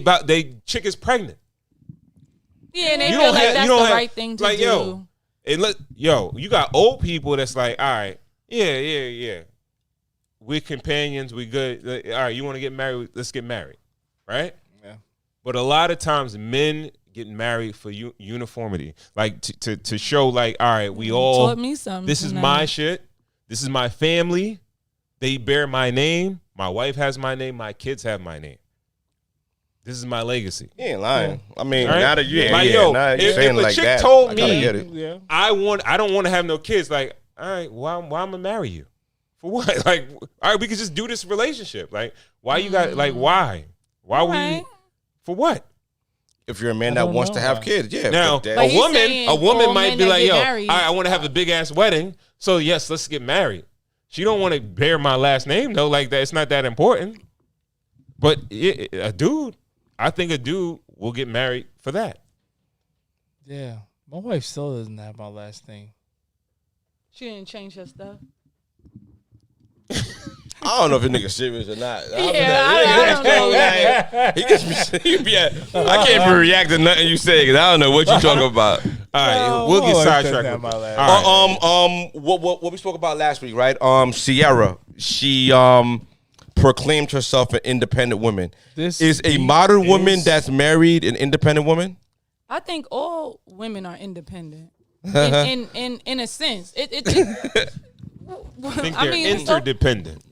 chick is pregnant. Yeah, and they You feel don't like have- that's you don't the have- right thing to like, do. You got old people that's like, all right, yeah. We're companions, we good. Like, all right, you want to get married? Let's get married, right? Yeah. But a lot of times men get married for uniformity, like to show like, all right, we all. Taught me something This is tonight. my shit. This is my family. They bear my name. My wife has my name. My kids have my name. This is my legacy. You ain't lying. I mean, Right? now that you Like, yo, now if- you're saying if a like chick that, told I kinda me- get it. Yeah. I don't want to have no kids. Like, all right, why I'm gonna marry you? For what? Like, all right, we could just do this relationship. Like, why you got like why? Why would Right. you? For what? If you're a man I that don't wants know. to have kids, yeah. Now, but But a he's woman, saying all might men be that like, get yo, married- I want to have a big ass wedding. So yes, let's get married. She don't want to bear my last name though. Like that, it's not that important. But a dude, I think a dude will get married for that. Yeah. My wife still doesn't have my last name. She didn't change her stuff. I don't know if this nigga serious or not. I don't know. He I can't even react to nothing you say because I don't know what you talking about. All right, No, we'll my get wife doesn't sidetracked. have my last All right. What we spoke about last week, right? Sierra, she proclaimed herself an independent woman. This Is a beat modern woman is- that's married an independent woman? I think all women are independent. In a sense. I think they're interdependent.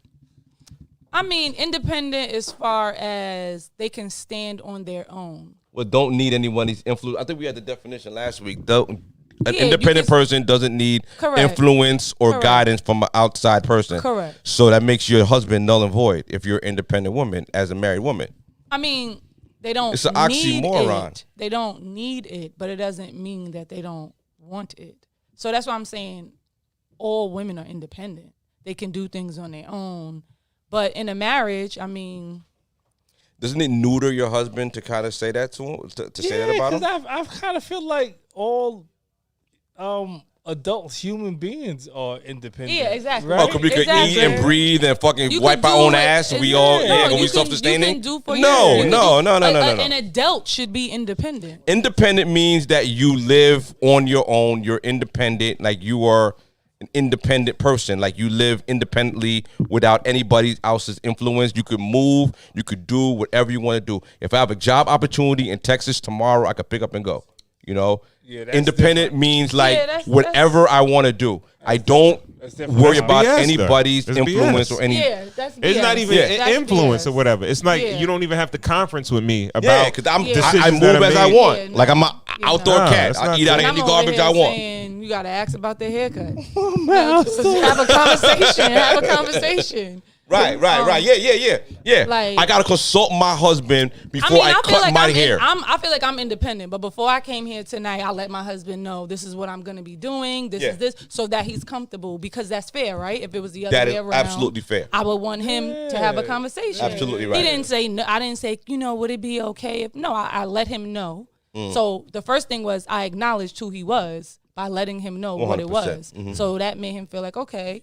I mean, independent as far as they can stand on their own. Well, don't need anyone's influence. I think we had the definition last week. An Yeah, you independent can- person doesn't need Correct. influence or Correct. guidance from an outside person. Correct. So that makes your husband null and void if you're an independent woman as a married woman. I mean, they don't It's an need oxymoron. it. They don't need it, but it doesn't mean that they don't want it. So that's why I'm saying all women are independent. They can do things on their own. But in a marriage, I mean, Doesn't it neuter your husband to kind of say that to him, to say that about him? because I've kind of feel like all adult human beings are independent. Yeah, exactly. Right? Oh, because we could Exactly. eat and breathe and fucking you wipe can our do own what- ass. And we no, all, you gonna be can- self-sustaining? You can do for No, you. no. An adult should be independent. Independent means that you live on your own. You're independent. Like you are an independent person. Like you live independently without anybody else's influence. You could move. You could do whatever you want to do. If I have a job opportunity in Texas tomorrow, I could pick up and go. You know, Yeah, that's independent different. means like Yeah, that's- whatever I want to do. I don't different. worry That's about BS, though. anybody's That's influence BS. or any. Yeah, that's It's BS. not even Yeah. an influence BS. or whatever. It's like Yeah. you don't even have to conference with me Yeah, about because I decisions move that are as I made. want. Yeah, no. Like I'm an Yeah, outdoor no. cat. That's I not eat out of true. I'm any over garbage here I want. saying you gotta ask about their haircut. Just have a conversation. Have a conversation. Right. Yeah. Like- I gotta consult my husband before I feel cut like my I'm hair. I feel like I'm independent, but before I came here tonight, I let my husband know this is what I'm gonna be doing. This Yeah. is this, so that he's comfortable because that's fair, right? If it was the other That way is around, absolutely fair. I would want him to have a conversation. Absolutely right. He didn't say no. I didn't say, would it be okay if no? I let him know. Mm. So the first thing was I acknowledged who he was by letting him know what it 100%. was. Mm-hmm. So that made him feel like okay.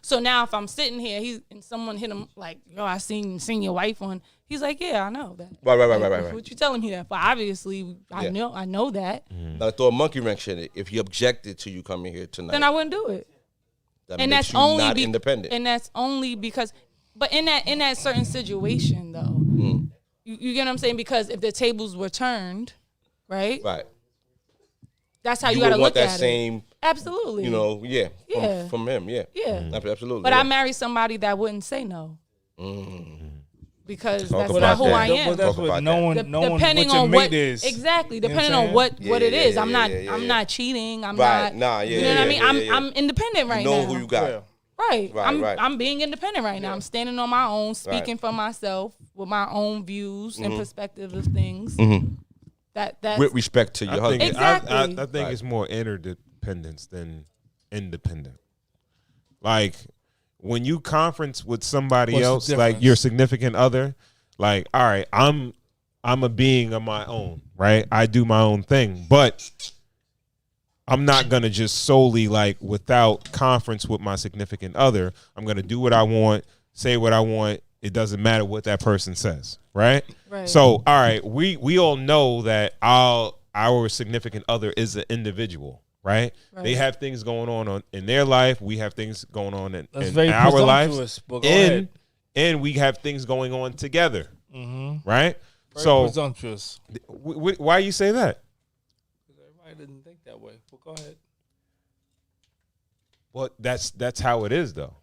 So now if I'm sitting here, and someone hit him like, yo, I seen your wife on. He's like, yeah, I know that. Right. Like, What you telling me that for? Obviously, I Yeah. know that. Now throw a monkey wrench in it. If he objected to you coming here tonight, Then I wouldn't do it. that And makes that's you only not independent. And that's only because, but in that certain situation though, Mm. you get what I'm saying? Because if the tables were turned, right? Right. That's how You you, would got to want look that at same, it. Absolutely. Yeah. from him. Yeah. Yeah. Absolutely. But yeah. I married somebody that wouldn't say no. Because Talk that's about not who that. I But am. that's Talk about what knowing Depending what your on mate what is. exactly, You know depending what I'm on what saying? it is. Yeah, I'm not yeah. I'm not cheating. I'm Right. not. Nah, yeah, you know what I yeah, mean? yeah, I'm yeah. I'm independent right You know now. who you got. Yeah. Right. Right. I'm being independent right now. I'm standing on my own, speaking for myself with my own views and perspectives of things. That's With respect to your I husband. think, Exactly. I think Right. it's more interdependence than independent. Like when you conference with somebody What's the else, like difference? your significant other, like, all right, I'm a being of my own, right? I do my own thing, but I'm not gonna just solely like without conference with my significant other. I'm gonna do what I want, say what I want. It doesn't matter what that person says, right? Right. So, all right, we all know that our significant other is an individual, right? They have things going on in their life. We have things going on in That's very our lives, presumptuous, but go ahead. and we have things going on together, Mm-hmm. right? Very So, presumptuous. why you say that? Everybody didn't think that way. But go ahead. Well, that's how it is, though,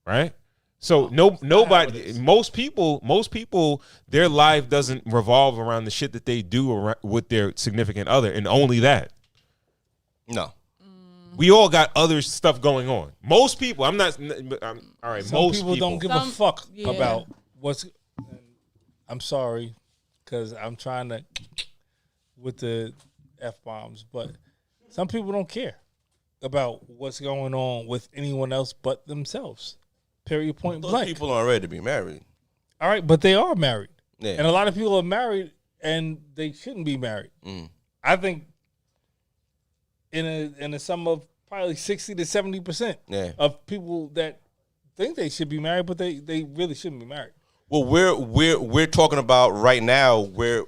right? So nobody, most people, their life doesn't revolve around the shit that they do with their significant other, and only that. No. We all got other stuff going on. Most people, all right. Some most people don't give a Some- fuck yeah. about what's. I'm sorry, because I'm trying to with the F-bombs, but some people don't care about what's going on with anyone else but themselves. Period, point Those blank. people aren't ready to be married. All right, but they are married. Yeah. And a lot of people are married and they shouldn't be married. I think in a sum of probably 60 to 70% of people that think they should be married, but they really shouldn't be married. Well, we're talking about right now where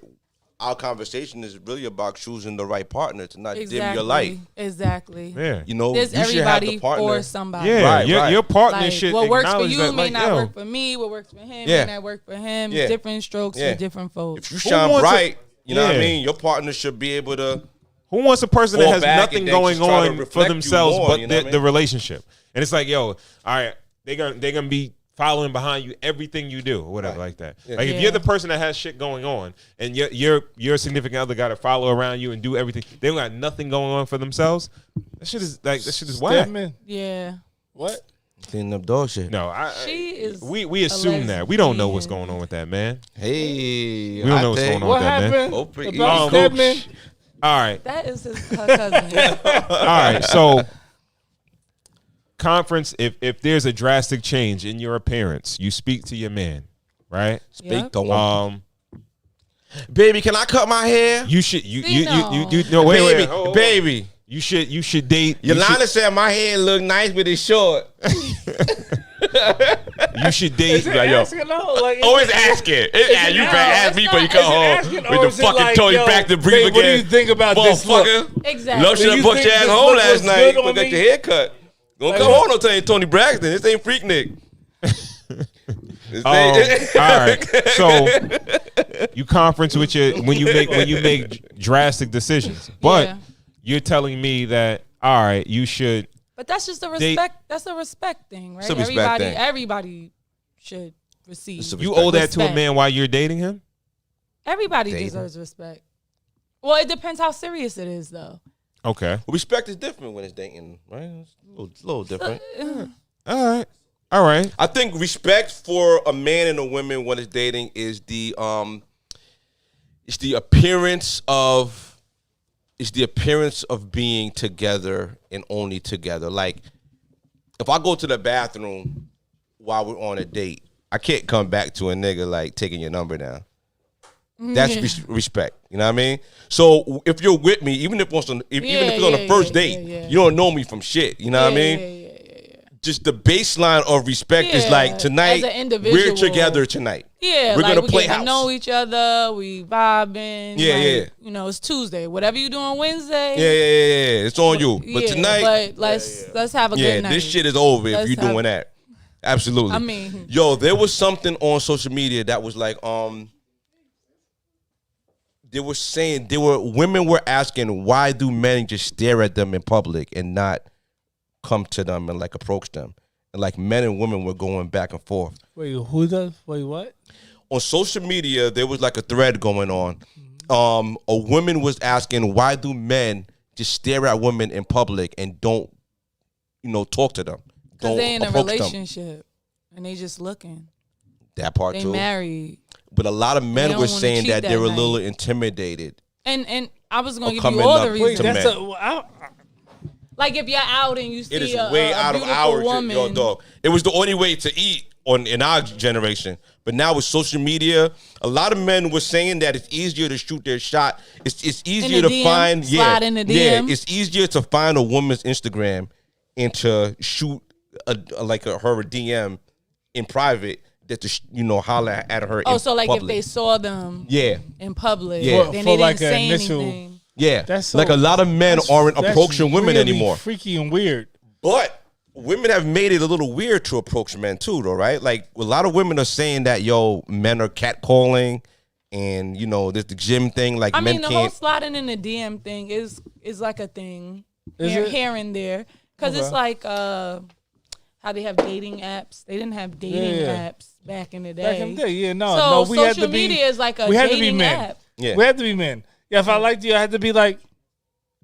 our conversation is really about choosing the right partner to not dim your light. Exactly. Yeah. You know, There's you should have the everybody partner. for somebody. Yeah, Right, right. Your partner Like, should what works for acknowledge you that, may like, not yo, work for me. What works for him Yeah. may not work for him. Yeah. Different strokes Yeah. for different folks. If you shine wants bright, you know what I Yeah. mean? Your partner should be able to. Who wants a person that fall has back nothing and then going just try to on for reflect you themselves more, but you know what I the mean? relationship? And it's like, yo, all right, they're gonna be following behind you everything you do or whatever like that. Yeah. Like if Yeah. you're the person that has shit going on and your significant other got to follow around you and do everything, they don't got nothing going on for themselves. That shit is whack. Stedman, Yeah. what? Clean up dog shit. No, She is we assume a that. We don't know what's lesbian. going on with that, man. Hey, We don't know what's going on What with that, man. happened Open about ears. Stedman? All right. That is her cousin. All right, so conference, if there's a drastic change in your appearance, you speak to your man, right? Speak Yep. to one. Baby, can I cut my hair? You should you no. no wait baby, wait oh, baby. you should date Yolanda said my hair look nice, but it's short. you should date Like, asking, no, like, Always asking. You better ask me before you come is it home asking, or with the is it fucking like, toe you yo, back to breathe babe, again. what do you think about this look? Motherfucker. Exactly. Love should Do have you booked think your ass this home look last was night. good Go on get me? your hair cut. Don't Like, come home, don't tell you Tony Braxton. This ain't Freak Nick. all right. So you conference with your when you make drastic decisions. But Yeah. you're telling me that all right, you should But that's just a They- respect. That's a respect thing, right? It's a respect thing. Everybody should receive. It's a you respect. owe that to a Respect. man while you're dating him? Everybody Dating. deserves respect. Well, it depends how serious it is, though. Okay. Respect is different when it's dating, right? It's a little different. All right. I think respect for a man and a woman when it's dating is the appearance of being together and only together. Like if I go to the bathroom while we're on a date, I can't come back to a nigga like taking your number down. That's respect. You know what I mean? So if you're with me, even if it's on the first date, you don't know me from shit. You know what I mean? Yeah. Just the baseline of respect is like tonight As an individual. we're together tonight. Yeah, we're like gonna we play get to house. know each other. We vibing. Yeah, like, yeah. You know, it's Tuesday. Whatever you do on Wednesday. Yeah. It's on you. But yeah, tonight, but let's have a good night. this shit is over if Let's you're doing that. Absolutely. I mean, yo, there was something on social media that was like, they were saying women were asking why do men just stare at them in public and not come to them and like approach them, and like men and women were going back and forth. Wait, who does? Wait, what? On social media, there was like a thread going on. A woman was asking why do men just stare at women in public and don't, talk to them, because don't they in a approach them. relationship and they just looking. That part They too. married. But a lot of men don't were wanna saying cheat that they that were a night. little intimidated. And I was gonna Or give coming you all up the to Wait, reasons. men. that's Like if you're out and you see It is a, way a out of beautiful our woman, yo, dog. It was the only way to eat in our generation. But now with social media, a lot of men were saying that it's easier to shoot their shot. It's easier the to DM, find slide in the yeah. DM. It's easier to find a woman's Instagram and to shoot her a DM in private than to holler at her. Oh, in so like public. if they saw them yeah. in public, Yeah. then For they didn't like say an initial- anything. Yeah, That's so- like a lot of men aren't approaching women really anymore. Freaky and weird. But women have made it a little weird to approach men too, though, right? Like a lot of women are saying that men are catcalling, and there's the gym thing. Like I men mean, the whole can't. sliding in the DM thing is like a thing Is here, it? here and there, because it's Okay. like how they have dating apps. They didn't have dating Yeah. apps back in the day. Back in the day, yeah, So no, we had to social be. media is like a we had to be dating men. app. Yeah, We had to be men. Yeah, if I liked you, I had to be like,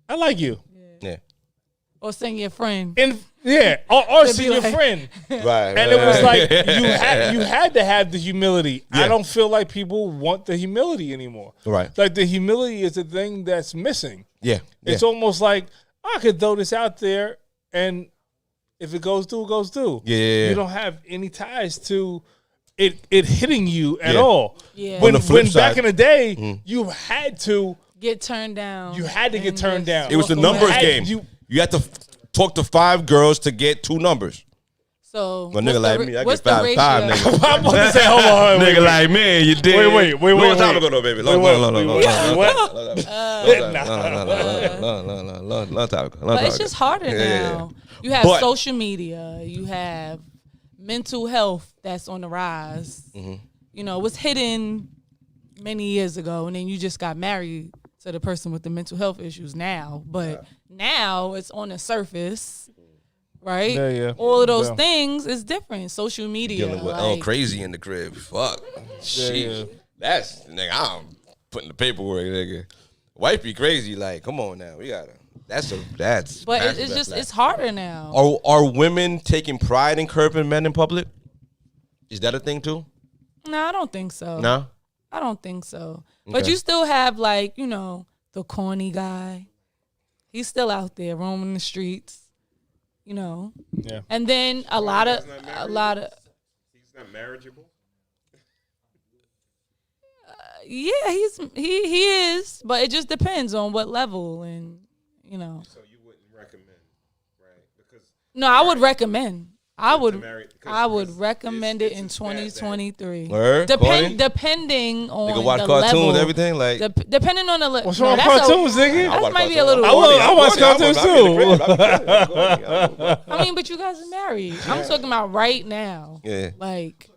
I like you. yeah. Or send your friend. or To see be your like- friend. Right. And it was like you had to have the humility. Yeah. I don't feel like people want the humility anymore. Right. Like the humility is the thing that's missing. Yeah. It's almost like I could throw this out there, and if it goes through, it goes through. Yeah. You don't have any ties to it hitting you at Yeah. all. Yeah. On the flip When back side- in the day, you had to Get turned down. You had to get and turned just down. It was the walk away. numbers had- game. you- You had to talk to 5 girls to get 2 numbers. So A nigga like me, I what's get the 5, ratio? nigga. I'm about to say, hold on, wait, Nigga like me, you did. wait. Long time ago though, baby. Long time ago. Long time ago. But it's just harder Yeah. now. You have But- social media. You have mental health that's on the rise. Mm-hmm. You know, it was hidden many years ago, and then you just got married to the person with the mental health issues now. But now it's on the surface, right? Yeah. All of those Yeah. things is different. Social media. Dealing with like, crazy in the crib. Fuck. Sheesh. That's, nigga, I'm putting the paperwork, nigga. Wife be crazy. Like, come on now. We gotta. That's. But it's just, it's harder now. Are women taking pride in curbing men in public? Is that a thing too? No, I don't think so. No. I don't think so. But Okay. you still have, like, you know, the corny guy. He's still out there roaming the streets, you know. Yeah. And then a lot of He's not marriageable. yeah, he is, but it just depends on what level, and you know. So you wouldn't recommend, right? Because No, I would recommend. I would because recommend it's it in as bad that- 2023. Word? Corny? Depending on Nigga watch the cartoons, level, everything like. depending on the level. What's wrong with cartoons, nigga? That might be a little. I watch cartoons too. I mean, but you guys are married. I'm talking about right now. Yeah. Like,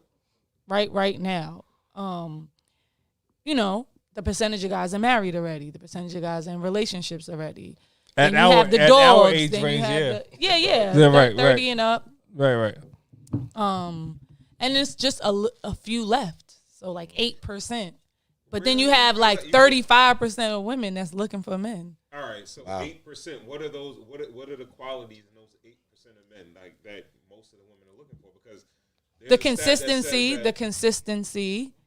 right now. You know, the percentage of guys are married already. The percentage of guys are in relationships already. At Then you have the our dogs. age then range, you have yeah. yeah, right, 30 and up. Right. And it's just a few left. So like 8%. But then you have like 35% of women that's looking for men. All right, so 8%. What are those? What are the qualities in those 8% of men like that most of the women are looking for? Because The consistency.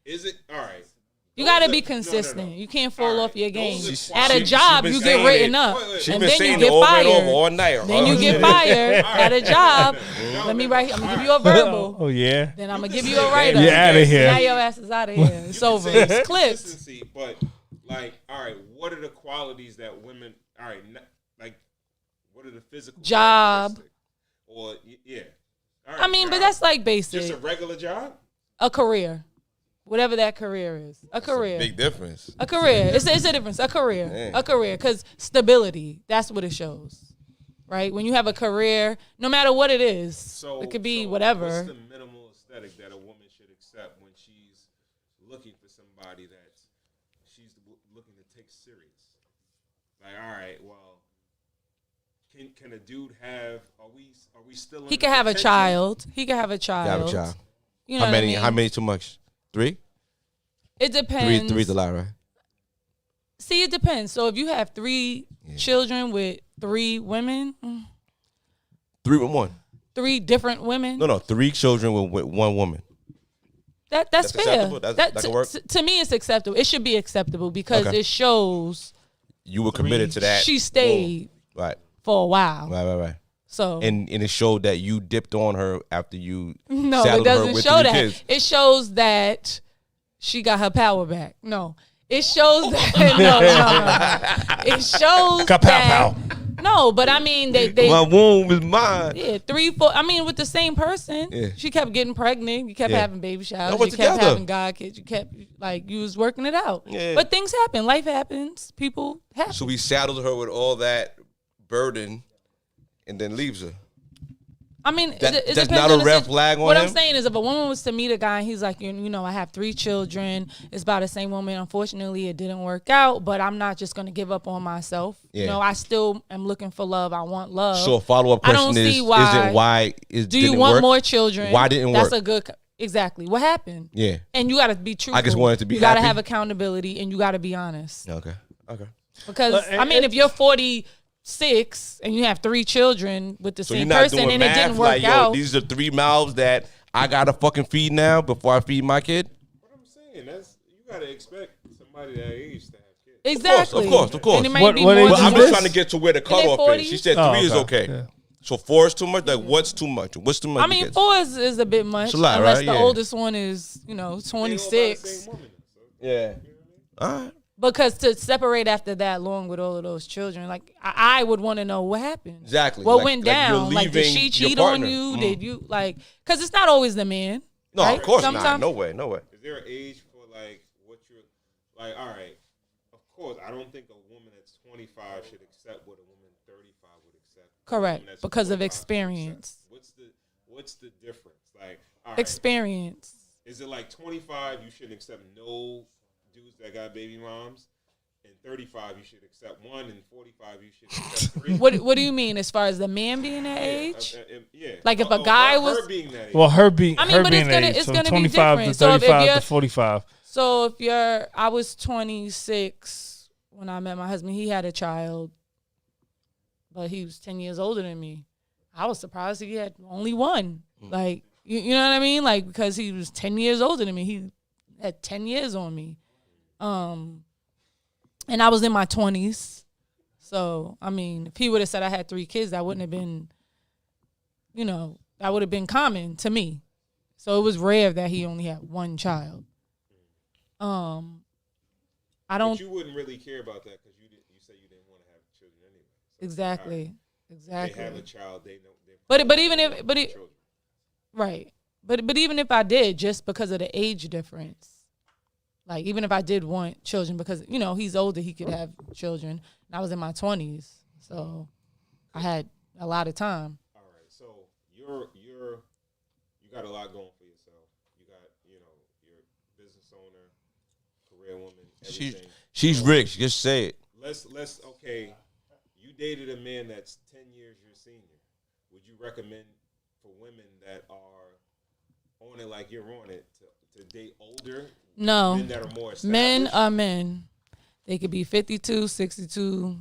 Is it all right? You got to be consistent. You can't fall All off right. your game. Those are At a she job, been you get saying written it. up. She And been then you saying get it over and over fired. all night. Then you get fired at a job. Let me write. I'm gonna give you a verbal. Oh yeah. Then I'm gonna give you a write-up. You're outta here. Now your ass is out of here. It's over. It's clipped. Consistency, but like, all right, what are the qualities that women? All right, like, what are the physical Job. characteristics? Or yeah. All right, I mean, but job. that's like just a basic. regular job. A career, whatever that career is. A career. Big difference. A career. It's a difference. A career. Man. A career. Because stability. That's what it shows. Right? When you have a career, no matter what it is, So it could be so whatever. What's the minimal aesthetic that a woman should accept when she's looking for somebody that she's looking to take serious? Like, all right, well, can a dude have? Are we still? He in could have a potential? child. He could have a child. Have a child. You know How many? What I mean? How many too much? 3? It depends. Three's a lot, right? See, it depends. So if you have 3 children with 3 women, 3 with 1. 3 different women, No, 3 children with 1 woman. that's That's fair. acceptable? That can work? To me, it's acceptable. It should be acceptable because Okay. it shows You were committed to that. she stayed Right. for a while. Right. So And it showed that you dipped on her after you no, it saddled her doesn't with show 3 that. kids. It shows that she got her power back. No, it shows that no. It shows Kapow, that pow. no, but I mean they My womb is mine. yeah 3, 4. I mean with the same person. Yeah. She kept getting pregnant. You kept Yeah. having baby showers. Y'all were You kept together. having God kids. You kept like you was working it out. Yeah. But things happen. Life happens. People happen. So we saddled her with all that burden and then leaves her. I mean, That- it that's depends not on a the red flag on What him? I'm saying is, if a woman was to meet a guy and he's like, you know, I have 3 children, it's by the same woman. Unfortunately, it didn't work out, but I'm not just going to give up on myself. Yeah. You know, I still am looking for love. I want love. So a follow-up I question don't see is why- isn't why it Do you didn't want work? more children? Why didn't That's work? a good. Exactly. What happened? Yeah. And you got to be truthful. I just wanted to be You got to happy. have accountability and you got to be honest. Okay. Because But- I mean, if you're 40 6 and you have 3 children with the So you're same not person doing and math it didn't like, work yo, out. these are 3 mouths that I gotta fucking feed now before I feed my kid. What I'm saying, that's you gotta expect somebody that age to have kids. Exactly. Of course. And it might What- be what more age But is I'm than just this? trying to get to where the their cutoff is. She 40s? said 3 is okay. Yeah. So 4 is too much. Like what's too much? What's too much? I mean, 4 is a bit much, a lot, unless right? the Yeah. oldest one is, They all by the 26. same woman, so. Yeah. All right. Because to separate after that long with all of those children, like I would want to know what happened. Exactly. What Like- went like you're down? Like, did leaving she your cheat on partner. you? Did you like? Because it's not always the man. No, right? of course not. Sometimes- No way. Is there an age for like what you're like? All right, of course, I don't think a woman that's 25 should accept what a woman 35 would accept. Correct, A woman that's because of 45 should experience. accept. What's the difference? Like, all right, Experience. is it like 25 you shouldn't accept no dudes that got baby moms, and 35 you should accept one, and 45 you should accept 3? What do you mean as far as the man being that age? Yeah. Like if a guy her was- being that age. Well, her being I mean, her but being it's gonna- age, it's so gonna be 25 to different. So if 35 you're- to 45. So if I was 26 when I met my husband. He had a child, but he was 10 years older than me. I was surprised he had only one. Like, you know what I mean? Like, because he was 10 years older than me. He had 10 years on me. And I was in my 20s. So, I mean, if he would have said I had 3 kids, that wouldn't have been, that would have been common to me. So it was rare that he only had one child. I don't But you wouldn't really care about that because you said you didn't want to have children anyway. So exactly. They have a child. They know. But even if right. But even if I did, just because of the age difference, like even if I did want children, because he's older, he could have children. And I was in my 20s, so I had a lot of time. All right, so you got a lot going for yourself. You got you're a business owner, career woman, everything. She's rich. Just say it. Let's okay. You dated a man that's 10 years your senior. Would you recommend for women that are on it like you're on it to date older? No, Men that are more established? men are men. They could be 52, 62,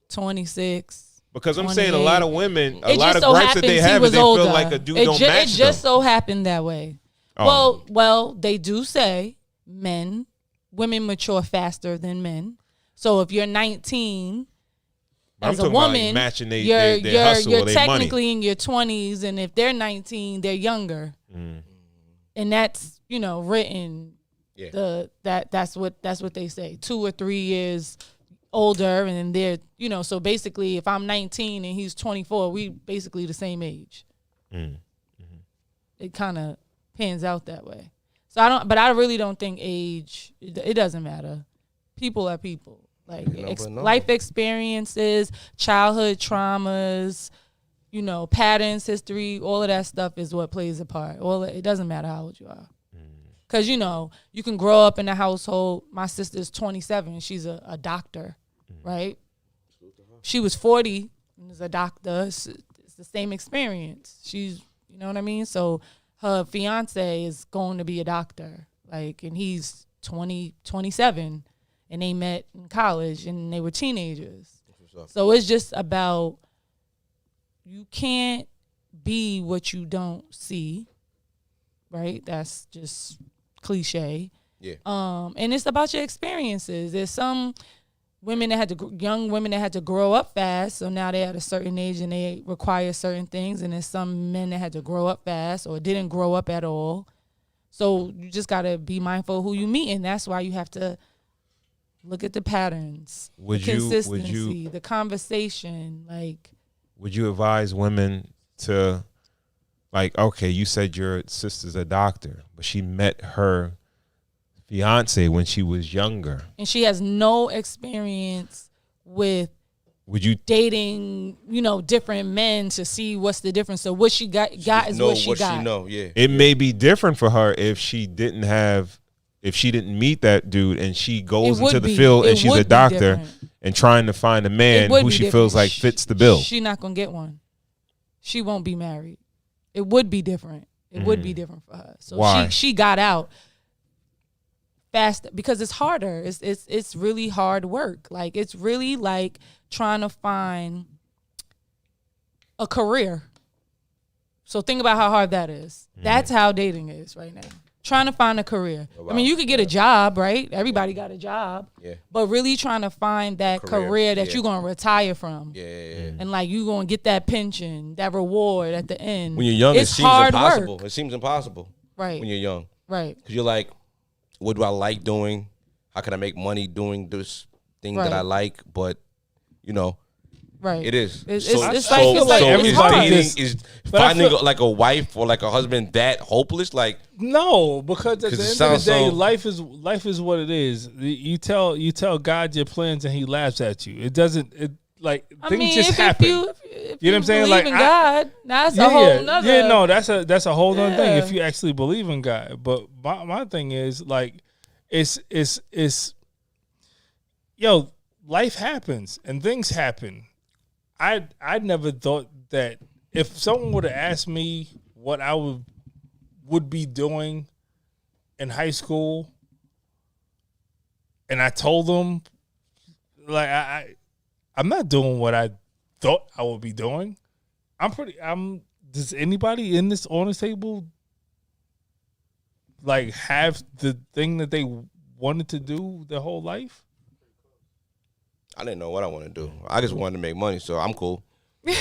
26. Because I'm saying a lot of women, a It lot just of so gripes that they happens he have was is they older. feel like a dude It don't ju- match It just them. so happened that way. Oh. Well, they do say women mature faster than men. So if you're 19 I'm as a talking about woman, matching they you're hustle or they technically money. in your 20s, and if they're 19, they're younger, and that's written. Yeah. That's what they say. 2 or 3 years older, and then they're so basically if I'm 19 and he's 24, we basically the same age. It kind of pans out that way. So I really don't think age, it doesn't matter. People are people. Like life experiences, childhood traumas, patterns, history, all of that stuff is what plays a part. It doesn't matter how old you are. Because, you can grow up in a household. My sister's 27. She's a doctor, right? She was 40 and was a doctor. It's the same experience. She's, you know what I mean? So her fiance is going to be a doctor. And he's 27. And they met in college and they were teenagers. So it's just about, you can't be what you don't see, right? That's just cliche. Yeah. And it's about your experiences. There's some women that young women that had to grow up fast, so now they're at a certain age and they require certain things. And there's some men that had to grow up fast or didn't grow up at all. So you just gotta be mindful of who you meet, and that's why you have to look at the patterns, the consistency, the conversation. Would you advise women to, okay, you said your sister's a doctor, but she met her fiance when she was younger, and she has no experience with dating, different men to see what's the difference. So what she got is what she got. She know, yeah. It may be different for her if she didn't meet that dude and she goes into the field and she's a doctor and trying to find a man who she feels like fits the bill. She's not going to get one. She won't be married. It would be different. It would be different for her. So Why? she got out fast because it's harder. It's really hard work. Like it's really like trying to find a career. So think about how hard that is. That's how dating is right now. Trying to find a career. Oh, wow. I mean, you could get a job, right? Everybody got a job. Yeah. But really trying to find that career that you're going to retire from. Yeah. And like you going to get that pension, that reward at the end. When you're young, it's it seems hard impossible. work. It seems impossible. Right. When you're young. Right. Because you're like, what do I like doing? How can I make money doing this thing that Right. I like? But, you know, Right. it is. It's so, like so everybody is just- finding feel- like a wife or like a husband that hopeless? Like, No, because at the 'Cause it end of sounds the day, so- life is what it is. You tell God your plans and He laughs at you. It doesn't. Things just happen. If you You know what I'm saying? believe Like, in God, that's a whole nother. Yeah, no, that's a whole nother thing Yeah. if you actually believe in God. But my thing is like, it's yo, life happens and things happen. I never thought that if someone would have asked me what I would be doing in high school, and I told them like I'm not doing what I thought I would be doing. Does anybody on this table like have the thing that they wanted to do their whole life? I didn't know what I want to do. I just wanted to make money, so I'm cool. He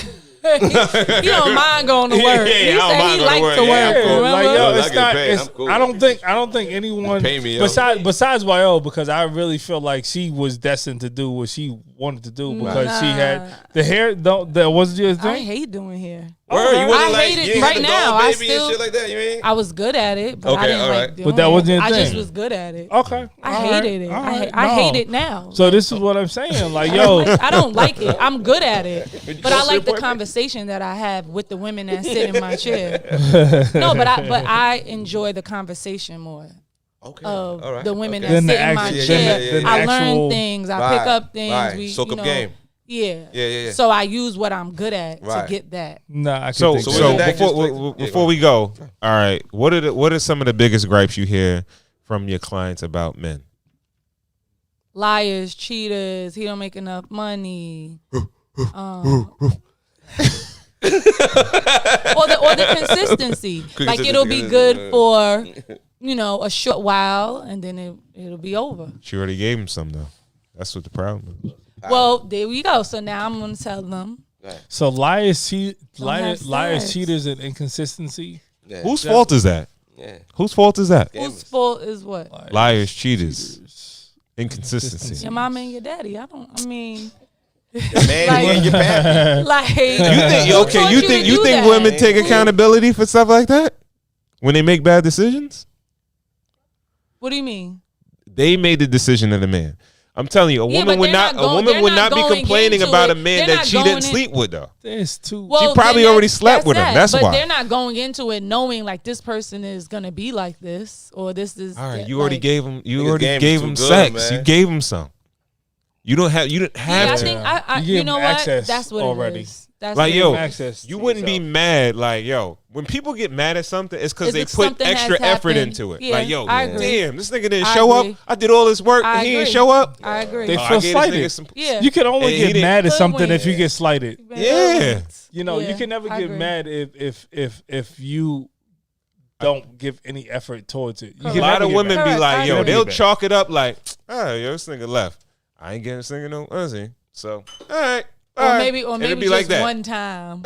don't mind going to work. Yeah, He I don't said mind he going to likes work. to Yeah, work. I'm cool. Like, Remember? yo, I it's get not. paid. It's, I'm cool. I don't think anyone Pay me, yo. besides YO, because I really feel like she was destined to do what she wanted to do because she had the hair. That wasn't your I thing. hate doing hair. Word, you wasn't I like, hate it you ain't right had a now. dog I baby and still- shit like that. You mean? I was good at it, but I Okay, didn't all like right. doing But that it. wasn't your I just thing. was good at it. Okay, I all hated right, it. all I right, hate no. it now. So this is what I'm saying. Like, I yo, don't like it. I'm good at it, but I like the appointment? conversation that I have with the women that sit in my chair. No, but I enjoy the conversation more Okay. of all right. the women okay. Then that the sit in my actual- chair. then the I actual- learn things. I Right, pick up things. right. We Soak you up know, game. Yeah. Yeah. So I use what I'm good at Right. to get that. nah. I So, can So think isn't so that just before like- before we go, all right, what are some of the biggest gripes you hear from your clients about men? Liars, cheaters. He don't make enough money. or the consistency. Like it'll be good for a short while, and then it'll be over. She already gave him some though. That's what the problem is. Well, there we go. So now I'm gonna tell them. so liars, have liars, sex. cheaters, and inconsistency. Yeah. Whose fault is that? Yeah. Whose fault is that? Whose fault is what? Liars, cheaters, inconsistency. Your mama and your daddy. I mean, Man, Like- you and your pappy. like You think who taught you to think do that? women take accountability for stuff like that when they make bad decisions? What do you mean? They made the decision of the man. I'm telling you, a Yeah, woman but would they're not. not A going- woman they're would not not be going complaining into about it. a man They're that not she going didn't in- sleep with though. There's two. Well, probably then already slept with him. That's but why. they're not going into it knowing like this person is gonna be like this or this is. All right, that, you already like- gave him. You Niggas already game is gave too him good, sex. man. You gave him some. You don't have. You didn't Yeah, have I to. think You you give know them what? access That's what already. it is. That's Like what yo, it is. access you to wouldn't be yourself. mad. Like yo, when people get mad at something, it's because It's they if put something has extra effort happened. into it. Yeah, Like yo, I agree. damn, this nigga didn't I show agree. up. I did all this work, I and he didn't agree. show up. I agree. They Oh, I feel gave this slighted. nigga some- Yeah. You can only And he get didn't- mad at something Hoodwink. if you get slighted. Yeah. You know, you Yeah, can never I get agree. mad if you don't give any effort towards it. You A can lot never of get women mad. be Correct, like, I yo, agree. they'll chalk it up like, oh, yo, this nigga left. I ain't getting this nigga no pussy. So, all right. Or all right. maybe It'll just be like that. one time.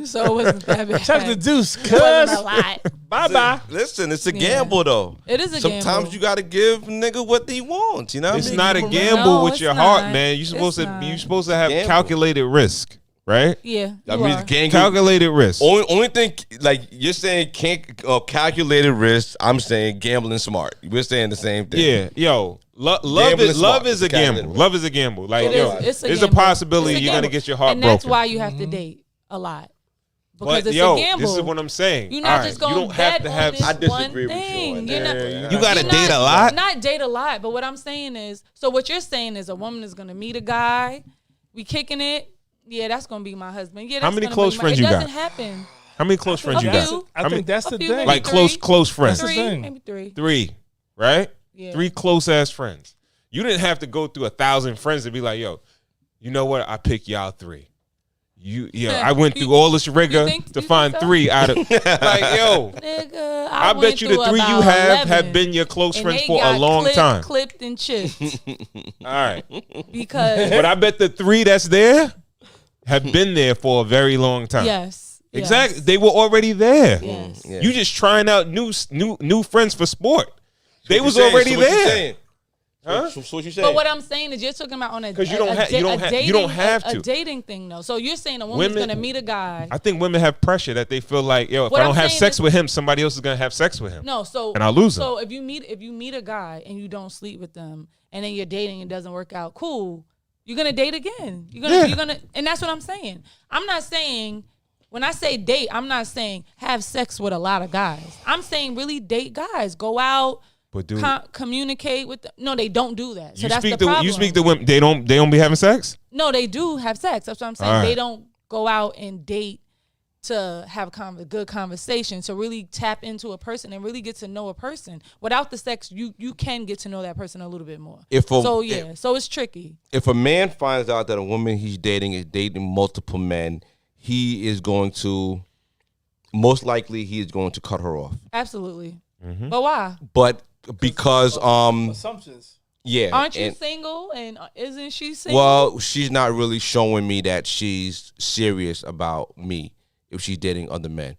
So it wasn't that bad. Check the deuce, It wasn't a cuz. lot. Bye bye. Listen, it's a Yeah. gamble though. It is a Sometimes gamble. you gotta give nigga what he wants. You know, what I It's mean? not a Keep him gamble No, with it's your heart, not. man. You're supposed It's to not. you're supposed to have Gamble. calculated risk, right? Yeah, I you mean, are. gang Calculated risk. only thing like you're saying can't calculated risk. I'm saying gambling smart. We're saying the same thing. Yeah, yo, love Gambling is smart. a It's calculated gamble. risk. Love is a gamble. Like It yo, is. It's a there's a gamble. possibility It's a you're gonna gamble. get your heart and that's broken. why you have to date a lot because But it's yo, a gamble. this is what I'm saying. You're All not right, just going you don't to have bet to on have. this I disagree one with you thing. on You're that. not, You gotta you're date not- a lot? Not date a lot, but what I'm saying is, so what you're saying is a woman is going to meet a guy, we kicking it. Yeah, that's going to be my husband. Yeah, that's How many gonna close be friends it you got? doesn't happen. How many close friends you A got? few. I How many- think that's A the few, thing. maybe like three. close friends. That's the Three, thing. maybe three. 3, right? Yeah. 3 close ass friends. You didn't have to go through 1,000 friends to be like, yo, you know what? I pick y'all 3. I went through all this rigor to find so? 3 out of like, yo. Nigga, I bet you the 3 you have been your close friends for a long time. Clipped and chipped. All right. Because But I bet the 3 that's there have been there for a very long time. yes. Exactly. They were already there. Yes. Yeah. You just trying out new friends for sport. They was Saying, already so what you there. saying? Huh? So what you saying? But what I'm saying is, you're talking about on a 'Cause you don't have to. a dating thing though. So you're saying a woman's Women- gonna meet a guy. I think women have pressure that they feel like, yo, if What I don't I'm have saying sex is- with him, somebody else is gonna have sex with him. No, so And I'll lose him. So if you meet a guy and you don't sleep with them, and then you're dating and it doesn't work out, cool. You're gonna date again. You're gonna, and that's what I'm saying. I'm not saying, when I say date, I'm not saying have sex with a lot of guys. I'm saying really date guys. Go out, But dude, communicate with them. No, they don't do that. So you that's speak the to problem. you speak to women. They don't be having sex. No, they do have sex. That's what I'm saying. All right. They don't go out and date to have good conversation, to really tap into a person and really get to know a person. Without the sex, you can get to know that person a little bit more. So it's tricky. If a man finds out that a woman he's dating is dating multiple men, he is going to, most likely, he is going to cut her off. Absolutely. Mm-hmm. But why? But because assumptions. yeah, Aren't you and- single? And isn't she single? well, she's not really showing me that she's serious about me if she's dating other men.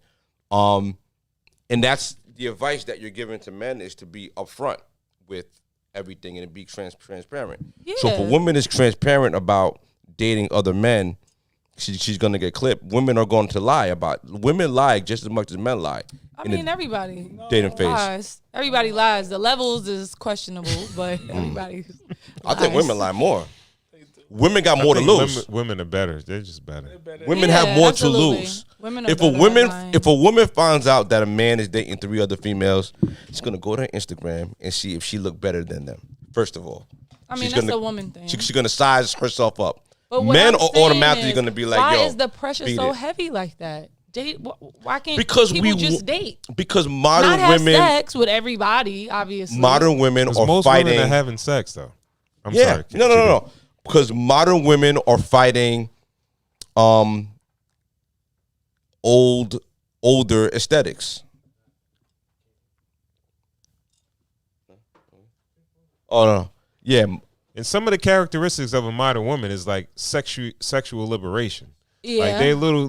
And that's the advice that you're giving to men, is to be upfront with everything and to be transparent. Yeah. So if a woman is transparent about dating other men, she's going to get clipped. Women are going to lie women lie just as much as men lie. I mean, everybody dating phase. lies. Everybody lies. The levels is questionable, but everybody. I think lies. women lie more. Women got more to I think lose. Women are better. They're just better. Women Yeah, have more absolutely. to lose. Women are If a better at woman lying. if a woman finds out that a man is dating 3 other females, she's gonna go to her Instagram and see if she look better than them. First of all, I mean, she's that's gonna- a woman thing. she's gonna size herself up. But what Men I'm are saying automatically is, gonna be like, why "Yo, is the pressure beat so it." heavy like that? Date? Why can't Because people we just date? Because Not modern have women, sex with everybody, obviously. modern women Because are most fighting. women are having sex though. I'm yeah, sorry. no. Because modern women are fighting, older aesthetics. Oh no, yeah. And some of the characteristics of a modern woman is like sexual liberation. Yeah. Like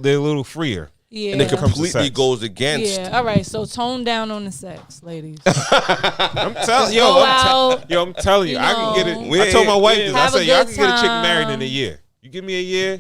they're a little freer. Yeah. And it comes to completely sex. goes against. Yeah. All right. So tone down on the sex, ladies. I'm telling Go out, I'm telling you, you I can get know. it. I told my wife this. I Have a said, y'all good can get a chick married in time. a year. You give me a year,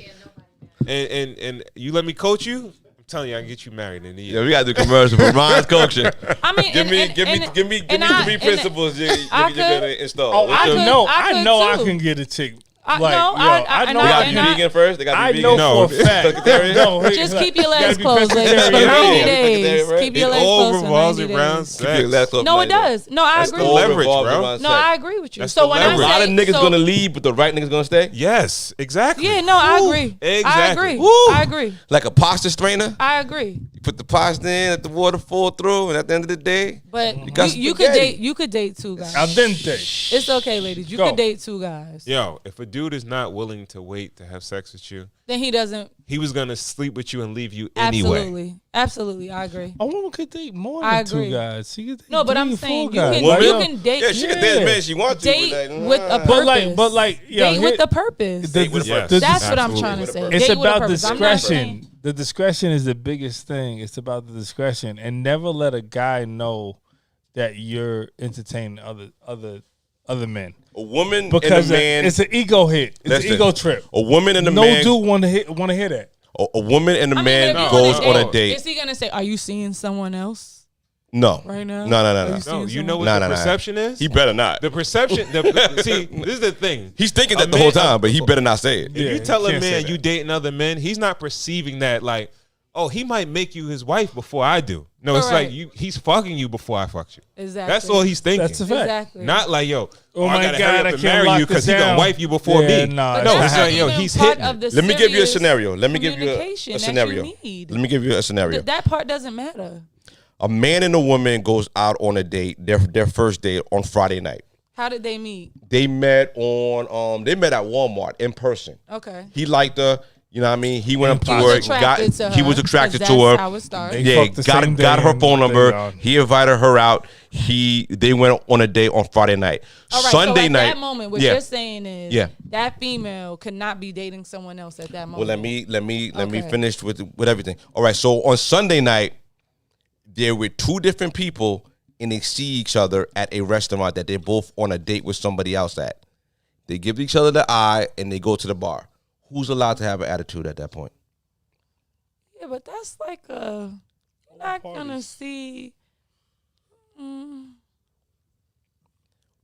and you let me coach you. I'm telling you, I can get you married in a year. Yeah, we got to do commercial for Ron's coaching. I mean, Give me and I- 3 and principles you're I gonna could- install. Oh, What's I your- could- know. I I could know I too. can get a chick. I- Like, no, yo, I- I know. They gotta I be can- vegan first. They gotta I be know vegan. for a fact. No, Just keep your gotta legs be closed, ladies, for pescatarian. 90 Yeah, days. right? Keep your It legs all closed for revolves 90 around days. Keep your sex. legs up No, it like that. does. No, I That's agree. the All leverage, revolves bro. around No, sex. I agree with you. That's So the when leverage. A lot I of say, niggas so, gonna leave, but the right niggas gonna stay. Yes, exactly. Yeah, no, I agree. I Exactly. agree. Woo. I agree. Like a pasta strainer. I agree. You put the pasta in, let the water fall through, and at the end of the day, But got you could spaghetti. date. You could date 2 guys. Al dente. It's okay, ladies. You Go. could date 2 guys. Yo, if a dude is not willing to wait to have sex with you, Then he doesn't. he was gonna sleep with you and leave you anyway. Absolutely, I agree. A woman could date more I than 2 agree. guys. She could date No, but 3 I'm or saying 4 you guys. can Woman? you can date yeah, she can date as many as she wants to. date but like, with a purpose. But like, yeah, date with the purpose. Date with a Yes. purpose. That's what I'm Absolutely. trying to say. It's Date with a about purpose. I'm not discretion. saying- The discretion is the biggest thing. It's about the discretion, and never let a guy know that you're entertaining other men, A woman because and a man. it's an ego hit. It's Listen, an ego trip. A woman and a No man. dude want to hear that. A woman and a I mean, man if you're goes on on a a date. Is he gonna say, "Are you seeing someone else No. right now?" No. Are No, seeing you know someone- what Nah, the nah, nah. perception is? He better not. The perception. See, this is the thing. He's thinking A that the whole man- time, but he better not say it. If Yeah, you tell a can't say man that. you dating other men, he's not perceiving that like, oh, he might make you his wife before I do. No, it's Correct. like he's fucking you before I fuck you. Exactly. That's all he's thinking. That's a fact. Exactly. Not like, yo, Oh I my gotta God, hurry I up and can't marry lock you because this he gonna down. wife you before Yeah, me. nah, But no, that's it's not like, yo, even he's part hitting. of the Let me give you a serious scenario. Let me give you communication a that scenario. you need. Let me give you a scenario. That part doesn't matter. A man and a woman goes out on a date, their first date on Friday night. How did they meet? They met on they met at Walmart in person. Okay. He liked her. You know what I mean? He went up to He her. was attracted to her. He was attracted 'cause to that's her. how it started. They Yeah, fucked the same got day her and phone they number. gone. He invited her out. They went on a date on Friday night. All right, Sunday so at night. that moment, what you're saying is that female could not be dating someone else at that moment. Well, let me Okay. finish with everything. All right, so on Sunday night, there were two different people and they see each other at a restaurant that they're both on a date with somebody else at. They give each other the eye and they go to the bar. Who's allowed to have an attitude at that point? Yeah, but that's like you're not gonna see.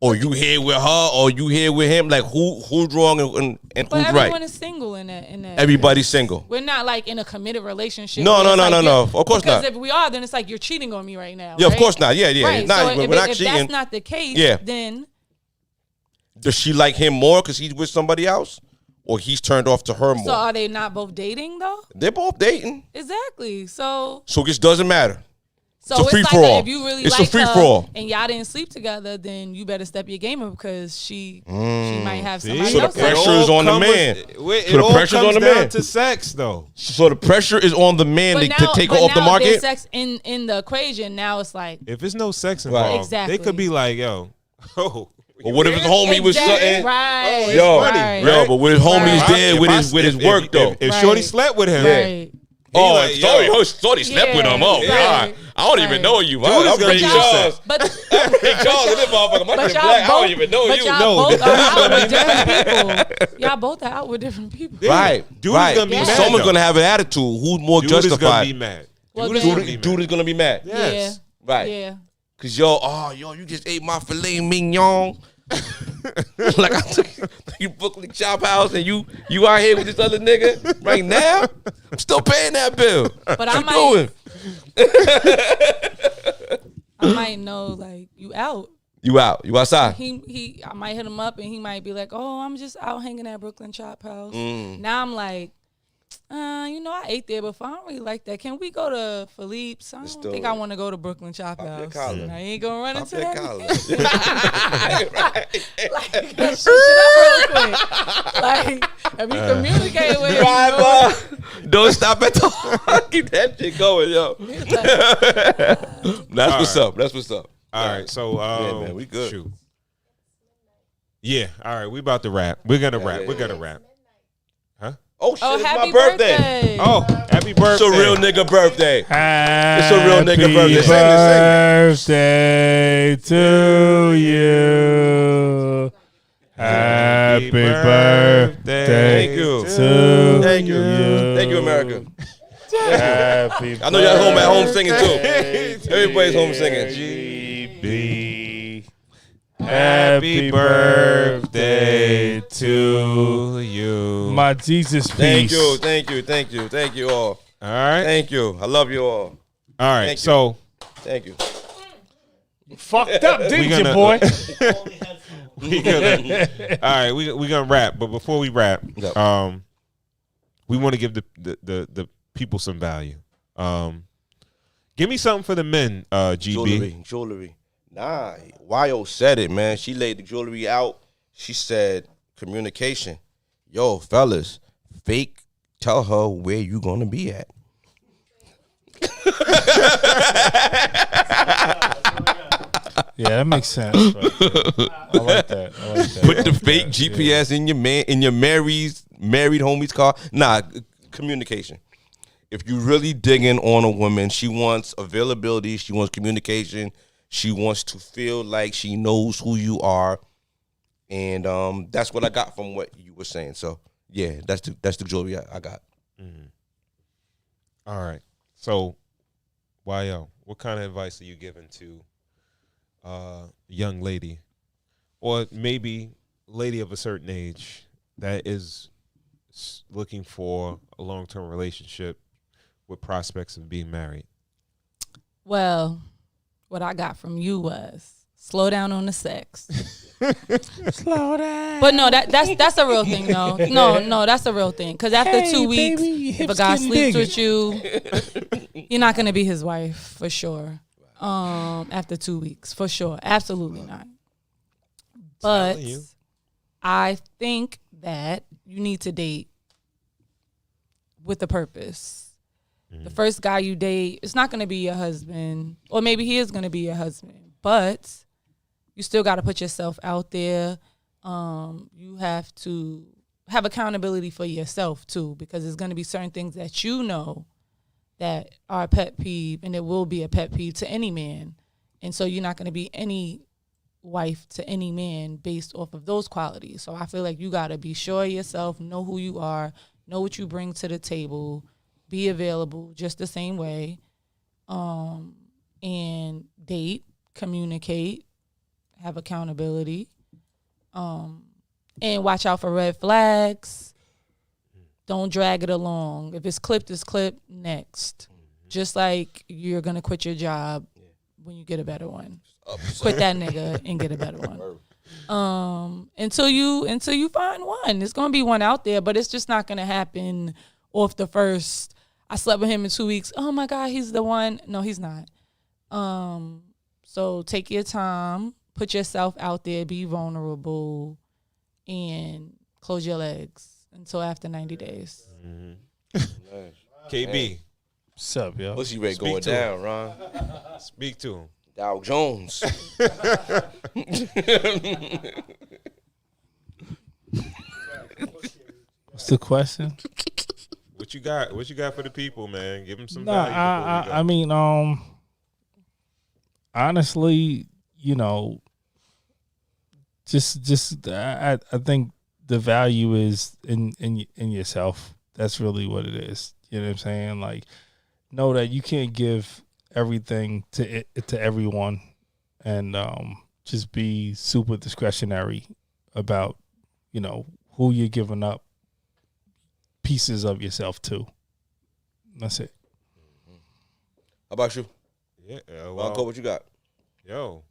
Or you here with her, or you here with him? Like who's wrong and But who's everyone right? is single in that. Everybody's single. We're not like in a committed relationship. No, where no, it's no, like no, you're- no. Of course because not. if we are, then it's like you're cheating on me right now. Yeah, of right? course not. Yeah, yeah. Right. Nah, So we're if, not if cheating. that's not the case, Yeah. then Does she like him more because he's with somebody else, or he's turned off to her more? so are they not both dating though? They're both dating, Exactly. So so it just doesn't matter. So It's a free like for all. if you really It's a like free her for all. and y'all didn't sleep together, then you better step your game up because she might have somebody So the else. pressure is on the man. It So the all pressure's comes on the down man. to sex, though. So the pressure is on the man to take her off the now if market. there's sex in the equation. Now it's like If there's no sex Right. involved, Exactly. they could be like, yo, oh, But what if his homie was Exactly, something? right? Yo, right, yo, but with his homies Right. there with his work though. If Right. Shorty slept with him, right. Oh, like, sorry, yo. Shorty slept with Yeah, him. Oh right. God, I don't even Right. know you. Dude I'm is gonna Ray be Charles. But I'm Ray Charles in this motherfucker. My but shit y'all black. I both, don't even know but you. y'all No, both this are is out gonna with be different people. Y'all both are out with different people. Right, Dude right. is gonna be Yeah. mad. Someone's though. gonna have an attitude. Who's more Dude is gonna justified? be mad. Well, Dude is then- gonna be mad. Dude is gonna be mad. Yes. Right. Yeah. Cause yo, you just ate my filet mignon. Like I took you Brooklyn Chop House and you out here with this other nigga right now. I'm still paying that bill. But What I you might- doing? I might know like you out. You out. You outside. I might hit him up and he might be like, "Oh, I'm just out hanging at Brooklyn Chop House." Now I'm like, I ate there before. I don't really like that. Can we go to Philippe's? I don't do think it. I want to go to Brooklyn Chop Pop that House. collar. I ain't gonna run Pop into that that. collar. Like, switch it up real quick. Like, if you communicate with him, Driver, don't stop at the keep that shit going, yo. That's what's up. That's what's up. All right, so man, we good. Shoot. Yeah, all right, we about to wrap. We're gonna wrap. We're gonna wrap. Oh shit, oh, it's happy my birthday. birthday. Oh, happy birthday! It's a real nigga birthday. It's a real nigga birthday. Birthday to you. Happy birthday. Thank you. To Thank you. you. Thank you, America. Happy I know y'all home at home singing too. Everybody's home singing. GB. Happy birthday to you. My Jesus piece. Thank you, thank you, thank you, thank you all. All right, Thank you. I love you all. all right. Thank you. So Thank you. Fucked up, didn't you, gonna- boy? we gonna, all right, we gonna wrap. But before we wrap, Yep. we want to give the people some value. Give me something for the men, GB. Jewelry. Nah, Yo said it, man. She laid the jewelry out. She said communication. Yo, fellas, fake, tell her where you gonna be at. Yeah, that makes sense. Right there. I like that. Put the fake GPS in your married homie's car. Nah, communication. If you really digging on a woman, she wants availability, she wants communication, she wants to feel like she knows who you are. And that's what I got from what you were saying. So yeah, that's the jewelry I got. All right. So, YO, what kind of advice are you giving to a young lady, or maybe lady of a certain age that is looking for a long-term relationship with prospects of being married? Well, what I got from you was slow down on the sex. Slow down. But no, that's a real thing, though. No, that's a real thing. Because after Hey, 2 weeks, baby, your if hips a guy getting sleeps bigger. with you, you're not gonna be his wife for sure. After 2 weeks, for sure, absolutely not. But Telling you. I think that you need to date with a purpose. The first guy you date, it's not going to be your husband, or maybe he is going to be your husband, but you still got to put yourself out there. You have to have accountability for yourself too, because there's going to be certain things that you know that are a pet peeve, and it will be a pet peeve to any man. And so you're not going to be any wife to any man based off of those qualities. So I feel like you got to be sure of yourself, know who you are, know what you bring to the table, be available just the same way, and date, communicate, have accountability, and watch out for red flags. Don't drag it along. If it's clipped, it's clipped. Next. Just like you're going to quit your job when you get a better one. Quit that nigga and get a better one. Until you find one. There's going to be one out there, but it's just not going to happen off the first, I slept with him in 2 weeks. Oh my God, he's the one. No, he's not. So take your time, put yourself out there, be vulnerable, and close your legs until after 90 days. KB, What's up, yo? Pussy rate Speak going to down, Ron. speak to him. Dow Jones. What's the question? What you got? What you got for the people, man? Give them some No, value. before we go. I mean, honestly, you know, I think the value is in yourself. That's really what it is. You know what I'm saying? Like, know that you can't give everything to everyone, and just be super discretionary about, you know, who you're giving up pieces of yourself to. That's it. How about you? Yeah, Uncle, what you got? yo,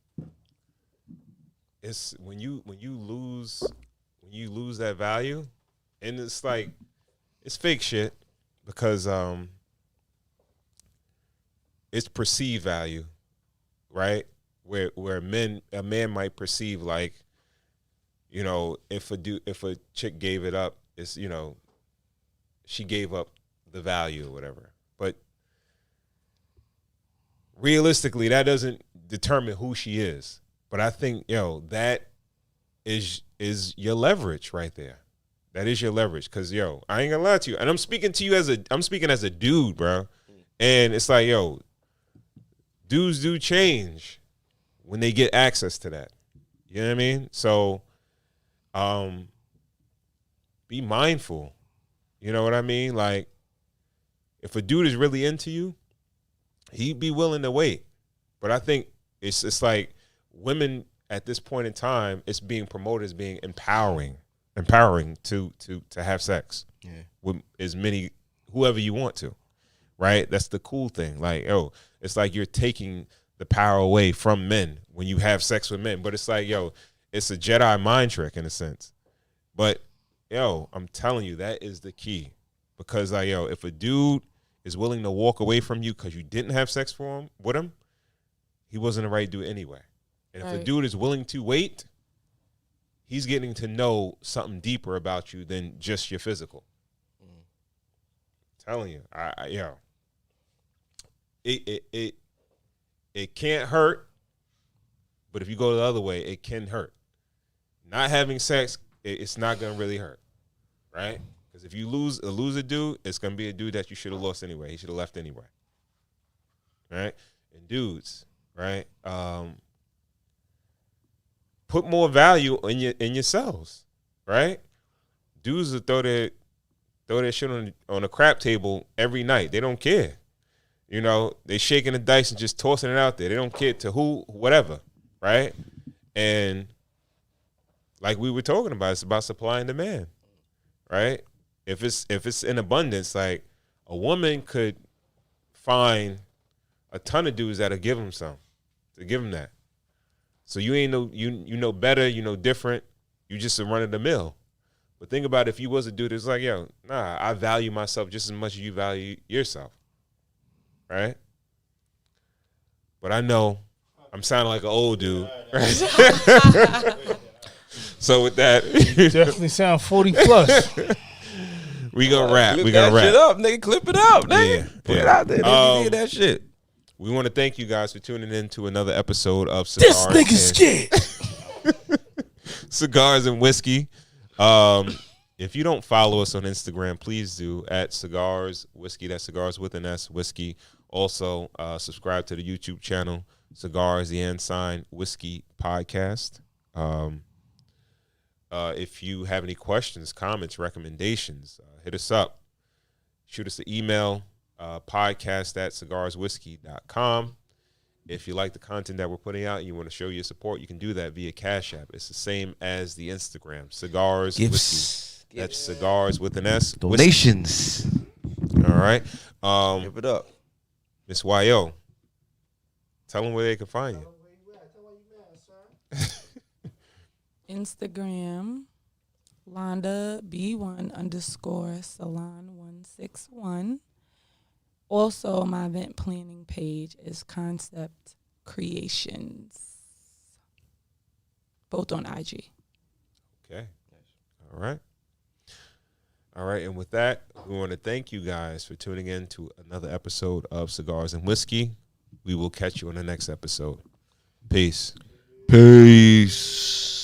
it's when you lose that value, and it's like it's fake shit because it's perceived value, right? Where a man might perceive like, you know, if a chick gave it up, it's, you know, she gave up the value or whatever. But realistically, that doesn't determine who she is. But I think, that is your leverage right there. That is your leverage. Cause I ain't gonna lie to you. And I'm speaking as a dude, bro. And it's like, dudes do change when they get access to that. You know what I mean? So be mindful. You know what I mean? Like, if a dude is really into you, he'd be willing to wait. But I think it's like women at this point in time, it's being promoted as being empowering to have sex with as many, whoever you want to, right? That's the cool thing. Like, it's like you're taking the power away from men when you have sex with men. But it's like, it's a Jedi mind trick in a sense. But I'm telling you, that is the key. Because like, if a dude is willing to walk away from you because you didn't have sex with him, he wasn't the right dude anyway. And if a dude is willing to wait, he's getting to know something deeper about you than just your physical. I'm telling you, it can't hurt, but if you go the other way, it can hurt. Not having sex, it's not gonna really hurt, right? Because if you lose a dude, it's gonna be a dude that you should have lost anyway. He should have left anyway, right? And dudes, right? Put more value in yourselves, right? Dudes will throw their shit on a crap table every night. They don't care. They shaking the dice and just tossing it out there. They don't care to who, whatever, right? And like we were talking about, it's about supply and demand, right? If it's in abundance, like a woman could find a ton of dudes that'll give them some, to give them that. So you ain't you know better, you know different. You just a run of the mill. But think about if you was a dude that's like, I value myself just as much as you value yourself, right? But I know I'm sounding like an old dude, right? So with that, Definitely sound 40 plus. we gonna wrap. Clip We that gonna shit wrap. up, nigga. Clip it up, nigga. Yeah, Put it yeah. out there. Nigga, hear that shit. We want to thank you guys for tuning in to another episode of This Cigars nigga's scared. Cigars and Whiskey. If you don't follow us on Instagram, please do at Cigars Whiskey. That's Cigars with an S Whiskey. Also, subscribe to the YouTube channel Cigars the Ensign Whiskey Podcast. If you have any questions, comments, recommendations, hit us up. Shoot us an email, podcast@cigarswhiskey.com. If you like the content that we're putting out and you want to show your support, you can do that via Cash App. It's the same as the Instagram, Cigars Whiskey. That's Cigars with an S. Donations. Whiskey. All right. Give it up. Miss YO, tell them where they can find you. Instagram, Londa B1_Salon161. Also, my event planning page is Concept Creations. Both on IG. Okay. All right. All right. And with that, we want to thank you guys for tuning in to another episode of Cigars and Whiskey. We will catch you on the next episode. Peace. Peace.